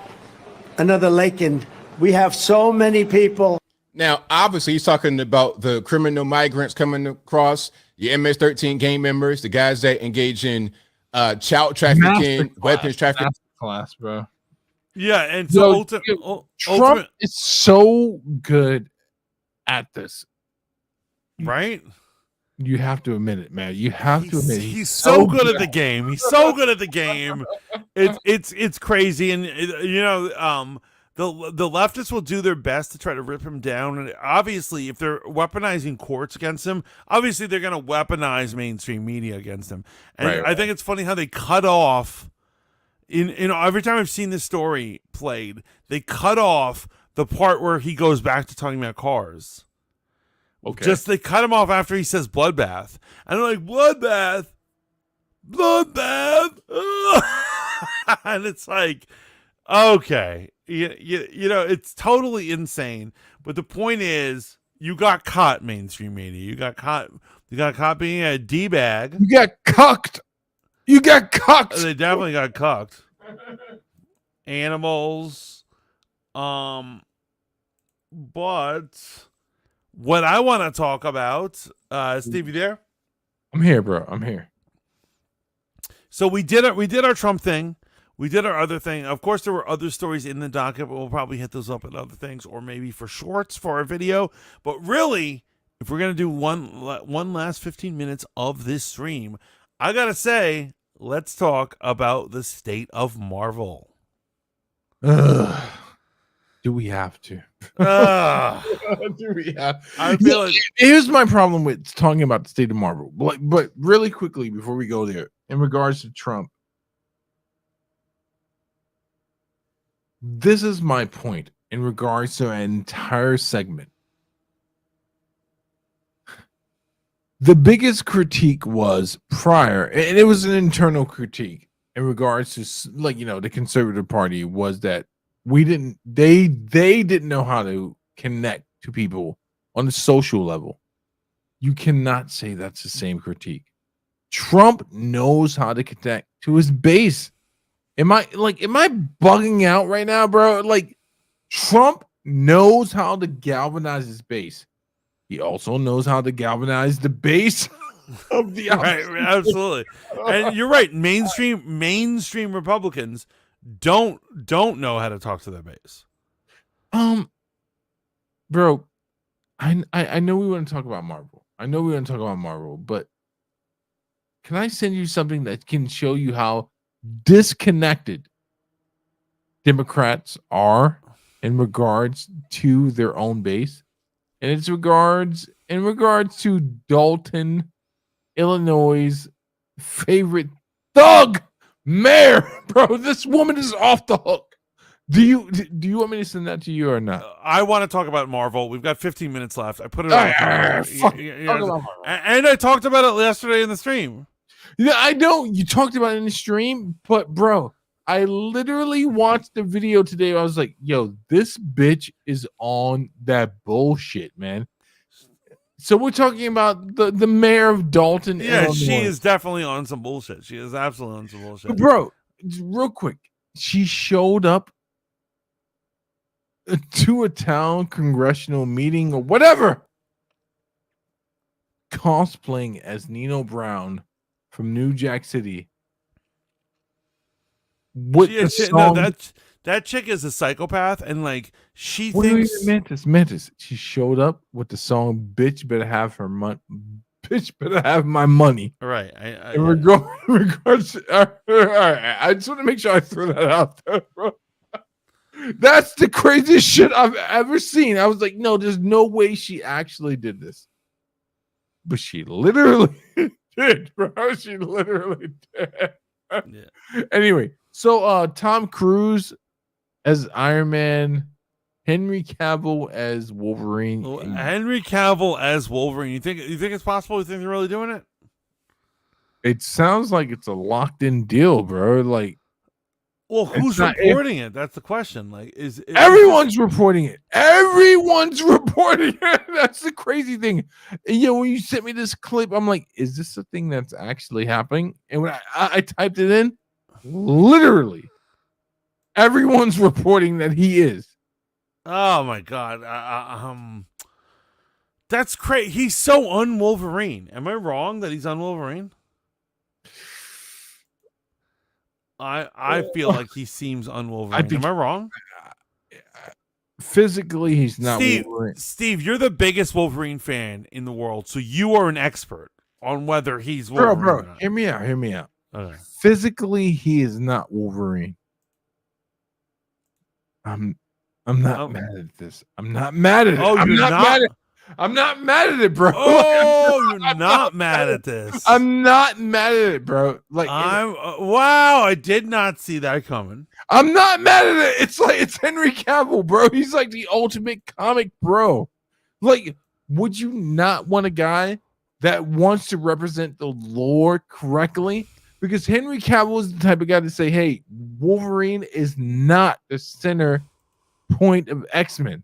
Speaker 12: another Lakin. We have so many people.
Speaker 11: Now, obviously, he's talking about the criminal migrants coming across, your MS-13 gang members, the guys that engage in child trafficking, weapons trafficking.
Speaker 2: Class, bro.
Speaker 1: Yeah, and so
Speaker 2: Trump is so good at this,
Speaker 1: right?
Speaker 2: You have to admit it, man. You have to admit it.
Speaker 1: He's so good at the game. He's so good at the game. It's crazy, and the leftists will do their best to try to rip him down. And obviously, if they're weaponizing courts against him, obviously they're going to weaponize mainstream media against him. And
Speaker 2: Right.
Speaker 1: I think it's funny how they cut off. Every time I've seen this story played, they cut off the part where he goes back to talking about cars.
Speaker 2: Okay.
Speaker 1: They cut him off after he says bloodbath. And they're like, bloodbath. And it's like, Okay. You know, it's totally insane. But the point is, you got caught, mainstream media. You got caught. You got caught being a D-bag.
Speaker 2: You got cucked. You got cucked.
Speaker 1: They definitely got cucked. Animals. But what I want to talk about, Steve, you there?
Speaker 2: I'm here, bro. I'm here.
Speaker 1: So we did our Trump thing. We did our other thing. Of course, there were other stories in the docket, but we'll probably hit those up at other things, or maybe for shorts for our video. But really, if we're gonna do one last 15 minutes of this stream, I gotta say, let's talk about the state of Marvel.
Speaker 2: Do we have to? Do we have?
Speaker 1: I feel like
Speaker 2: here's my problem with talking about the state of Marvel. But really quickly before we go there, in regards to Trump, this is my point in regards to an entire segment. The biggest critique was prior, and it was an internal critique in regards to, like, you know, the Conservative Party, was that they didn't know how to connect to people on a social level. You cannot say that's the same critique. Trump knows how to connect to his base. Am I bugging out right now, bro? Like, Trump knows how to galvanize his base. He also knows how to galvanize the base of the
Speaker 1: right, absolutely. And you're right. Mainstream Republicans don't know how to talk to their base.
Speaker 2: Bro, I know we want to talk about Marvel. But can I send you something that can show you how disconnected Democrats are in regards to their own base? And it's in regards to Dalton, Illinois' favorite thug mayor. Bro, this woman is off the hook. Do you want me to send that to you or not?
Speaker 1: I want to talk about Marvel. We've got 15 minutes left. I put it on. And I talked about it yesterday in the stream.
Speaker 2: Yeah, I know you talked about it in the stream, but bro, I literally watched the video today. I was like, yo, this bitch is on that bullshit, man. So we're talking about the mayor of Dalton.
Speaker 1: Yeah,
Speaker 2: Illinois.
Speaker 1: she is definitely on some bullshit. She is absolutely on some bullshit.
Speaker 2: But bro, real quick, she showed up to a town congressional meeting or whatever, cosplaying as Nino Brown from New Jack City. What the song?
Speaker 1: No, that chick is a psychopath, and like she
Speaker 2: Wait,
Speaker 1: thinks
Speaker 2: Mantis. She showed up with the song "Bitch Better Have Her Money." Bitch better have my money.
Speaker 1: Right.
Speaker 2: In regards to, all right, I just want to make sure I throw that out there, bro. That's the craziest shit I've ever seen. I was like, no, there's no way she actually did this. But she literally did, bro. She literally did.
Speaker 1: Yeah.
Speaker 2: Anyway, so Tom Cruise as Iron Man, Henry Cavill as Wolverine.
Speaker 1: Henry Cavill as Wolverine. You think it's possible? You think they're really doing it?
Speaker 2: It sounds like it's a locked in deal, bro. Like,
Speaker 1: well, who's reporting it? That's the question. Like, is
Speaker 2: everyone's reporting it? Everyone's reporting it. That's the crazy thing. And, you know, when you sent me this clip, I'm like, is this a thing that's actually happening? And when I typed it in, literally, everyone's reporting that he is.
Speaker 1: Oh my god. That's crazy. He's so un-Wolverine. Am I wrong that he's un-Wolverine? I feel like he seems un-Wolverine. Am I wrong?
Speaker 2: Physically, he's not Wolverine.
Speaker 1: Steve, you're the biggest Wolverine fan in the world, so you are an expert on whether he's Wolverine.
Speaker 2: Bro, hear me out.
Speaker 1: Okay.
Speaker 2: Physically, he is not Wolverine. I'm not mad at this. I'm not mad at it.
Speaker 1: Oh,
Speaker 2: I'm not mad at it, bro.
Speaker 1: Oh, you're not mad at this.
Speaker 2: I'm not mad at it, bro. Like,
Speaker 1: wow, I did not see that coming.
Speaker 2: I'm not mad at it. It's like, it's Henry Cavill, bro. He's like the ultimate comic bro. Like, would you not want a guy that wants to represent the lore correctly, because Henry Cavill is the type of guy to say, "Hey, Wolverine is not the center point of X-Men.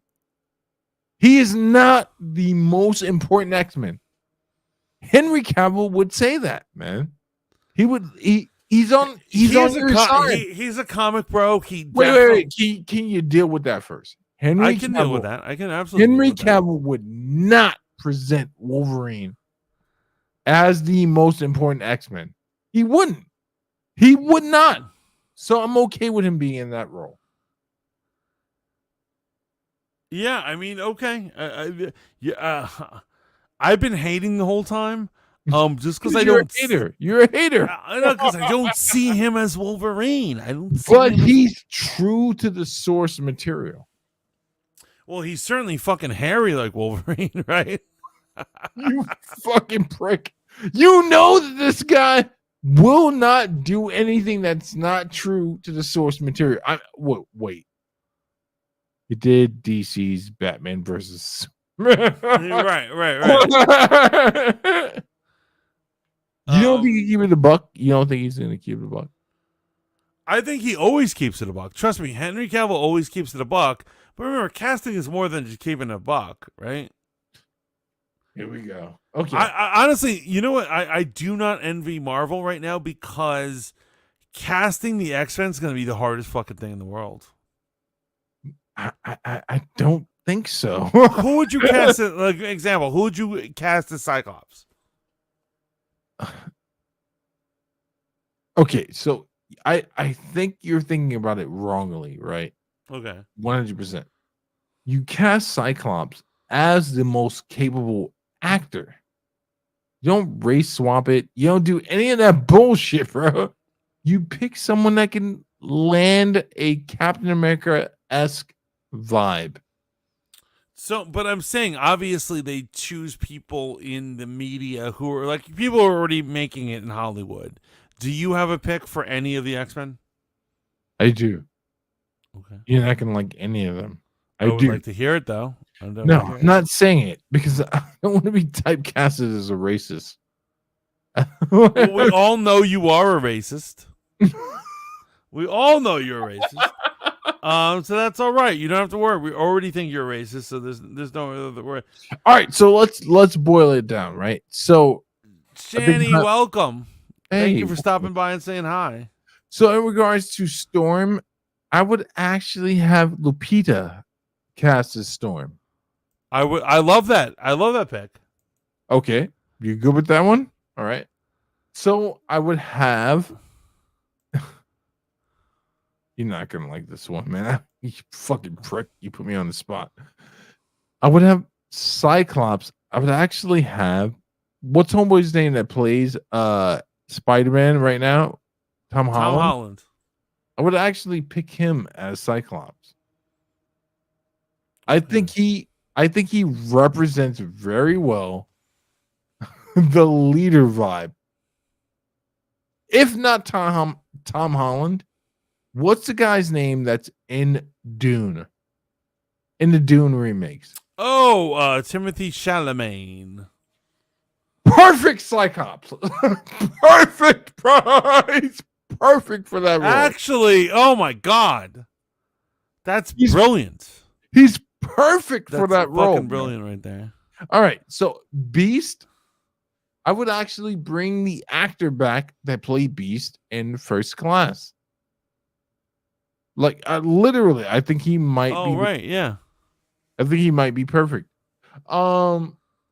Speaker 2: He is not the most important X-Men." Henry Cavill would say that, man. He would. He's on your side.
Speaker 1: He's a comic bro.
Speaker 2: Wait. Can you deal with that first?
Speaker 1: I can deal with that. I can absolutely.
Speaker 2: Henry Cavill would not present Wolverine as the most important X-Men. He wouldn't. He would not. So I'm okay with him being in that role.
Speaker 1: Yeah, I mean, okay. I've been hating the whole time. Just because I don't.
Speaker 2: You're a hater.
Speaker 1: I know, because I don't see him as Wolverine. I don't.
Speaker 2: But he's true to the source material.
Speaker 1: Well, he's certainly fucking hairy like Wolverine, right?
Speaker 2: You fucking prick. You know that this guy will not do anything that's not true to the source material. Wait. He did DC's Batman versus
Speaker 1: right.
Speaker 2: You don't think he keep it a buck? You don't think he's gonna keep it a buck?
Speaker 1: I think he always keeps it a buck. Trust me, Henry Cavill always keeps it a buck. But remember, casting is more than just keeping it a buck, right?
Speaker 2: Here we go. Okay.
Speaker 1: I honestly, you know what? I do not envy Marvel right now because casting the X-Men is going to be the hardest fucking thing in the world.
Speaker 2: I don't think so.
Speaker 1: Who would you cast? Like example, who would you cast as Cyclops?
Speaker 2: Okay, so I think you're thinking about it wrongly, right?
Speaker 1: Okay.
Speaker 2: 100%. You cast Cyclops as the most capable actor. You don't race swap it. You don't do any of that bullshit, bro. You pick someone that can land a Captain America-esque vibe.
Speaker 1: So, but I'm saying, obviously, they choose people in the media who are like people who are already making it in Hollywood. Do you have a pick for any of the X-Men?
Speaker 2: I do.
Speaker 1: Okay.
Speaker 2: You're not gonna like any of them.
Speaker 1: I would like to hear it though.
Speaker 2: No, I'm not saying it because I don't want to be typecasted as a racist.
Speaker 1: Well, we all know you are a racist. We all know you're a racist. So that's all right. You don't have to worry. We already think you're racist, so there's no other worry.
Speaker 2: All right, so let's boil it down, right? So,
Speaker 1: Shanny, welcome. Thank
Speaker 2: Hey,
Speaker 1: you for stopping by and saying hi.
Speaker 2: So in regards to Storm, I would actually have Lupita cast as Storm.
Speaker 1: I love that. I love that pick.
Speaker 2: Okay, you good with that one? All right. So I would have. You're not gonna like this one, man. You fucking prick. You put me on the spot. I would have Cyclops. I would actually have what's homeboy's name that plays Spider-Man right now? Tom Holland. I would actually pick him as Cyclops. I think he represents very well the leader vibe. If not Tom Holland, what's the guy's name that's in Dune? In the Dune remakes.
Speaker 1: Oh, Timothy Chalamet.
Speaker 2: Perfect Cyclops. Perfect price. Perfect for that role.
Speaker 1: Actually, oh my god. That's brilliant.
Speaker 2: He's perfect for that role.
Speaker 1: Fucking brilliant right there.
Speaker 2: All right. So Beast, I would actually bring the actor back that played Beast in First Class. Like literally, I think he might be.
Speaker 1: Oh, right, yeah.
Speaker 2: I think he might be perfect.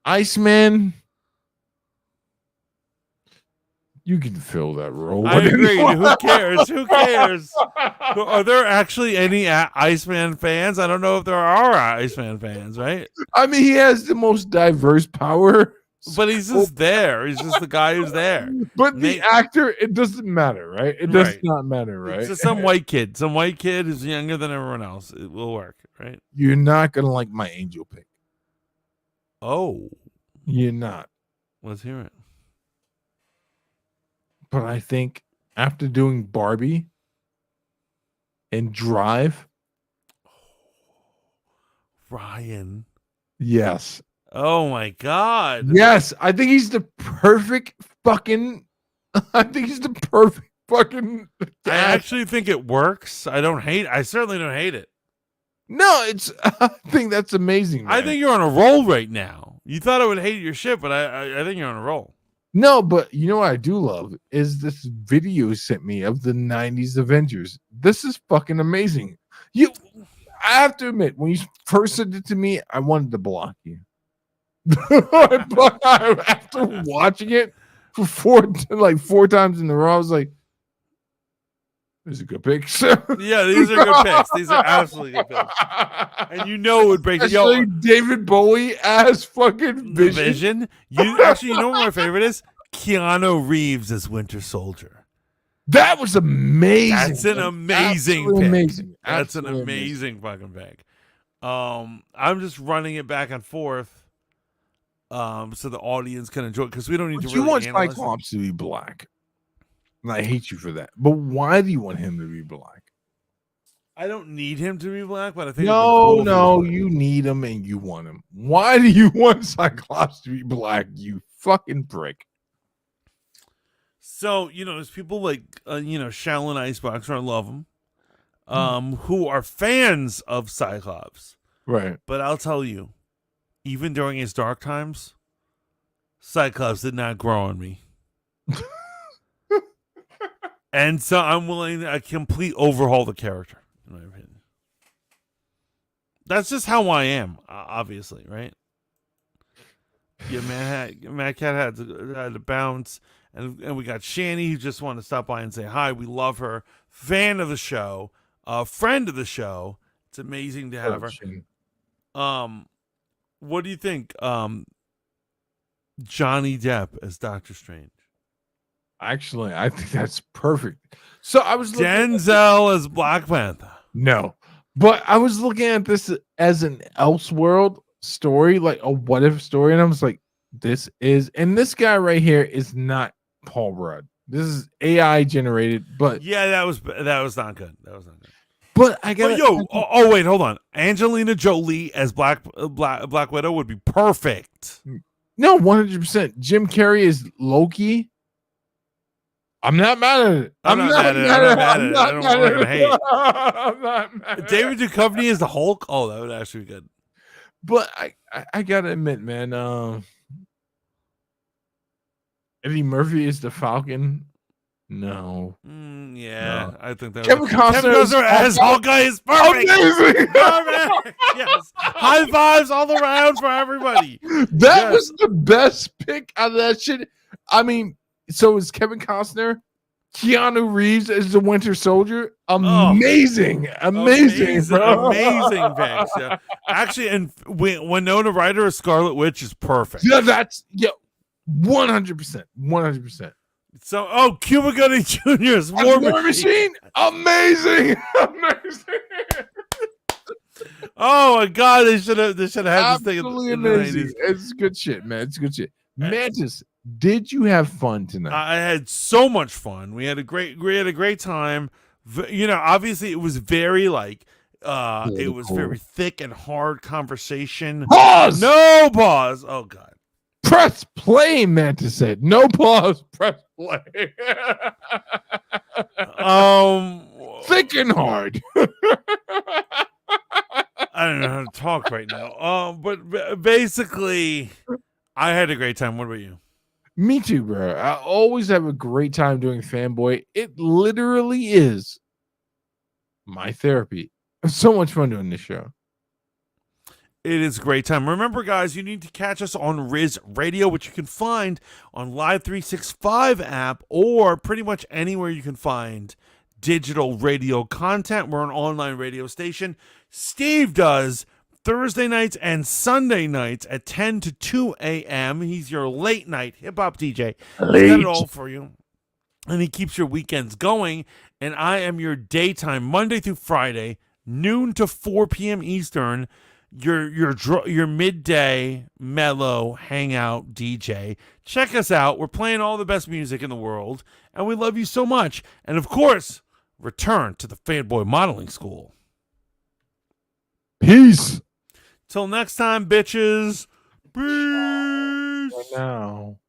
Speaker 2: Iceman, you can fill that role.
Speaker 1: I agree. Who cares? Who cares? Are there actually any Iceman fans? I don't know if there are Iceman fans, right?
Speaker 2: I mean, he has the most diverse power.
Speaker 1: But he's just there. He's just the guy who's there.
Speaker 2: But the actor, it doesn't matter, right? It does not matter, right?
Speaker 1: It's just some white kid. Some white kid who's younger than everyone else. It will work, right?
Speaker 2: You're not going to like my angel pick.
Speaker 1: Oh.
Speaker 2: You're not.
Speaker 1: Let's hear it.
Speaker 2: But I think after doing Barbie and Drive.
Speaker 1: Ryan.
Speaker 2: Yes.
Speaker 1: Oh my god.
Speaker 2: Yes, I think he's the perfect fucking I think he's the perfect fucking.
Speaker 1: I actually think it works. I certainly don't hate it.
Speaker 2: No, I think that's amazing, man.
Speaker 1: I think you're on a roll right now. You thought I would hate your shit, but I think you're on a roll.
Speaker 2: No, but you know what I do love is this video you sent me of the 90s Avengers. This is fucking amazing. I have to admit, when you first sent it to me, I wanted to block you. But after watching it for four times in a row, I was like, these are good picks.
Speaker 1: Yeah, these are good picks. These are absolutely good picks. And you know it would break it. Yo,
Speaker 2: David Bowie as fucking
Speaker 1: Vision. You know what my favorite is? Keanu Reeves as Winter Soldier.
Speaker 2: That was amazing.
Speaker 1: That's an amazing pick.
Speaker 2: Amazing.
Speaker 1: That's an amazing fucking pick. I'm just running it back and forth, so the audience can enjoy it because we don't need to.
Speaker 2: You
Speaker 1: really
Speaker 2: want
Speaker 1: analyze
Speaker 2: Cyclops to be black, and I hate you for that. But why do you want him to be black?
Speaker 1: I don't need him to be black, but I think
Speaker 2: no, you need him and you want him. Why do you want Cyclops to be black? You fucking prick.
Speaker 1: So, there's people like, Shallon Iceboxer, I love him, who are fans of Cyclops.
Speaker 2: Right.
Speaker 1: But I'll tell you, even during his dark times, Cyclops did not grow on me. And so I'm willing to complete overhaul the character, in my opinion. That's just how I am, obviously, right? Yeah, Mad Cat had to bounce. And we got Shani, who just wanted to stop by and say hi. We love her. Fan of the show. Friend of the show. It's amazing to have her. What do you think? Johnny Depp as Doctor Strange.
Speaker 2: Actually, I think that's perfect. So I was
Speaker 1: Denzel as Black Panther.
Speaker 2: No. But I was looking at this as an Elseworld story, like a what if story, and I was like, this guy right here is not Paul Rudd. This is AI generated, but
Speaker 1: yeah, that was not good. That was not good.
Speaker 2: But I got
Speaker 1: wait, hold on. Angelina Jolie as Black Widow would be perfect.
Speaker 2: No, 100%. Jim Carrey is Loki. I'm not mad at it. I'm not mad at it.
Speaker 1: I don't want to hate. I'm not mad at it. David Duchovny is the Hulk. Oh, that would actually be good.
Speaker 2: But I gotta admit, man, Eddie Murphy is the Falcon. No.
Speaker 1: No. I think that
Speaker 2: Kevin Costner
Speaker 1: as Hawkeye is perfect.
Speaker 2: Amazing.
Speaker 1: Perfect. Yes. High fives all around for everybody.
Speaker 2: That was the best pick out of that shit. I mean, so is Kevin Costner, Keanu Reeves as the Winter Soldier. Amazing. Amazing
Speaker 1: picks. Yeah. Actually, and Winona Ryder as Scarlet Witch is perfect.
Speaker 2: Yeah, 100%. 100%.
Speaker 1: So, Cuba Gooding Jr. is War
Speaker 2: Machine. Amazing.
Speaker 1: Oh my God, they should have had this thing in the 90s.
Speaker 2: It's good shit, man. It's good shit. Mantis, did you have fun tonight?
Speaker 1: I had so much fun. We had a great time. Obviously it was very it was very thick and hard conversation.
Speaker 2: Pause.
Speaker 1: No pause. Oh God.
Speaker 2: Press play, Mantis said. No pause. Press play. Thick and hard.
Speaker 1: I don't know how to talk right now. But basically, I had a great time. What about you?
Speaker 2: Me too, bro. I always have a great time doing Fanboy. It literally is my therapy. It's so much fun doing this show.
Speaker 1: It is a great time. Remember, guys, you need to catch us on Riz Radio, which you can find on Live 365 app or pretty much anywhere you can find digital radio content. We're an online radio station. Steve does Thursday nights and Sunday nights at 10 to 2 a.m. He's your late night hip-hop DJ. He's got it all for you. And he keeps your weekends going. And I am your daytime, Monday through Friday, noon to 4 p.m. Eastern, your midday mellow hangout DJ. Check us out. We're playing all the best music in the world, and we love you so much. And of course, return to the Fanboy Modeling School.
Speaker 2: Peace.
Speaker 1: Till next time, bitches. Peace.
Speaker 2: Now.